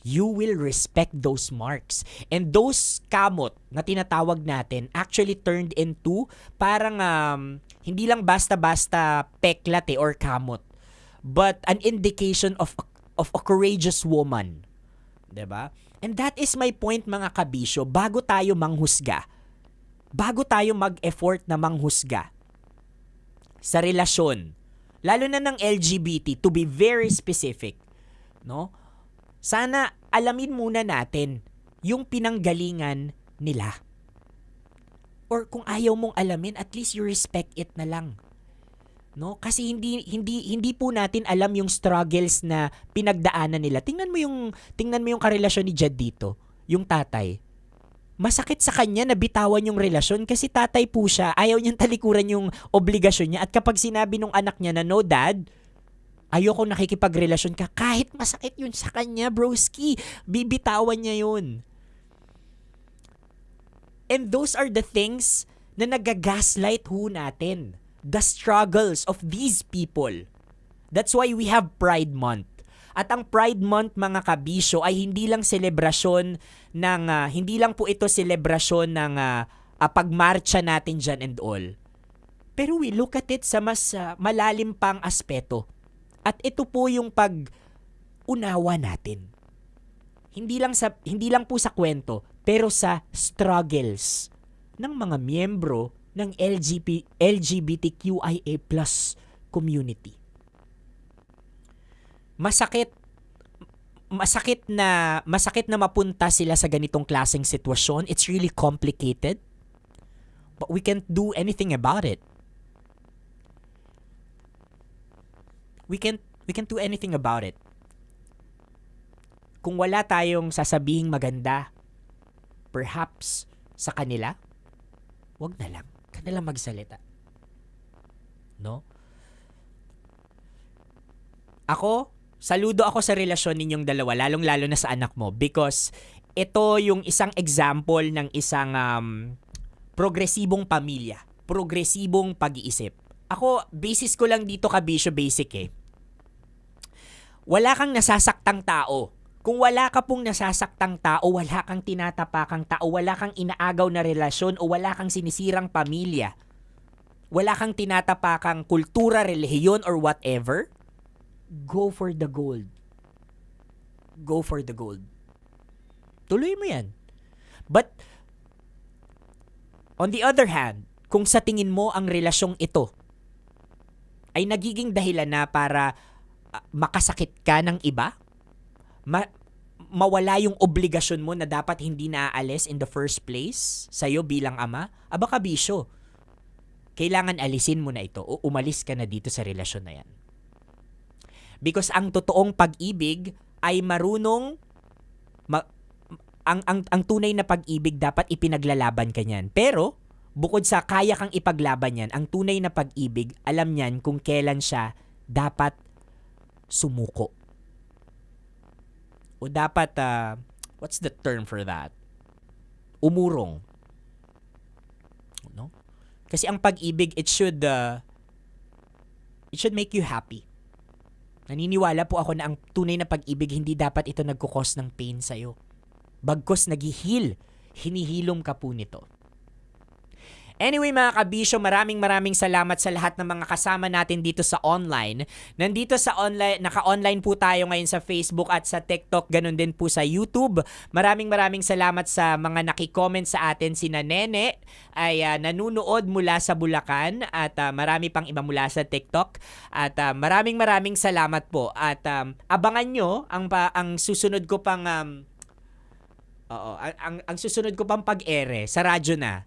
You will respect those marks. And those kamot na tinatawag natin actually turned into parang hindi lang basta-basta peklat or kamot, but an indication of a courageous woman. 'Di ba? And that is my point, mga kabisyo. Bago tayo manghusga, bago tayo mag-effort na manghusga sa relasyon, lalo na ng LGBT, to be very specific, no? Sana alamin muna natin yung pinanggalingan nila. Or kung ayaw mong alamin, at least you respect it na lang. No? Kasi hindi po natin alam yung struggles na pinagdaanan nila. Tingnan mo yung karelasyon ni Jed dito, yung tatay. Masakit sa kanya na bitawan yung relasyon kasi tatay po siya. Ayaw niyang talikuran yung obligasyon niya. At kapag sinabi nung anak niya na, no dad, ayoko nakikipagrelasyon ka, kahit masakit yun sa kanya, broski, bibitawan niya yun. And those are the things na nagagaslight ho natin. The struggles of these people. That's why we have Pride Month. At ang Pride Month, mga kabisyo, ay hindi lang selebrasyon ng hindi lang po ito selebrasyon ng pagmarcha natin dyan and all. Pero we look at it sa mas malalim pang aspeto. At ito po yung pag-unawa natin. Hindi lang po sa kwento, pero sa struggles ng mga miyembro ng LGBTQIA+ community. Masakit na mapunta sila sa ganitong klaseng sitwasyon. It's really complicated. But we can't do anything about it. We can't do anything about it. Kung wala tayong sasabihing maganda, perhaps sa kanila, wag na lang. Kanila magsalita. No? Saludo ako sa relasyon ninyong dalawa, lalong-lalo na sa anak mo, because ito yung isang example ng isang progresibong pamilya, progresibong pag-iisip. Ako, basis ko lang dito, kabisyo, basic Wala kang nasasaktang tao. Kung wala ka pong nasasaktang tao, wala kang tinatapakang tao, wala kang inaagaw na relasyon, o wala kang sinisirang pamilya, wala kang tinatapakang kultura, relihiyon, or whatever, go for the gold. Go for the gold. Tuloy mo yan. But, on the other hand, kung sa tingin mo ang relasyong ito ay nagiging dahilan na para makasakit ka ng iba, mawala yung obligasyon mo na dapat hindi naaalis in the first place sa'yo bilang ama, aba kabisyo, kailangan alisin mo na ito o umalis ka na dito sa relasyon na yan. Because ang totoong pag-ibig ay marunong, ang tunay na pag-ibig dapat ipinaglalaban ka niyan. Pero, bukod sa kaya kang ipaglaban yan, ang tunay na pag-ibig, alam niyan kung kailan siya dapat sumuko. O dapat, what's the term for that? Umurong. No? Kasi ang pag-ibig, it should make you happy. Naniniwala po ako na ang tunay na pag-ibig, hindi dapat ito nagkukos ng pain sa'yo. Bagkos nag-heal, hinihilom ka po nito. Anyway mga kabisyo, maraming salamat sa lahat ng mga kasama natin dito sa online. Nandito sa online, naka-online po tayo ngayon sa Facebook at sa TikTok, ganun din po sa YouTube. Maraming salamat sa mga nakicomment sa atin. Sina Nene ay nanunood mula sa Bulacan at marami pang iba mula sa TikTok. At maraming salamat po. At abangan nyo ang susunod ko pang ang susunod ko pang pag-ere sa radyo na.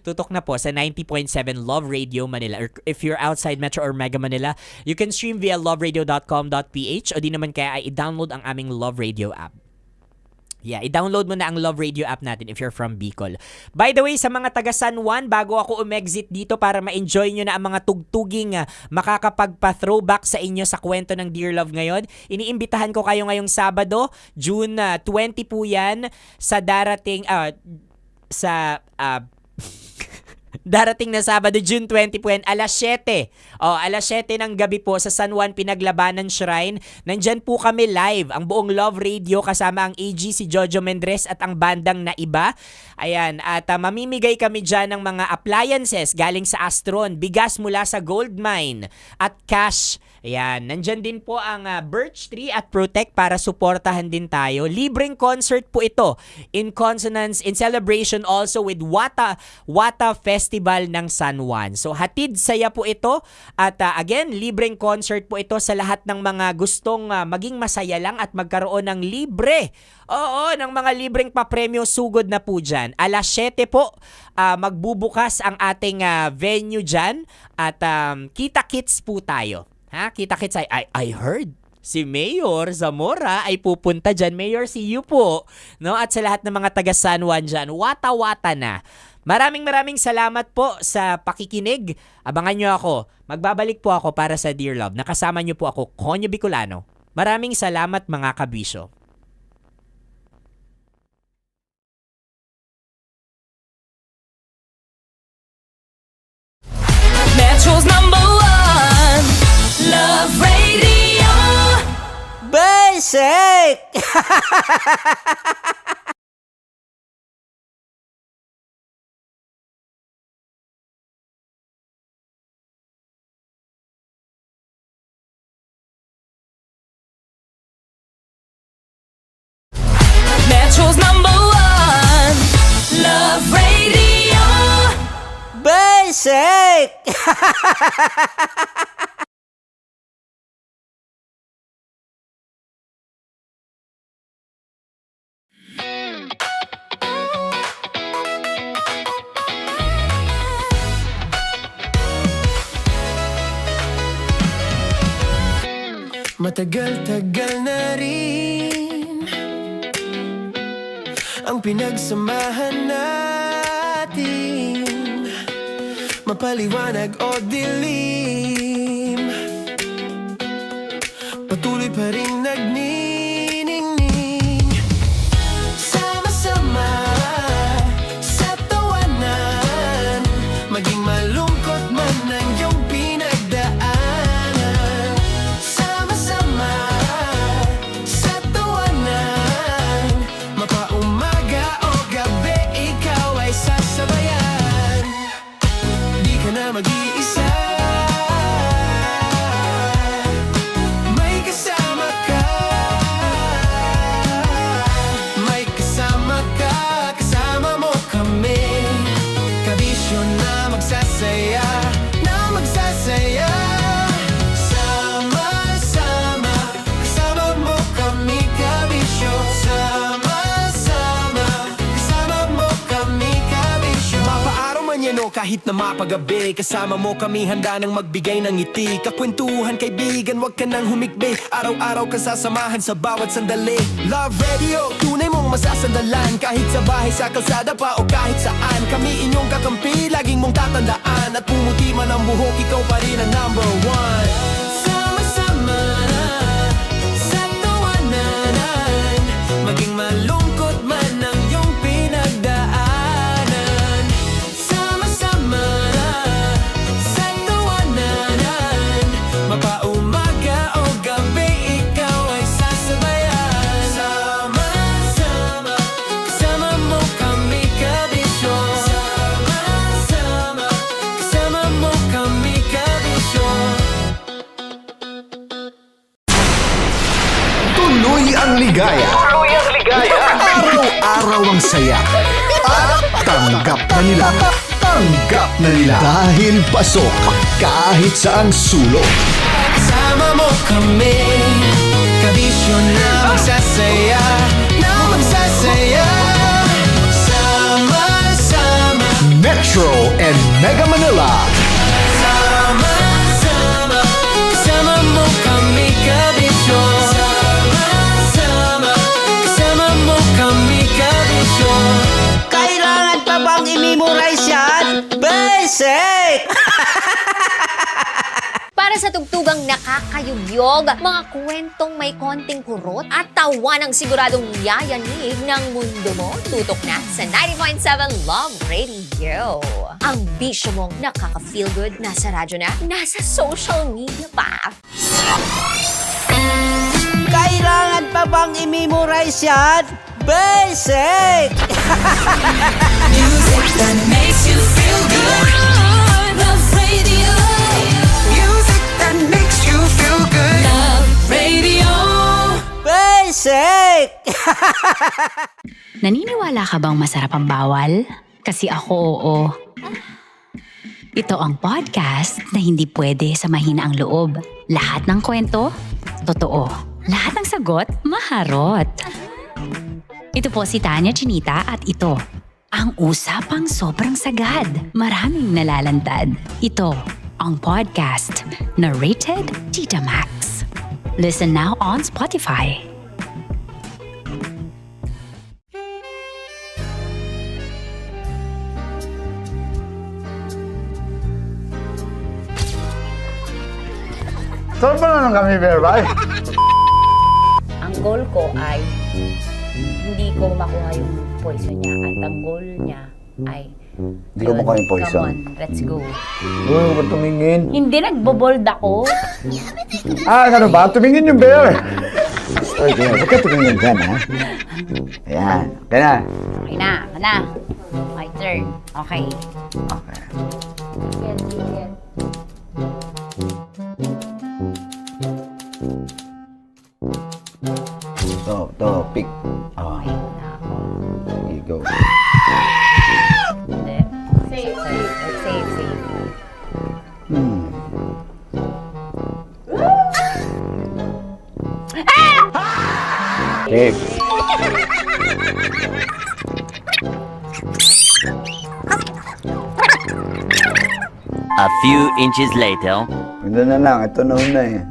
Tutok na po sa 90.7 Love Radio Manila. Or if you're outside Metro or Mega Manila, you can stream via loveradio.com.ph o di naman kaya ay i-download ang aming Love Radio app. Yeah, i-download mo na ang Love Radio app natin if you're from Bicol. By the way, sa mga taga San Juan, bago ako umexit dito para ma-enjoy nyo na ang mga tugtuging makakapagpa-throwback sa inyo sa kwento ng Dear Love ngayon, iniimbitahan ko kayo ngayong Sabado, June 20 po yan, sa darating darating na Sabado, June 20 po yan, alas 7. Alas 7 ng gabi po sa San Juan Pinaglabanan Shrine. Nandyan po kami live, ang buong Love Radio kasama ang AG, si Jojo Mendres at ang bandang na iba. Ayan, at mamimigay kami dyan ng mga appliances galing sa Astron, bigas mula sa Gold Mine at cash. Ayan, nandyan din po ang Birch Tree at Protect para suportahan din tayo. Libreng concert po ito in consonance, in celebration also with Wata Festival ng San Juan. So hatid saya po ito at again, libreng concert po ito sa lahat ng mga gustong maging masaya lang at magkaroon ng libre. Ng mga libreng papremyo, sugod na po dyan. Alas 7 po, magbubukas ang ating venue dyan at kita-kits po tayo. Kita-kits I heard si Mayor Zamora ay pupunta dyan. Mayor, see you po. No? At sa lahat ng mga taga San Juan dyan, wata-wata na. Maraming salamat po sa pakikinig. Abangan nyo ako. Magbabalik po ako para sa Dear Love. Nakasama nyo po ako, Konyo Bicolano. Maraming salamat mga kabisyo. Metro's #1 Love Radio. Basic! Metro's #1 Love Radio. Basic! Matagal-tagal na rin ang pinagsamahan natin, mapaliwanag o dilim, patuloy pa rin nagniningning. Sama-sama sa tawanan, maging malungkot man ang iyong pinagdaanan. Sama-sama sa tawanan, mapaumaga o gabi, ikaw ay sasabayan. Di ka na mag-iisa, may kasama ka. May kasama ka, kasama mo kami. Kabisyo na magsasaya, na magsasaya. Sama-sama, kasama mo kami, kabisyo. Sama-sama, kasama mo kami, kabisyo. Mapaaraw man yan o kahit na mapagabi, kasama mo kami, handa nang magbigay ng ngiti. Kakwentuhan, kaibigan, wag ka nang humikbi. Araw-araw ka sasamahan sa bawat sandali. Love Radio, tunay mong masasandalan. Kahit sa bahay, sa kalsada pa o kahit saan, kami inyong kakampi, laging mong tatandaan. At pumuti man ang buhok, ikaw pa rin ang #1. Sama-sama sa tawanan, maging malungkot man ang iyong pinagdaanan. Sama-sama sa tawanan, mapaumaga o gabi, ikaw ay sasabayan. Sama-sama, kasama mo kami, kabisyo. Sama-sama, kasama mo kami, kabisyo. Tuloy ang ligaya. Araw-araw ang saya. At tanggap na nila. Tanggap na nila. Dahil pasok kahit saang sulok. Sama mo kami, kabisyo na magsasaya, na magsasaya. Sama-sama, Metro and Mega Manila. sama-sama, kasama mo kami, kabisyo. Sama-sama, kasama mo kami. kwentugang nakakayugyog, mga kwentong may konting kurot at tawa ng siguradong yayanig ng mundo mo. Tutok na sa 90.7 Love Radio. Ang bisyo mong nakaka-feel good, nasa radyo na, nasa social media pa. Kailangan pa bang i-memorize yan? Basic! Music that makes you feel good. Love Radio. Music that makes you feel good. Love Radio. Basic! Naniniwala ka bang masarap ang bawal? Kasi ako oo. Ito ang podcast na hindi pwede sa mahina ang loob. Lahat ng kwento, totoo. Lahat ng sagot, maharot. Ito po si Tanya Chinita at ito, ang usapang sobrang sagad. Maraming nalalantad. Ito, ang podcast na Rated Tita Max. Listen now on Spotify. Saan ba na kami, Berbay? Ang goal ko ay hindi ko makuha yung poison niya at ang goal niya ay Hindi ko makuha yung poison. Come on, let's go. Uy, huwag ka tumingin. Hindi, nagbobold ako. Ano ba? Tumingin yung bear. Oy, bear, huwag ka tumingin dyan, ha? Ayan. Kaya na. Okay na, my turn. Okay. Okay. Pick. Oh. Here you go. Safe. Safe. A few inches later. Ito na lang. Ito na una eh.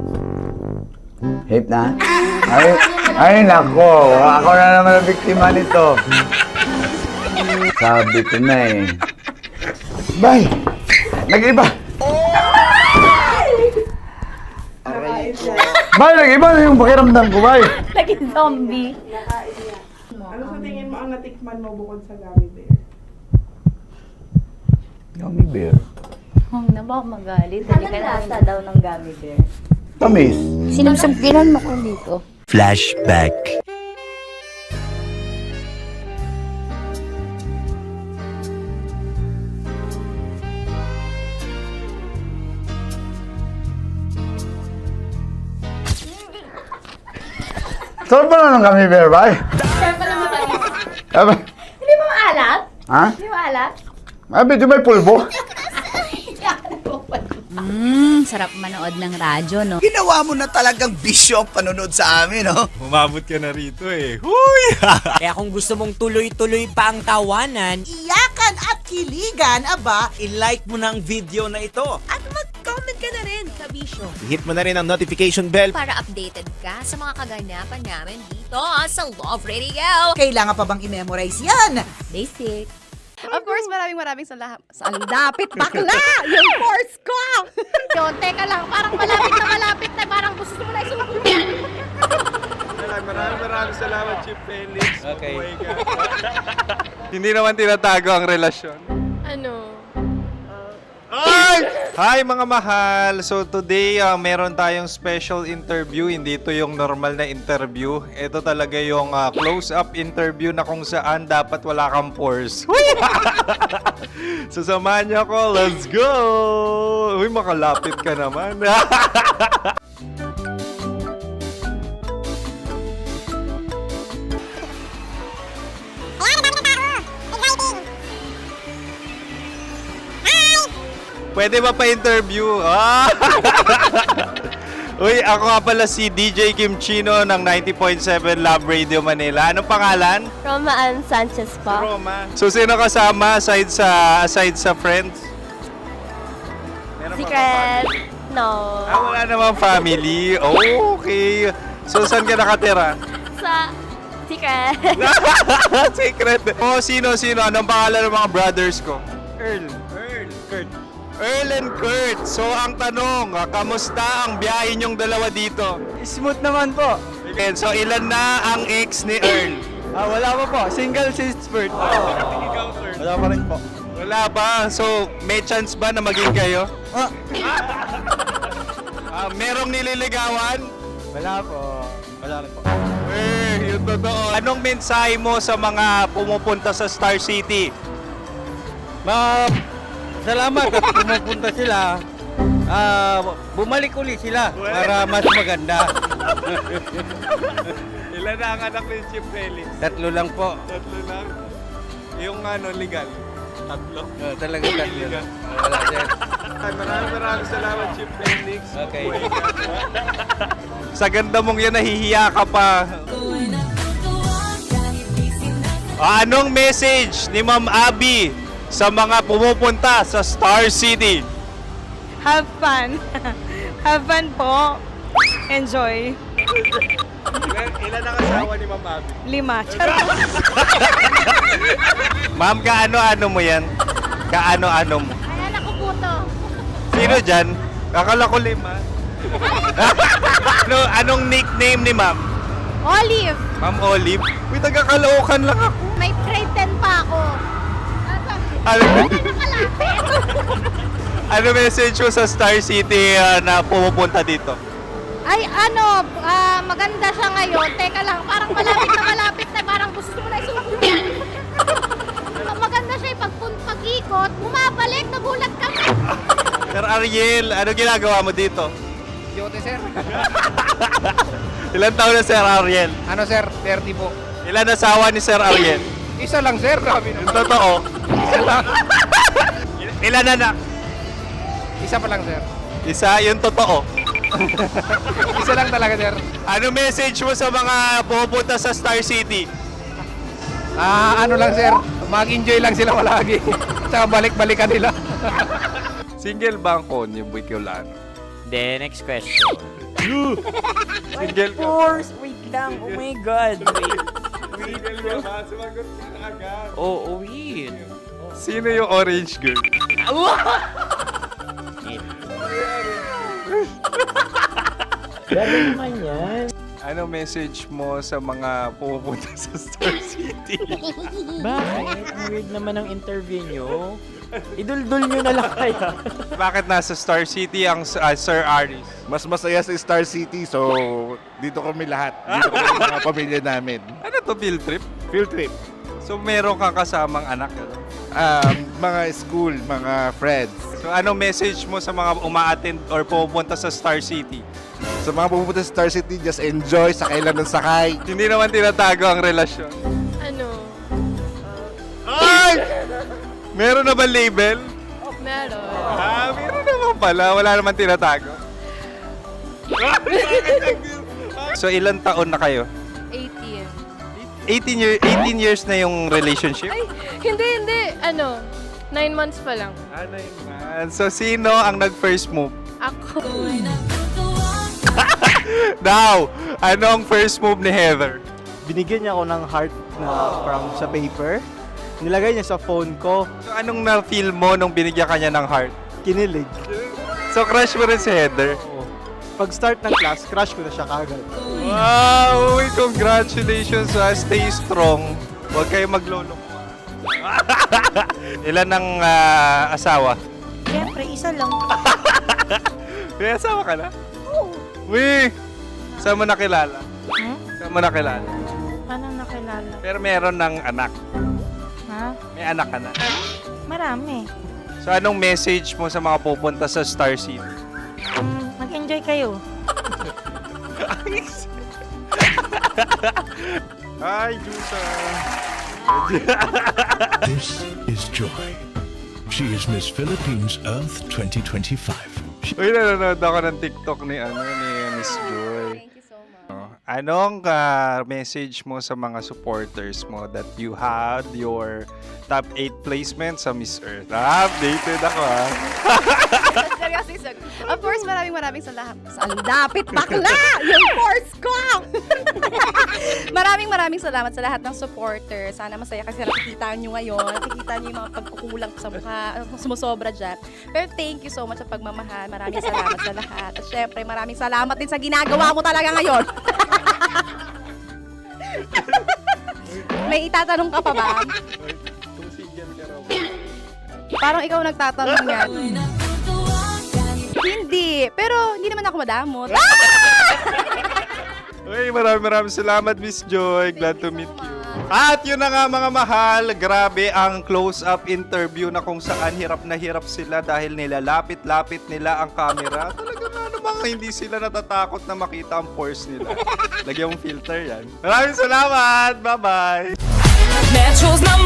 Safe na? Ay, nako. Ako na naman ang biktima nito. Sabi ko na eh. Bay! Nag-iba! Bay, nag-iba na yung pakiramdam ko, Bay! Naging zombie. Ano sa tingin mo ang natikman mo bukod sa gummy bear? Gummy bear? Huwag na ba magalit? Dali ka lasa daw ng gummy bear. Tamis. Sinusumpilan mo ko dito. Flashback. Saan ba na ng gummy bear, Bay? Saan pa naman tayo? Hindi mo maalat? Ha? Hindi mo maalat? Medyo may pulbo. Sarap manood ng radyo, no? Ginawa mo na talagang bisyo ang panonood sa amin, no? Umabot ka na rito eh. Huy! Kaya kung gusto mong tuloy-tuloy pa ang tawanan, Iyakan at kiligan, aba, i-like mo na ang video na ito. At mag-comment ka na rin, kabisyo. Hit mo na rin ang notification bell. Para updated ka sa mga kaganapan namin dito sa Love Radio. Kailangan pa bang i-memorize yan? Basic. Of course, maraming lapit bakla! Yung force ko! Yun, teka lang, parang malapit na, parang gusto mo na isulat. Maraming salamat, Chief Felix. Okay. Hindi naman tinatago ang relasyon. Ano? Hi mga mahal! So today, meron tayong special interview. Hindi ito yung normal na interview. Ito talaga yung close-up interview na kung saan dapat wala kang pores. So samahan niyo ako. Let's go! Uy, makalapit ka naman. Pwede ba pa-interview? Uy, ako nga pala si DJ Kim Chino ng 90.7 Love Radio Manila. Anong pangalan? Roma Ann Sanchez po. Roma. So, sino kasama aside sa friends? Meron ba Secret. No. wala namang family. Oh, okay. So, saan ka nakatira? Sa secret. Secret. Oh, sino? Anong pangalan ng mga brothers ko? Earl. Kurt. Earl and Kurt. So ang tanong, kamusta ang biyahe niyong dalawa dito? Smooth naman po. And so ilan na ang ex ni Earl? Wala pa po. Single since birth. Wala pa rin po. Wala ba? So may chance ba na maging kayo? Merong nililigawan? Wala po. Wala rin po. Yung totoo. Anong mensahe mo sa mga pumupunta sa Star City? Salamat at pumupunta sila. Bumalik uli sila para mas maganda. Ilan na ang anak ni Chief Felix? 3 lang po. 3 lang? Yung legal? 3? Talagang 3 lang. Wala sir. Maraming salamat, Chief Felix. Okay. Sa ganda mong yan, nahihiya ka pa. Anong message ni Ma'am Abby sa mga pumupunta sa Star City? Have fun. Have fun po. Enjoy. Ilan ang asawa ni Ma'am Abby? 5. Charot. Ma'am, kaano-ano mo yan? Kaano-ano mo? Ayan ako po to. Sino dyan? Akala ko 5. Anong nickname ni Ma'am? Olive. Ma'am Olive? Uy, taga-Caloocan lang ako. May grade 10 pa ako. Ano message mo sa Star City na pumupunta dito? Ay, maganda siya ngayon. Teka lang, parang malapit na, parang gusto mo na isuot. Maganda siya, pag-ikot, bumabalik, nagulat kami. Sir Ariel, ano ginagawa mo dito? Yote sir. Ilan taon na Sir Ariel? Ano sir? 30 po. Ilan asawa ni Sir Ariel? Isa lang sir. Yung totoo? Isa lang. Ilan anak? Isa pa lang sir. Isa, yung totoo. Isa lang talaga sir. Ano message mo sa mga pumupunta sa Star City? Ano lang sir. Mag-enjoy lang sila palagi. Tsaka balik-balikan nila. Single ba ang Konyo Bicolano? The next question. Single ka? Wait lang. Oh my God. Single ka ba? Sumagot ka na agad. Oh, wait. Sino yung orange girl? Grabe naman yan. Ano message mo sa mga pumupunta sa Star City? Bakit? Ang weird naman ang interview nyo. Idul-dul nyo na lang kaya. Bakit nasa Star City ang Sir Aris? Mas masaya sa Star City, so dito kami lahat. Dito kami mga pamilya namin. Ano to, field trip? Field trip. So meron kang kasamang anak? Ano? Mga school, mga friends. So ano message mo sa mga uma-attend or pupunta sa Star City? Sa mga pupunta sa Star City, just enjoy, sakay lang ng sakay. Hindi naman tinatago ang relasyon. Ano? Ay! Meron na ba label? Meron. Meron naman pala. Wala naman tinatago. So ilan taon na kayo? 18. 18 years na yung relationship? Ay, hindi. 9 months pa lang. 9 months. So sino ang nag-first move? Ako. Now, anong first move ni Heather? Binigyan niya ako ng heart na from sa paper. Nilagay niya sa phone ko. So anong na-feel mo nung binigyan ka niya ng heart? Kinilig. So crush mo rin si Heather? Pag start ng class, crush ko na siya kagad. Wow! Uy, congratulations! Stay strong. Huwag kayo maglolo. Ilan ang asawa? Siyempre, isa lang. May asawa ka na? Oo. Uy! Saan mo nakilala? Saan mo nakilala? Paano nakilala? Pero meron ng anak. Ha? May anak ka na. Marami. So anong message mo sa mga pupunta sa Star City? Mag-enjoy kayo. Hi, Jusa! This is Joy. She is Miss Philippines Earth 2025. Uy, nanonood ako ng TikTok ni Miss Joy. Thank you so much. Anong message mo sa mga supporters mo that you had your top 8 placement sa Miss Earth? Updated ako Of course, maraming salamat. Ang dapit bakla! Yung course ko! Maraming salamat sa lahat ng supporter. Sana masaya kasi nakikita nyo ngayon. Nakikita nyo yung mga pagkukulang ko sa mukha, sumusobra dyan. Pero thank you so much sa pagmamahal. Maraming salamat sa lahat. At syempre, maraming salamat din sa ginagawa mo talaga ngayon. May itatanong ka pa ba? Parang ikaw nagtatanong yan. Hindi. Pero hindi naman ako madamot. Uy, maraming salamat, Miss Joy. Glad to meet you. At yun na nga mga mahal, grabe ang close-up interview na kung saan hirap na hirap sila dahil nilalapit-lapit nila ang camera. Talaga na namang hindi sila natatakot na makita ang pores nila. Lagyan mong filter yan. Maraming salamat! Bye-bye! Metro's #1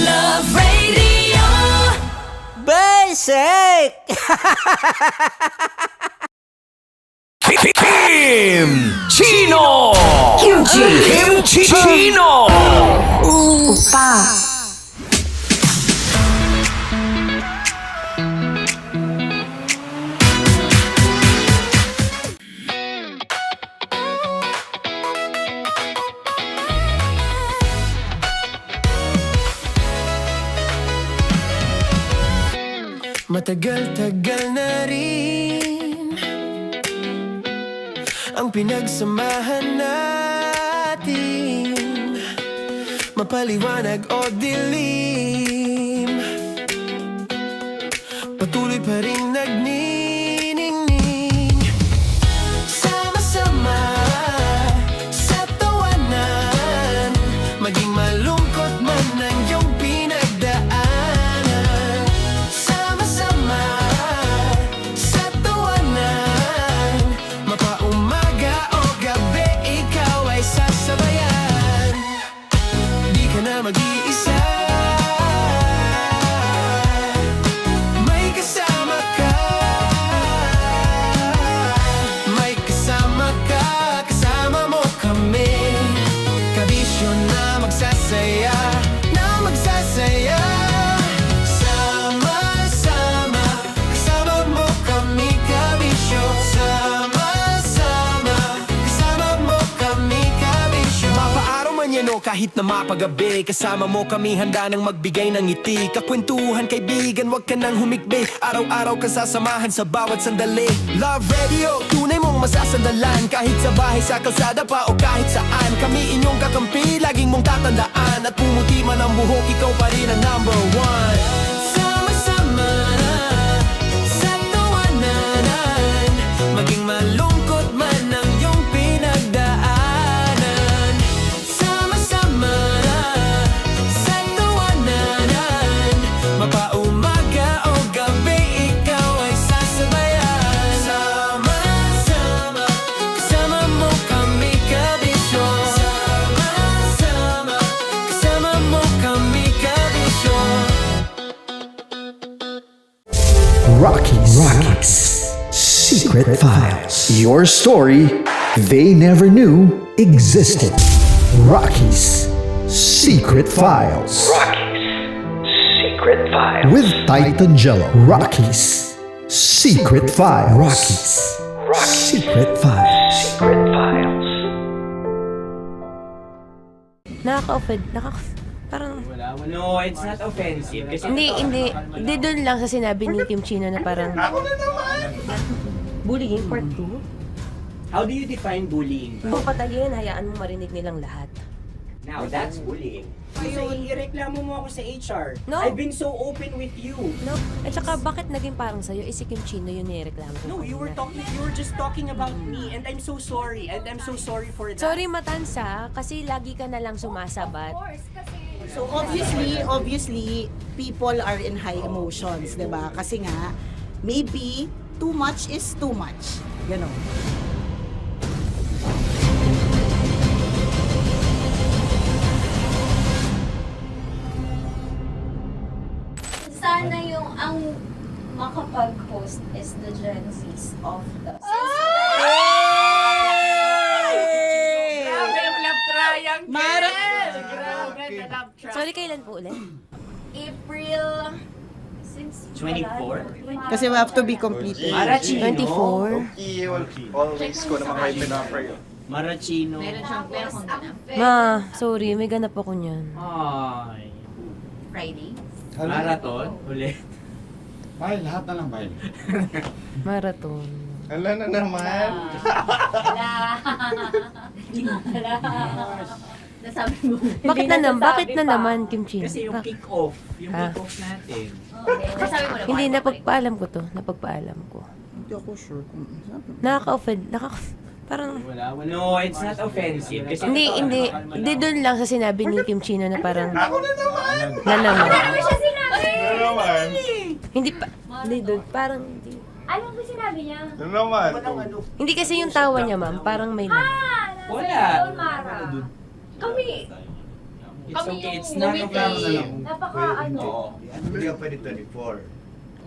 Love Radio. Basic! Kim Chino! Kim Chino! Upa. Matagal-tagal na rin ang pinagsamahan natin, mapaliwanag o dilim, patuloy pa rin nagniningning. Sama-sama sa tawanan, maging malungkot man ang iyong pinagdaanan. Sama-sama sa tawanan, mapaumaga o gabi, ikaw ay sasabayan. Di ka na mag-iisa, may kasama ka. May kasama ka, kasama mo kami. Kabisyo na magsasaya, na magsasaya. Sama-sama, kasama mo kami, kabisyo. Sama-sama, kasama mo kami, kabisyo. Mapaaraw man yan o kahit na mapagabi, kasama mo kami handa nang magbigay ng ngiti. Kakwentuhan kaibigan, wag ka nang humikbi. Araw-araw ka sasamahan sa bawat sandali. Love Radio, tunay mong masasandalan. Kahit sa bahay, sa kalsada pa o kahit saan, kami inyong kakampi, laging mong tatandaan. At pumuti man ang buhok, ikaw pa rin ang #1. Sama-sama sa tawanan, maging malungkot man ang iyong pinagdaanan. Sama-sama sa tawanan, mapaumaga o gabi, ikaw ay sasabayan. Sama-sama, kasama mo kami, kabisyo. Sama-sama, kasama mo kami, kabisyo. Rockies. Secret Files. Your story they never knew existed. Rockies. Secret Files. Secret Files. With Titan Jello. Rockies. Secret Files. Rockies. Secret Files. Secret Files. Nakaka-offend. Parang... No, it's not offensive. Kasi Hindi doon lang sa sinabi ni Kim Chino na parang... Bullying, part 2? how do you define bullying? Kung patayin, hayaan mo marinig nilang lahat. Now, that's bullying. So, ireklamo mo ako sa HR. No. I've been so open with you. No? At saka, bakit naging parang sa'yo? Si Kim Chino yun nireklamo ko. No, you were just talking about me, and I'm so sorry. And I'm so sorry for that. Sorry, Matansa, kasi lagi ka na lang sumasabat. So obviously, people are in high emotions, 'di ba? Kasi nga, maybe too much is too much. Ganon. Sana yung ang makapag-host is the Gen Zs of the Grabe yung love triangle! Sorry, kailan po ulit? April 24? Kasi we have to be complete. 24. Always ko naman kayo pinapray. Marachino. Meron kang ganap. Ma, sorry, may ganap ako niyan. Ay. Friday? Marathon? Ulit. Mahal, lahat na lang mahal. Marathon. Hala na naman. Nasabi mo. Bakit na naman, Kim Chin? Kasi yung kick-off. Yung Ah. kick-off natin. Nasabi mo na. Hindi, napagpaalam ko to. Napagpaalam ko. Hindi ako sure kung Nakaka-offend. Parang... Wala. No, it's not offensive. Kasi Hindi doon lang sa sinabi ni Kim Chino na parang... Ako na naman! Na naman. Ano siya sinabi? Ano naman? Hindi pa... Hindi doon. Parang... Hindi. Ano ba sinabi niya? Ano naman? Hindi kasi yung tawa niya, ma'am. Parang may laman. Wala. Mara. Kami. It's okay. It's not offensive. Napaka Hindi ka pwede 24.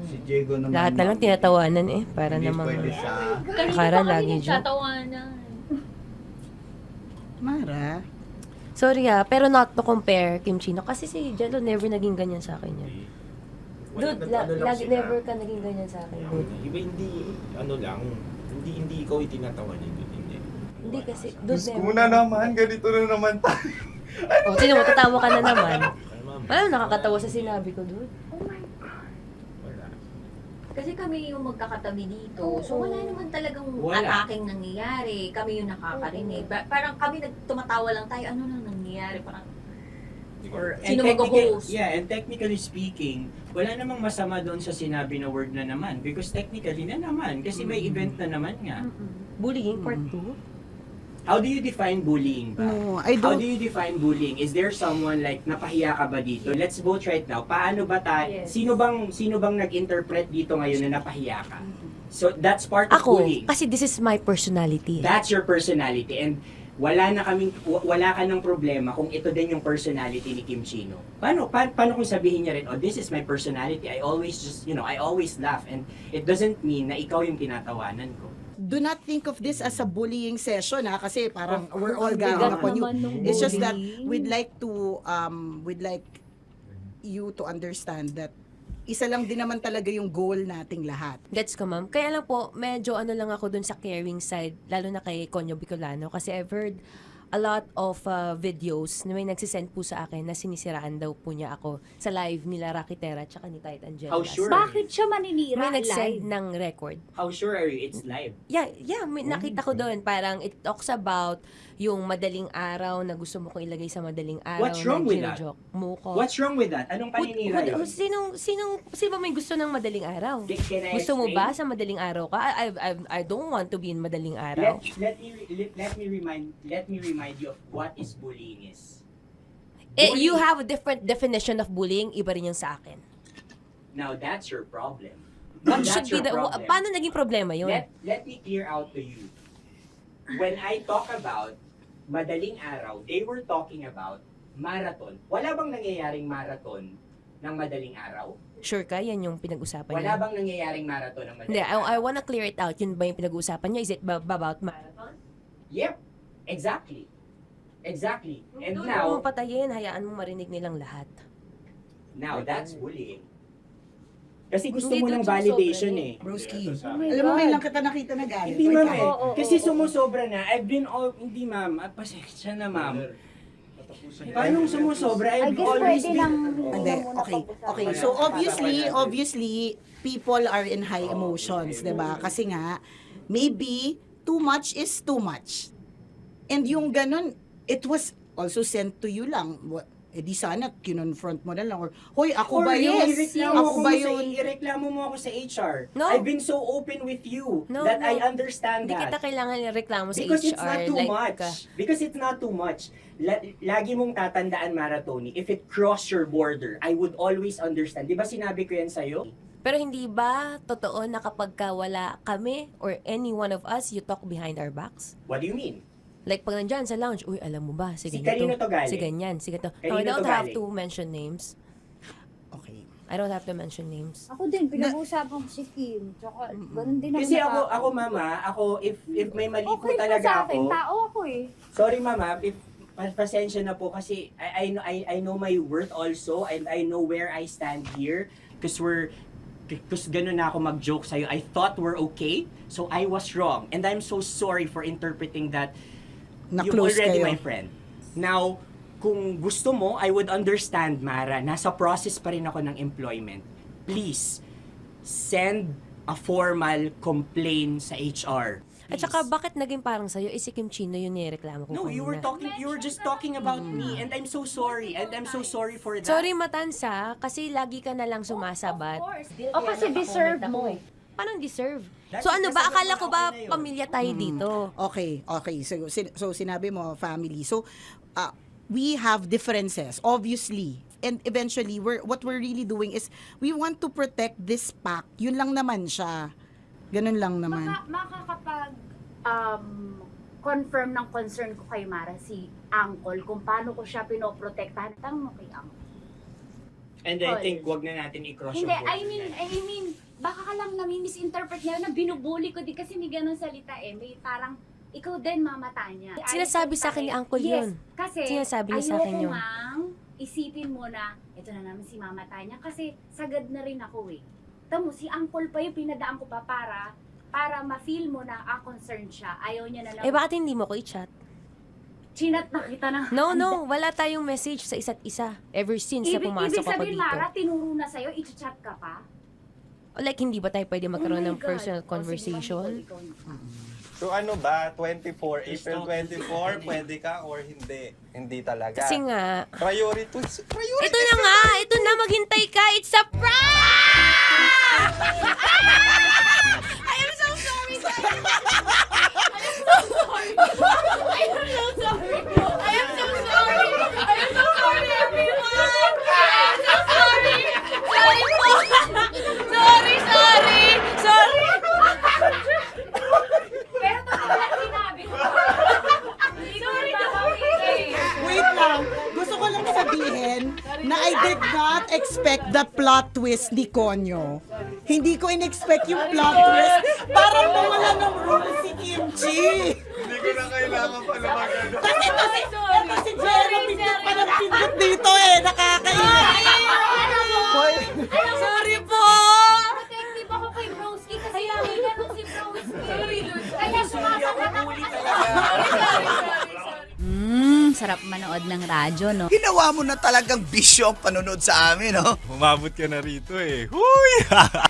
Si Diego naman. Lahat na lang tinatawanan eh. Para Hindi namang... pwede sa... Akala lagi joke. Mara. Sorry pero not to compare Kim Chino. Kasi si Jello never naging ganyan sa akin yan. Dude, never ka naging ganyan sa akin, dude. Iba hindi, hindi ikaw itinatawa niya, dude, hindi. Hindi kasi, dude, Diyos ko na naman, ganito na naman tayo. O, sino mo, tatawa ka na naman. Ano, nakakatawa sa sinabi ko, dude. Kasi kami yung magkakatabi dito. So wala naman talagang ataking nangyayari. Kami yung nakakarinig. Parang kami tumatawa lang tayo. Ano nang nangyayari? Parang or sino mag-host? Yeah, and technically speaking, wala namang masama doon sa sinabi na word na naman. Because technically na naman. Kasi may event na naman nga. Bullying, part 2? How do you define bullying ba? No, I How don't. do you define bullying? Is there someone like napahiya ka ba dito? Let's vote right now. Paano ba tayo? Yes. Sino bang nag-interpret dito ngayon na napahiya ka? So that's part of Ako, bullying. kasi this is my personality. That's your personality and wala ka ng problema kung ito din yung personality ni Kim Chino. Paano kung sabihin niya rin, oh, this is my personality. I always I always laugh and it doesn't mean na ikaw yung tinatawanan ko. Do not think of this as a bullying session kasi parang we're all ganging upon you. It's just that we'd like you to understand that isa lang din naman talaga yung goal nating lahat. Gets ko, ma'am. Kaya lang po, medyo lang ako dun sa caring side, lalo na kay Conyo Bicolano. Kasi I've heard a lot of videos na may nagsisend po sa akin na sinisiraan daw po niya ako sa live nila Rakitera at ni Tight Angelas. How sure? Bakit siya maninira May live? nagsend ng record. How sure are you it's live? Yeah, nakita ko doon. Parang it talks about yung madaling araw na gusto mo kong ilagay sa madaling araw. What's wrong with that? Mo ko. What's wrong with that? Anong paninira yun? Sino ba may gusto ng madaling araw? Can I Gusto mo explain? ba sa madaling araw ka? I don't want to be in madaling araw. Let me remind you of what is bullying is. You have a different definition of bullying, iba rin yung sa akin. Now that's your problem. What That's should be your the problem. paano naging problema yun? Let me clear out to you. When I talk about madaling araw, they were talking about marathon. Wala bang nangyayaring marathon ng madaling araw? Sure ka, yan yung pinag-usapan Wala niya? bang nangyayaring marathon ng Hindi, madaling araw? I wanna clear it out. Yun ba yung pinag-usapan niya? Is it about marathon? Yep, exactly. Exactly. And Doon now, mo patayin, hayaan mo marinig nilang lahat. that's bullying. Kasi gusto Hindi mo doon ng validation sumusobra eh. Broski. Oh my Alam mo, God. ngayon lang kita nakita na galit. Hindi ma'am eh. Oo, Kasi oo. sumusobra na. Hindi ma'am. Pasensya na ma'am. Paano sumusobra? I I've guess always pwede been... lang Hindi, okay. So obviously, people are in high emotions, 'di ba? Kasi nga, maybe too much is too much. And yung ganun, it was also sent to you lang. Di sana kinonfront mo na lang or hoy, ako ba yun? Ako ba yun? Ireklamo mo ako sa HR. No. I've been so open with you No, that no. I understand Hindi that. kita kailangan reklamo sa Because HR. it's not too like, much. Because it's not too much. Lagi mong tatandaan, Maratoni, if it cross your border, I would always understand. Di ba sinabi ko yan sa'yo? Pero hindi ba totoo na kapag wala kami or any one of us, you talk behind our backs? What do you mean? Like pag nandyan sa lounge, uy, alam mo ba, si Si ganito, kanino to galing? si ganyan, si ganito. Kanino No, I don't to have galing? to mention names. Okay. I don't have to mention names. Ako din, pinag-uusapan ko si Kim. Tsaka, ganun din Kasi naman ako mama, if may mali po Okay talaga sa akin, ako. tao ako eh. Sorry mama, if pasensya na po kasi I know my worth also and I know where I stand here because ganun na ako mag-joke sa'yo. I thought we're okay, so I was wrong. And I'm so sorry for interpreting that Na-close already kayo. my friend. Now, kung gusto mo, I would understand, Mara, nasa process pa rin ako ng employment. Please, send a formal complaint sa HR. At saka, bakit naging parang sa'yo? Si Kim Chino yung nireklamo ko No, you were just talking about me, and I'm so sorry. And I'm so sorry for that. Sorry, Matansa, kasi lagi ka na lang sumasabat. O kasi deserve mo. Parang deserve. So ano ba? Akala ko ba pamilya tayo dito? Okay. So sinabi mo, family. So, we have differences, obviously. And eventually, what we're really doing is, we want to protect this pack. Yun lang naman siya. Ganun lang naman. Makakapag confirm ng concern ko kay Mara si Uncle kung paano ko siya pinoprotektahan. Tanong mo kay Uncle. And I think wag na natin i-cross Hindi, yung I mean, baka ka lang misinterpret niya na binubuli ko di kasi may ganun salita eh. May parang, ikaw din mamata niya. Sinasabi sa akin ni Uncle yun. Kasi Sinasabi niya sa akin yun. ayoko ngang isipin mo na, ito na naman si mamata niya kasi sagad na rin ako eh. Tamo, si Uncle pa yung pinadaan ko pa para ma-feel mo na concerned siya. Ayaw niya na lang. Bakit hindi mo ko i-chat? Chinat na kita na. No, wala tayong message sa isa't isa. Ever since na pumasok Ibig ako sabihin, dito. Mara, tinuro na sa'yo, i-chat ka pa? Like, hindi ba tayo pwede magkaroon Oh my ng personal God. conversation? So ano ba, 24, April 24, pwede ka or hindi? Hindi talaga. Kasi nga, Priorities. ito na nga, ito na, maghintay ka, it's a prank! I am so sorry, guys! I am so sorry! I am so sorry! I am so sorry, everyone! I am so sorry! Sorry po! Sorry! Pero talaga sinabi ko. Sorry na Wait lang. Gusto ko lang sabihin na I did not expect the plot twist ni Konyo. Hindi ko in-expect yung plot twist. Parang nawala ng role si Kimchi. Hindi ko na kailangan pa naman. Kasi ito si Jerry, pindot pa ng pindot dito eh. Nakakaiyak. Sorry po! Protective ako kay Broski kasi kaya nung si Broski. Kaya sumasagot ako. Sarap manood ng radyo, no? Ginawa mo na talagang bisyo ang panonood sa amin, no? Umabot ka na rito eh. Huy!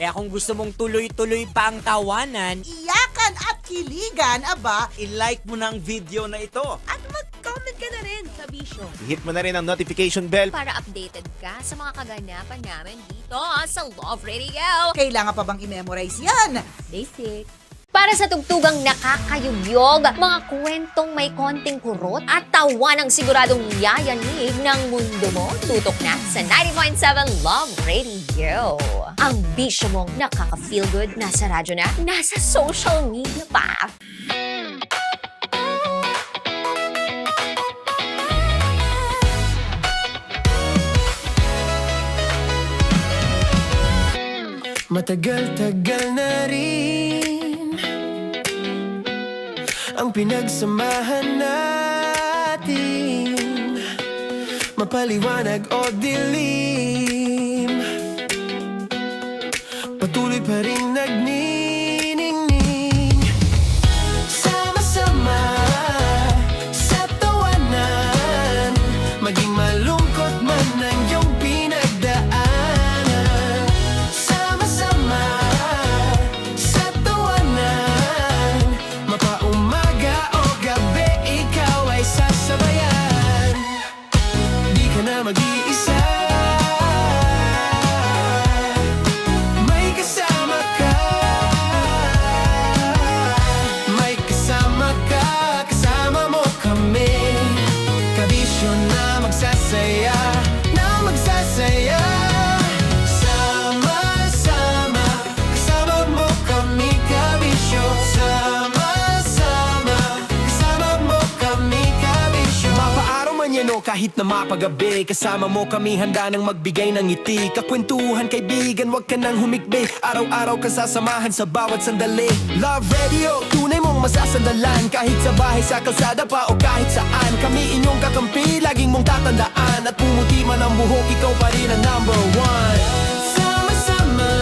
Kaya kung gusto mong tuloy-tuloy pa ang tawanan, Iyakan at kiligan, aba, i-like mo na ang video na ito. At mag-comment ka na rin sa Bisyo. Hit mo na rin ang notification bell. Para updated ka sa mga kaganapan namin dito sa Love Radio. Kailangan pa bang i-memorize yan? Basic. Para sa tugtugang nakakayugyog, mga kwentong may konting kurot at tawa ng siguradong yayanig ng mundo mo, tutok na sa 90.7 Love Radio. Ang bisyo mong nakaka-feel good, nasa radyo na, nasa social media pa. Matagal-tagal na rin ang pinagsamahan natin, mapaliwanag o dilim, patuloy pa rin nagniningning. Sama-sama sa tawanan, maging malungkot man ang iyong pinagdaanan. Sama-sama sa tawanan, mapaumaga o gabi, ikaw ay sasabayan. Di ka na mag-iisa, may kasama ka. May kasama ka, kasama mo kami. Kabisyo na magsasaya, na magsasaya. Sama-sama, kasama mo kami, kabisyo. Sama-sama, kasama mo kami, kabisyo. Mapaaraw man yan o kahit na mapagabi, kasama mo kami, handa nang magbigay ng ngiti. Kakwentuhan, kaibigan, wag ka nang humikbi. Araw-araw ka sasamahan sa bawat sandali. Love Radio, tunay mong masasandalan. Kahit sa bahay, sa kalsada pa o kahit saan, kami inyong kakampi, laging mong tatandaan. At pumuti man ang buhok, ikaw pa rin ang number one. Sama-sama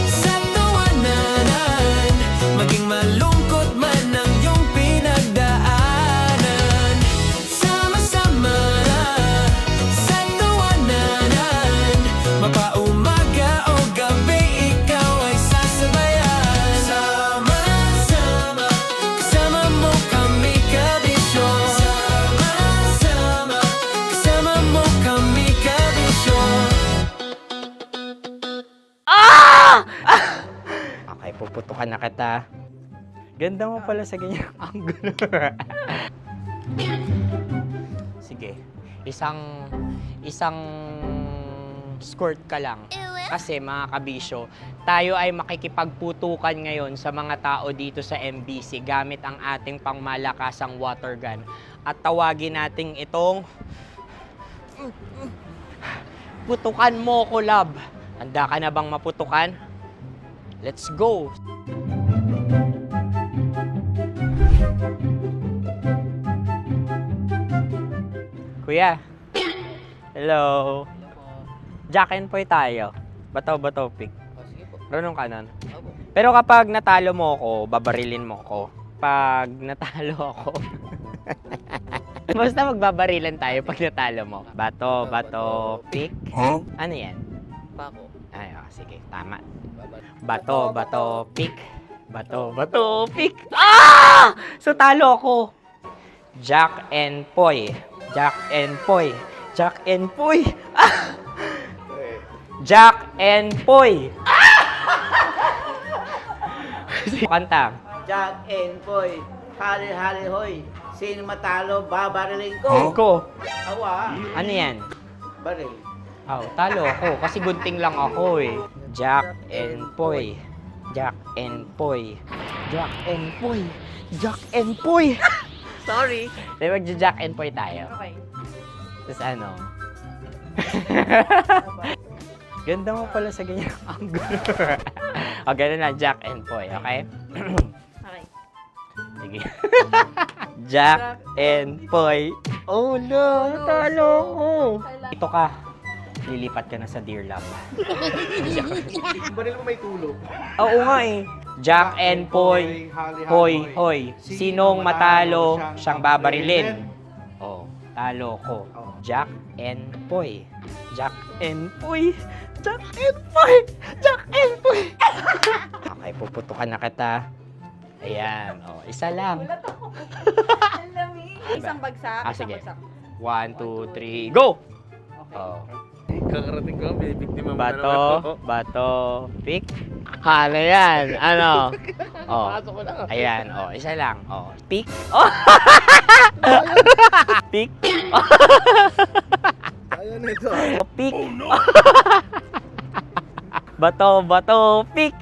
sa tawanan, maging malungkot man ang iyong pinagdaan. puputukan na kita. Ganda mo pala sa ganyang angulo. Sige, isang squirt ka lang. Kasi mga kabisyo, tayo ay makikipagputukan ngayon sa mga tao dito sa MBC gamit ang ating pangmalakasang water gun. At tawagin natin itong putukan mo ko, love. Handa ka na bang maputukan? Let's go! Kuya. Hello. Jack and Poy tayo. Bato-bato pick. Runong kanan. Pero kapag natalo mo ako, babarilin mo ako. Pag natalo ako, basta magbabarilan tayo pag natalo mo. Bato, pick. Ano yan? Pako. Ay, sige, tama. Bato, pick. Bato, pick. Ah! So talo ako. Jack and Poy. Jack and Poy. Jack and Poy. Ah! Jack and Poy. Kanta. Jack and Poy, hali-hali hoy. Sino matalo, babariling ko. Ko. Awa. Ano yan? Baril. Oh, talo ako kasi gunting lang ako eh. Jack and Poy. Jack and Poy. Jack and Poy. Jack and Poy. Sorry. Di mag-Jack and Poy tayo. Okay. Tapos ano? Ganda mo pala sa ganyang angulo. O, ganun na, Jack and Poy, okay? Okay. Sige. Jack and Poy. Oh no, natalo ko. Ito ka. Lilipat ka na sa Deer Lab. Baril mo may tulog. Oo nga eh. Jack and Poy. Hoy, hoy. Sinong matalo, siyang babarilin. Oh, talo ko. Jack and Poy. Jack and Poy. Jack and Poy. Jack and Poy. Okay, puputukan na kita. Ayan. Oh, isa lang. Isang bagsak. Sige. 1, 2, 3, go! Oh. Kakarating ko, binibiktima mo Bato, pick. Ano yan? Ano? Oh. Ayan, oh, isa lang. Oh, pick. Oh. Pick. Ayaw na ito. Oh, pick. Bato, pick.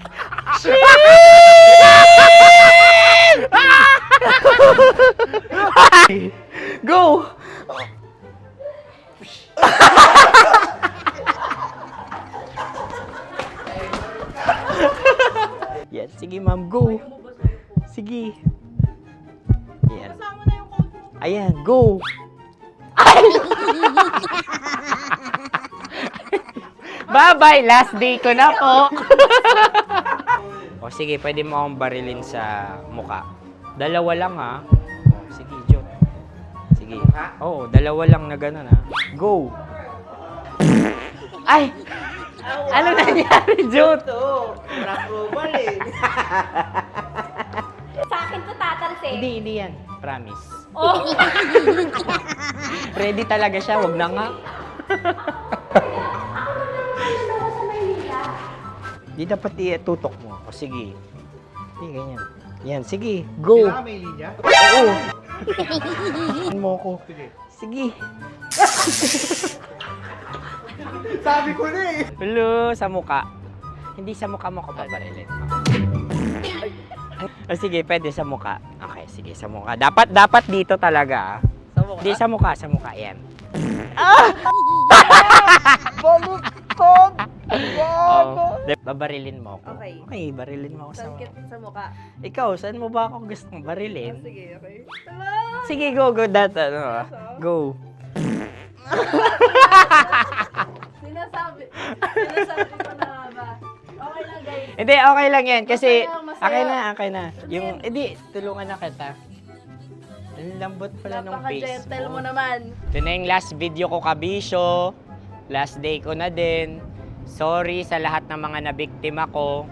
Go! Yan, sige ma'am, go. Sige. Yan. Ayan, go. Bye-bye, last day ko na po. O sige, pwede mo akong barilin sa muka. Dalawa lang ha. O, sige, Jot. Sige. Oo, dalawa lang na gano'n ha. Go. Ay! Ano nangyari, Jot? Approval eh. Sa akin to tatalsik. Hindi yan. Promise. Oh. Ready talaga siya, wag na nga. Di dapat i-tutok mo. O sige. Sige, ganyan. Yan, sige. Go. Kailangan may linya? Oo. Mo ko. Sige. Sabi ko na eh. Hello, sa muka. Hindi sa muka mo ko babarilin. O sige, pwede sa muka. Okay, sige, sa muka. Dapat dito talaga. Sa mukha? Hindi, sa muka. Yan. Ah! Balukod! Oh, babarilin mo ako. Okay. Okay, barilin mo ako sa Sakit sa mukha. Ikaw, saan mo ba ako gustong barilin? Sige, okay. Sige, go. Go. Sinasabi ko na ba? Okay lang, guys. Hindi, okay lang yan. Kasi, Masaya. okay na. Yung, hindi, tulungan na kita. Ang lambot pala nung face Napaka-gentle mo. mo naman. Ito na yung last video ko, kabisyo. Last day ko na din. Sorry sa lahat ng mga nabiktima ko.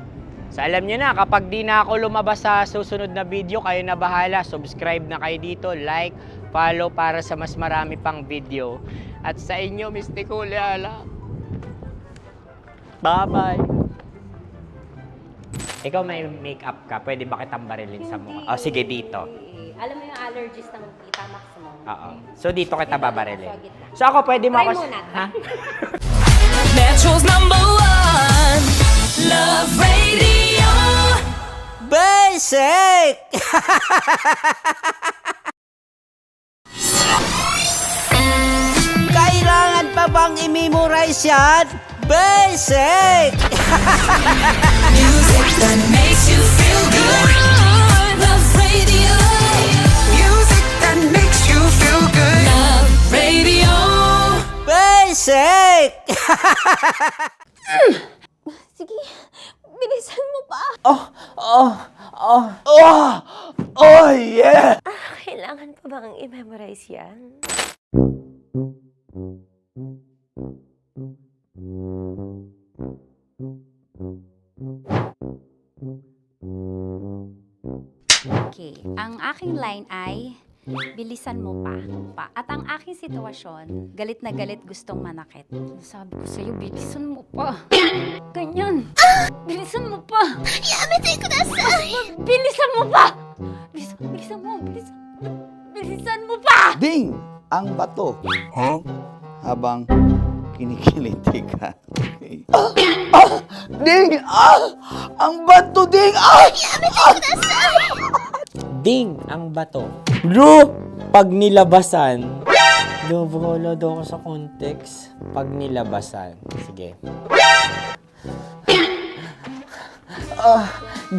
So alam nyo na, kapag di na ako lumabas sa susunod na video, kayo na bahala. Subscribe na kayo dito, like, follow para sa mas marami pang video. At sa inyo, Mistiko Leala. Bye-bye. Ikaw may makeup ka, pwede ba kitang barilin sa mukha? O, sige, dito. Alam mo yung allergies ng Tita Max mo? Oo. So, dito kita babarilin. So, ako, pwede mo ako... Try muna. Ha? Metro's #1 Love Radio. Basic! Kailangan pa bang i-memorize yan? Basic! Music that makes you feel good. Love Radio. Music that makes you feel good. Love Radio. Basic! Sige, bilisan mo pa. Oh, yeah! Kailangan pa bang i-memorize yan? Okay, ang aking line ay, bilisan mo pa. At ang aking sitwasyon, galit na galit gustong manakit. Sabi ko sa'yo, bilisan mo pa. Ganyan. Bilisan mo pa. Yamitay ko na sa... Bilisan mo pa! Bilisan mo pa! Ding! Ang bato. Habang kinikiliti ka. Okay. Ding! Ang bato, Ding! Ding ang bato. Bro! Pag nilabasan. Wala daw ako sa context. Pag nilabasan. Sige.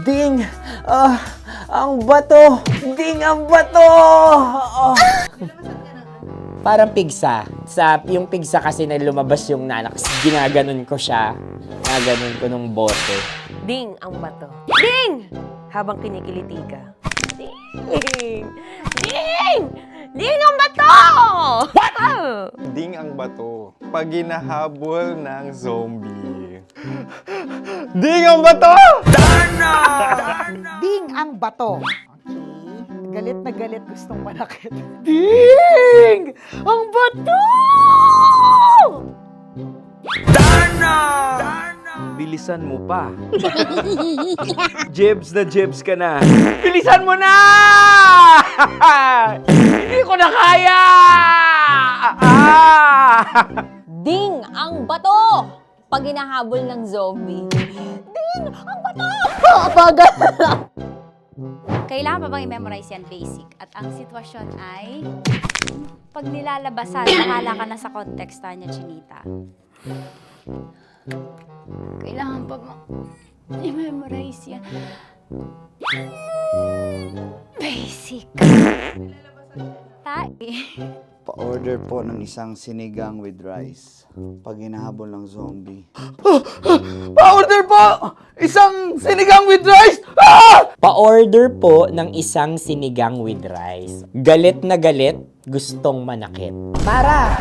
Ding! Ang bato! Ding ang bato! Parang pigsa. Yung pigsa kasi na lumabas yung nanak. Ginaganon ko siya. Ginaganon ko nung bote. Ding ang bato. Ding! Habang kinikiliti ka. Ding! Ding! Ding ang bato! What? Ding ang bato. Pag hinahabol ng zombie. Ding ang bato! Ding ang bato. Okay. Galit na galit gustong manakit. Ding! Ang bato! Bilisan mo pa. Jebs ka na. Bilisan mo na! Hindi ko na kaya! Ding ang bato! Pag hinahabol ng zombie. Ding ang bato! Bagal! Kailangan pa bang i-memorize yan basic? At ang sitwasyon ay, pag nilalabasan, nakala ka na sa context niya, Chinita. Kailangan pa bang i-memorize yan? Basic. Pa-order po ng isang sinigang with rice. Pag hinahabol ng zombie. Pa-order po! Isang sinigang with rice! Pa-order po ng isang sinigang with rice. Galit na galit, gustong manakit. Para!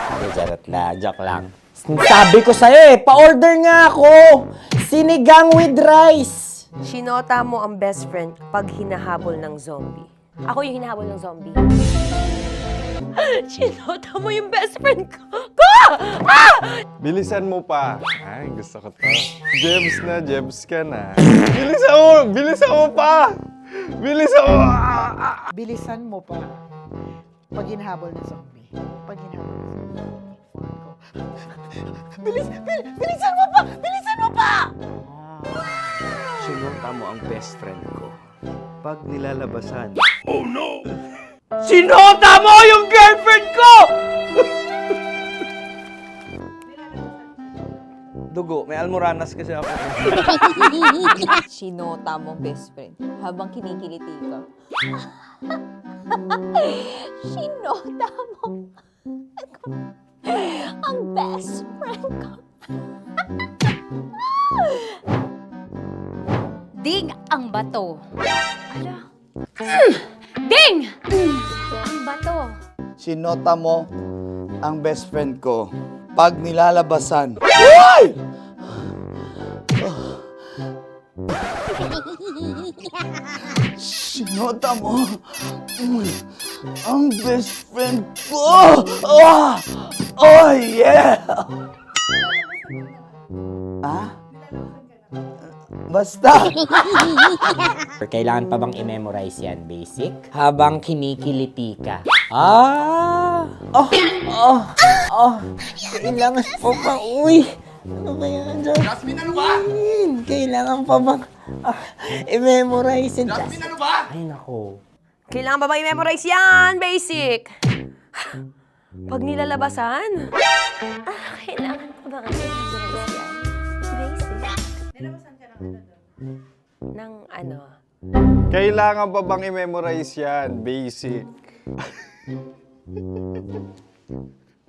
Joke lang. Sabi ko sa'yo pa-order nga ako! Sinigang with rice! Sinota mo ang best friend pag hinahabol ng zombie. Ako yung hinahabol ng zombie. Sinota mo yung best friend ko! Bilisan mo pa. Ay, gusto ko to. Jebs ka na. Bilisan mo pa! Bilisan mo pa. Pag hinahabol ng zombie. Pag hinahabol ng zombie. Bilisan mo pa! Bilisan mo pa! Sinota mo ang best friend ko. Pag nilalabasan. Oh no! Sinota mo yung girlfriend ko! Dugo, may almoranas kasi ako. Sinota mo best friend habang kinikiliti ka. Sinota mo ang best friend ko. Ding ang bato. Ala. Ding! Ang bato. Sinota mo ang best friend ko pag nilalabasan. Uy! Sinota mo ang best friend ko. Oh yeah! Ha? Basta. Kailangan pa bang i-memorize yan, basic? Habang kinikiliti ka. Kailangan pa ba? Uy! Ano ba yan, Jasmine? Jasmine, ano ba? Kailangan pa bang i-memorize yan? Jasmine, ano ba? Ay, nako. Kailangan ba i-memorize yan? Basic. Pag nilalabasan? Kailangan pa ba i-memorize yan? Basic. Nilabasan ka ng ano? Kailangan pa bang i-memorize yan? Basic.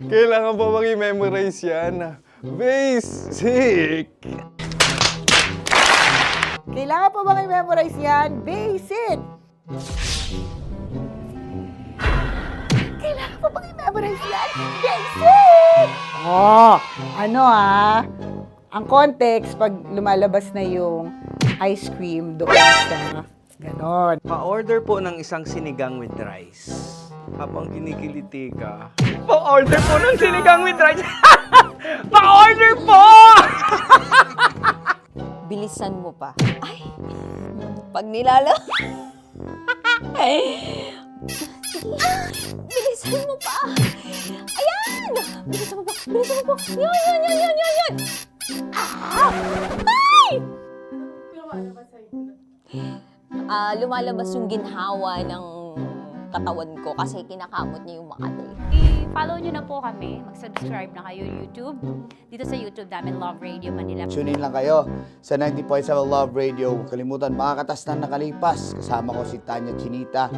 Kailangan pa bang i-memorize yan? Basic. Kailangan pa bang i-memorize yan? Basic! Kailangan pa bang i-memorize yan? Basic! Oh, ano ang context pag lumalabas na yung ice cream doon sa ganon. Pa-order po ng isang sinigang with rice. Habang kinikiliti ka. Pa-order po ng sinigang with rice! Pa-order po! Bilisan mo pa. Ay! Pag nilala... Bilisan mo pa! Ayan! Bilisan mo pa! Bilisan mo pa! Yan! Ay! Lumalabas yung ginhawa ng katawan ko kasi kinakamot niya yung Makati. I-follow nyo na po kami. Mag-subscribe na kayo YouTube. Dito sa YouTube namin, Love Radio Manila. Tune in lang kayo sa 90.7 Love Radio. Huwag kalimutan, makakatas na nakalipas. Kasama ko si Tanya Chinita.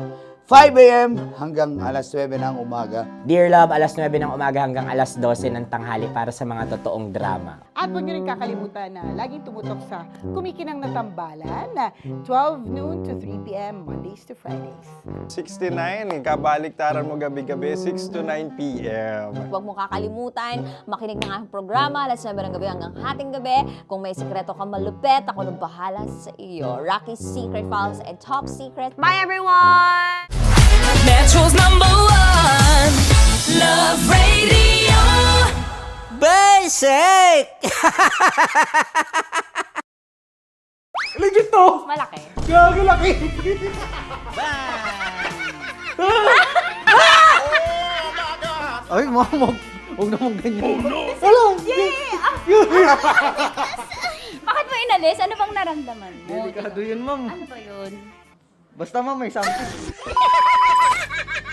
5 a.m. hanggang alas 9 ng umaga. Dear Love, alas 9 ng umaga hanggang alas 12 ng tanghali para sa mga totoong drama. At huwag niyo rin kakalimutan na laging tumutok sa Kumikinang na Tambalan na 12 noon to 3 p.m. Mondays to Fridays. 69, kabaliktaran mo gabi-gabi, 6 to 9 p.m. Huwag mo kakalimutan, makinig ng aking programa, alas 9 ng gabi hanggang hating gabi. Kung may sekreto ka malupet, ako nang bahala sa iyo. Rocky's Secret Files and Top Secret. Bye everyone! Metro's #1 Love Radio. Basic! Legit to! Malaki. Gagi laki! Ay, mamag. Huwag naman ganyan. Oh no! Wala! Bakit mo inalis? Ano bang naramdaman mo? Delikado yun, ma'am. Ano ba yun? Basta ma'am, may something.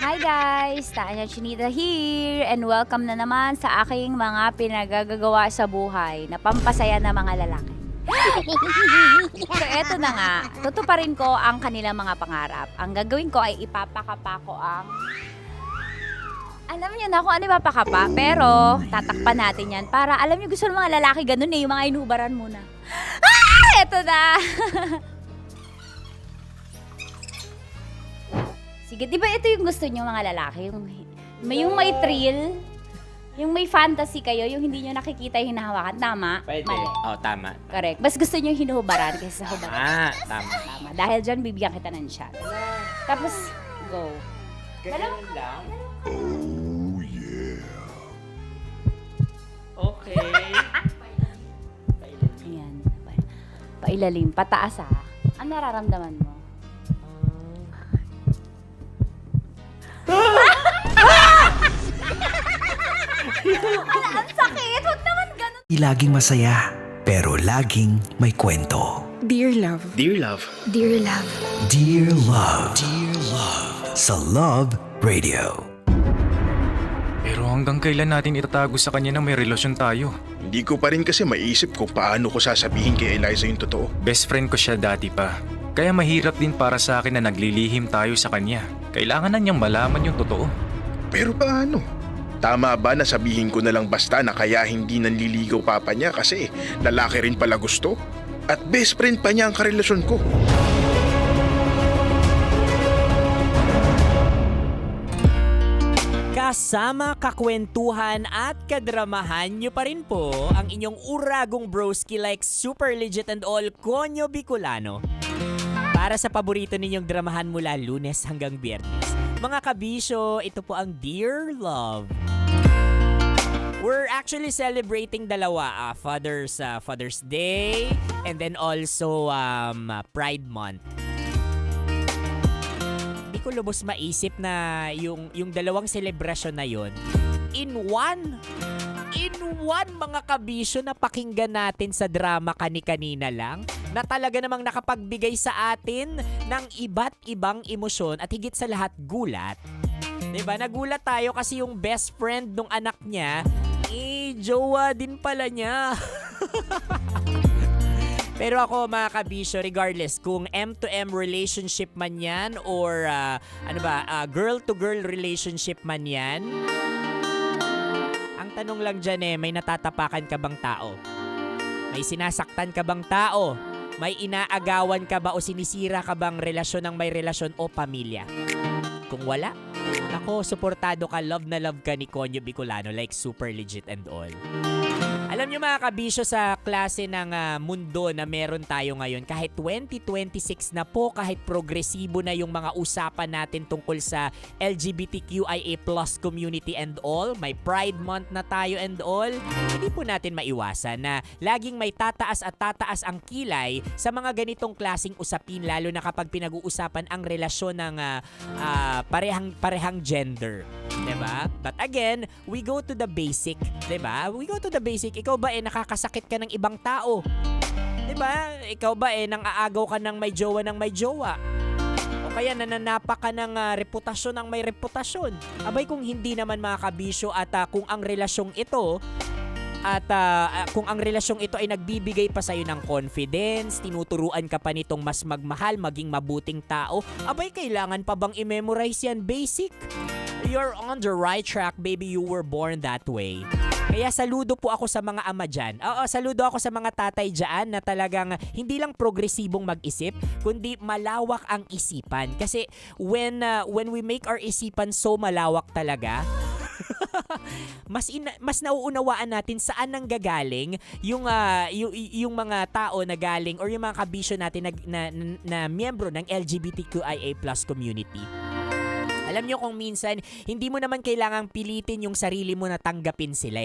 Hi guys! Tanya Chinita here and welcome na naman sa aking mga pinagagagawa sa buhay na pampasaya ng mga lalaki. So eto na nga, tutuparin ko ang kanilang mga pangarap. Ang gagawin ko ay ipapakapa ko ang... Alam niyo na kung ano ipapakapa, pero tatakpan natin yan para alam niyo gusto ng mga lalaki ganun yung mga inubaran muna. Eto na! Sige, di ba ito yung gusto niyo mga lalaki? Yung may thrill, yung may fantasy kayo, yung hindi nyo nakikita yung hinahawakan. Tama? Pwede. Mali. Oh, tama. Correct. Mas gusto nyo yung hinuhubaran kaysa sa hubaran. Tama. Tama. Dahil dyan, bibigyan kita ng shot. Tapos, go. Ganun lang. Okay. Ayan. Pailalim. Pataas Ano nararamdaman mo? Ang sakit! Huwag naman ganun! Laging masaya, pero laging may kwento. Dear Love. Dear Love. Dear Love. Dear Love. Dear Love. Sa Love Radio. Pero hanggang kailan natin itatago sa kanya na may relasyon tayo? Hindi ko pa rin kasi maisip kung paano ko sasabihin kay Eliza yung totoo. Best friend ko siya dati pa. Kaya mahirap din para sa akin na naglilihim tayo sa kanya. Kailangan na niyang malaman yung totoo. Pero paano? Tama ba na sabihin ko na lang basta na kaya hindi nanliligaw papa niya kasi lalaki rin pala gusto? At best friend pa niya ang karelasyon ko. Kasama kakwentuhan at kadramahan nyo pa rin po ang inyong uragong broski like super legit and all Konyo Bicolano. Para sa paborito ninyong dramahan mula Lunes hanggang Biyernes. Mga kabisyo, ito po ang Dear Love. We're actually celebrating dalawa, Father's Day and then also Pride Month. Hindi ko lubos maisip na yung dalawang selebrasyon na yon in one mga kabisyo na pakinggan natin sa drama kani-kanina lang na talaga namang nakapagbigay sa atin ng iba't ibang emosyon at higit sa lahat gulat. Diba? Nagulat tayo kasi yung best friend nung anak niya, jowa din pala niya. Pero ako mga kabisyo, regardless kung M2M relationship man yan or girl-to-girl relationship man yan, ang tanong lang dyan may natatapakan ka bang tao? May sinasaktan ka bang tao? May inaagawan ka ba o sinisira ka bang relasyon ng may relasyon o pamilya? Kung wala, ako, suportado ka, love na love ka ni Conyo Bicolano, like super legit and all. Alam nyo mga kabisyo, sa klase ng mundo na meron tayo ngayon, kahit 2026 na po, kahit progresibo na yung mga usapan natin tungkol sa LGBTQIA+ community and all, may Pride Month na tayo and all, hindi po natin maiwasan na laging may tataas at tataas ang kilay sa mga ganitong klaseng usapin, lalo na kapag pinag-uusapan ang relasyon ng parehang gender. Diba? But again, we go to the basic. Diba? We go to the basic. Ikaw ba nakakasakit ka ng ibang tao? Diba? Ikaw ba nang aagaw ka ng may jowa ng may jowa? O kaya nananapa ka ng reputasyon ng may reputasyon? Abay kung hindi naman mga kabisyo at kung ang relasyong ito kung ang relasyong ito ay nagbibigay pa sa'yo ng confidence, tinuturuan ka pa nitong mas magmahal, maging mabuting tao, abay kailangan pa bang i-memorize yan? Basic. You're on the right track, baby. You were born that way. Kaya saludo po ako sa mga ama dyan. Saludo ako sa mga tatay dyan na talagang hindi lang progresibong mag-isip, kundi malawak ang isipan. Kasi when we make our isipan so malawak talaga, mas nauunawaan natin saan nanggagaling yung mga tao na galing or yung mga kabisyo natin na miyembro ng LGBTQIA+ community. Alam nyo kung minsan, hindi mo naman kailangang pilitin yung sarili mo na tanggapin sila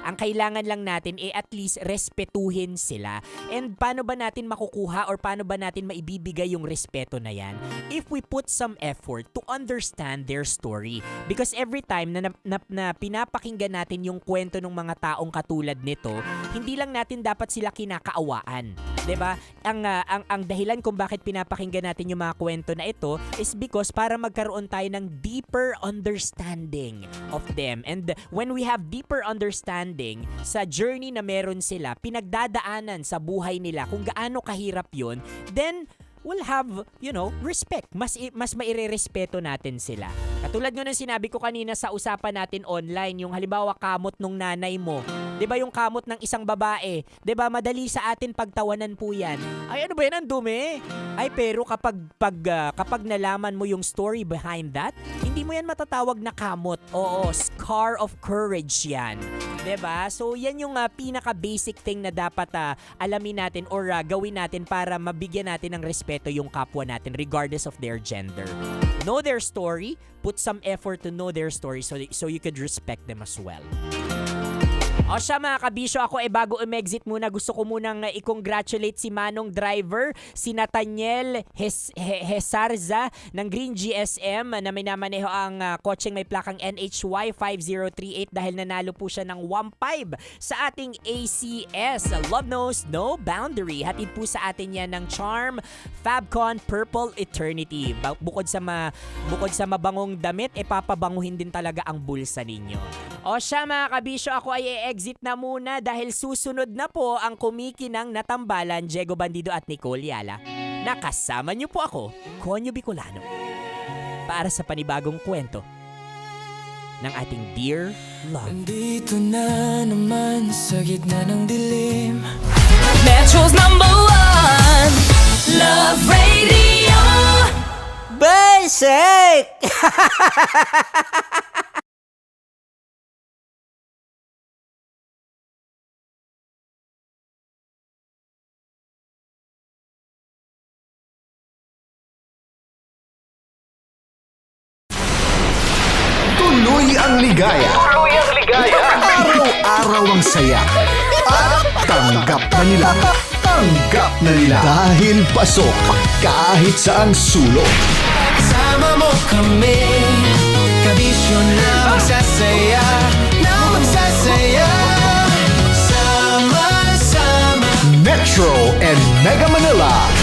Ang kailangan lang natin at least respetuhin sila. And paano ba natin makukuha or paano ba natin maibibigay yung respeto na yan? If we put some effort to understand their story. Because every time na pinapakinggan natin yung kwento ng mga taong katulad nito, hindi lang natin dapat sila kinakaawaan. 'Di ba? Ang dahilan kung bakit pinapakinggan natin yung mga kwento na ito is because para magkaroon tayo ng deeper understanding of them. And when we have deeper understanding sa journey na meron sila, pinagdadaanan sa buhay nila, kung gaano kahirap yun, then we'll have, respect. Mas mairerespeto natin sila. Katulad ng sinabi ko kanina sa usapan natin online, yung halimbawa kamot nung nanay mo. 'Di ba yung kamot ng isang babae? 'Di ba madali sa atin pagtawanan po 'yan. Ay ano ba 'yan, ang dumi? Ay pero kapag nalaman mo yung story behind that, hindi mo 'yan matatawag na kamot. Oo, scar of courage 'yan. 'Di ba? So 'yan yung pinaka-basic thing na dapat alamin natin or gawin natin para mabigyan natin ng respeto yung kapwa natin regardless of their gender. Know their story, put some effort to know their story so you could respect them as well. O siya mga kabisyo, ako bago umexit muna, gusto ko munang i-congratulate si Manong Driver, si Nathaniel Hesarza ng Green GSM na may namaneho ang kotseng may plakang NHY 5038 dahil nanalo po siya ng 1.5 sa ating ACS. Love knows no boundary. Hatid po sa atin yan ng Charm Fabcon Purple Eternity. Bukod sa mabangong damit, papabanguhin din talaga ang bulsa ninyo. O siya mga kabisyo, ako ay exit na muna dahil susunod na po ang kumikinang natambalan Diego Bandido at Nicole Yala. Nakasama niyo po ako, Conyo Bicolano, para sa panibagong kwento ng ating Dear Love. Nandito na naman sa gitna ng dilim, Metro's #1 Love Radio Basic! Tuloy ang ligaya. Araw-araw araw ang saya. At tanggap na nila. Tanggap na nila. Dahil pasok kahit saang sulok. Sama mo kami, kabisyo na magsasaya, sama-sama. Metro and Mega Manila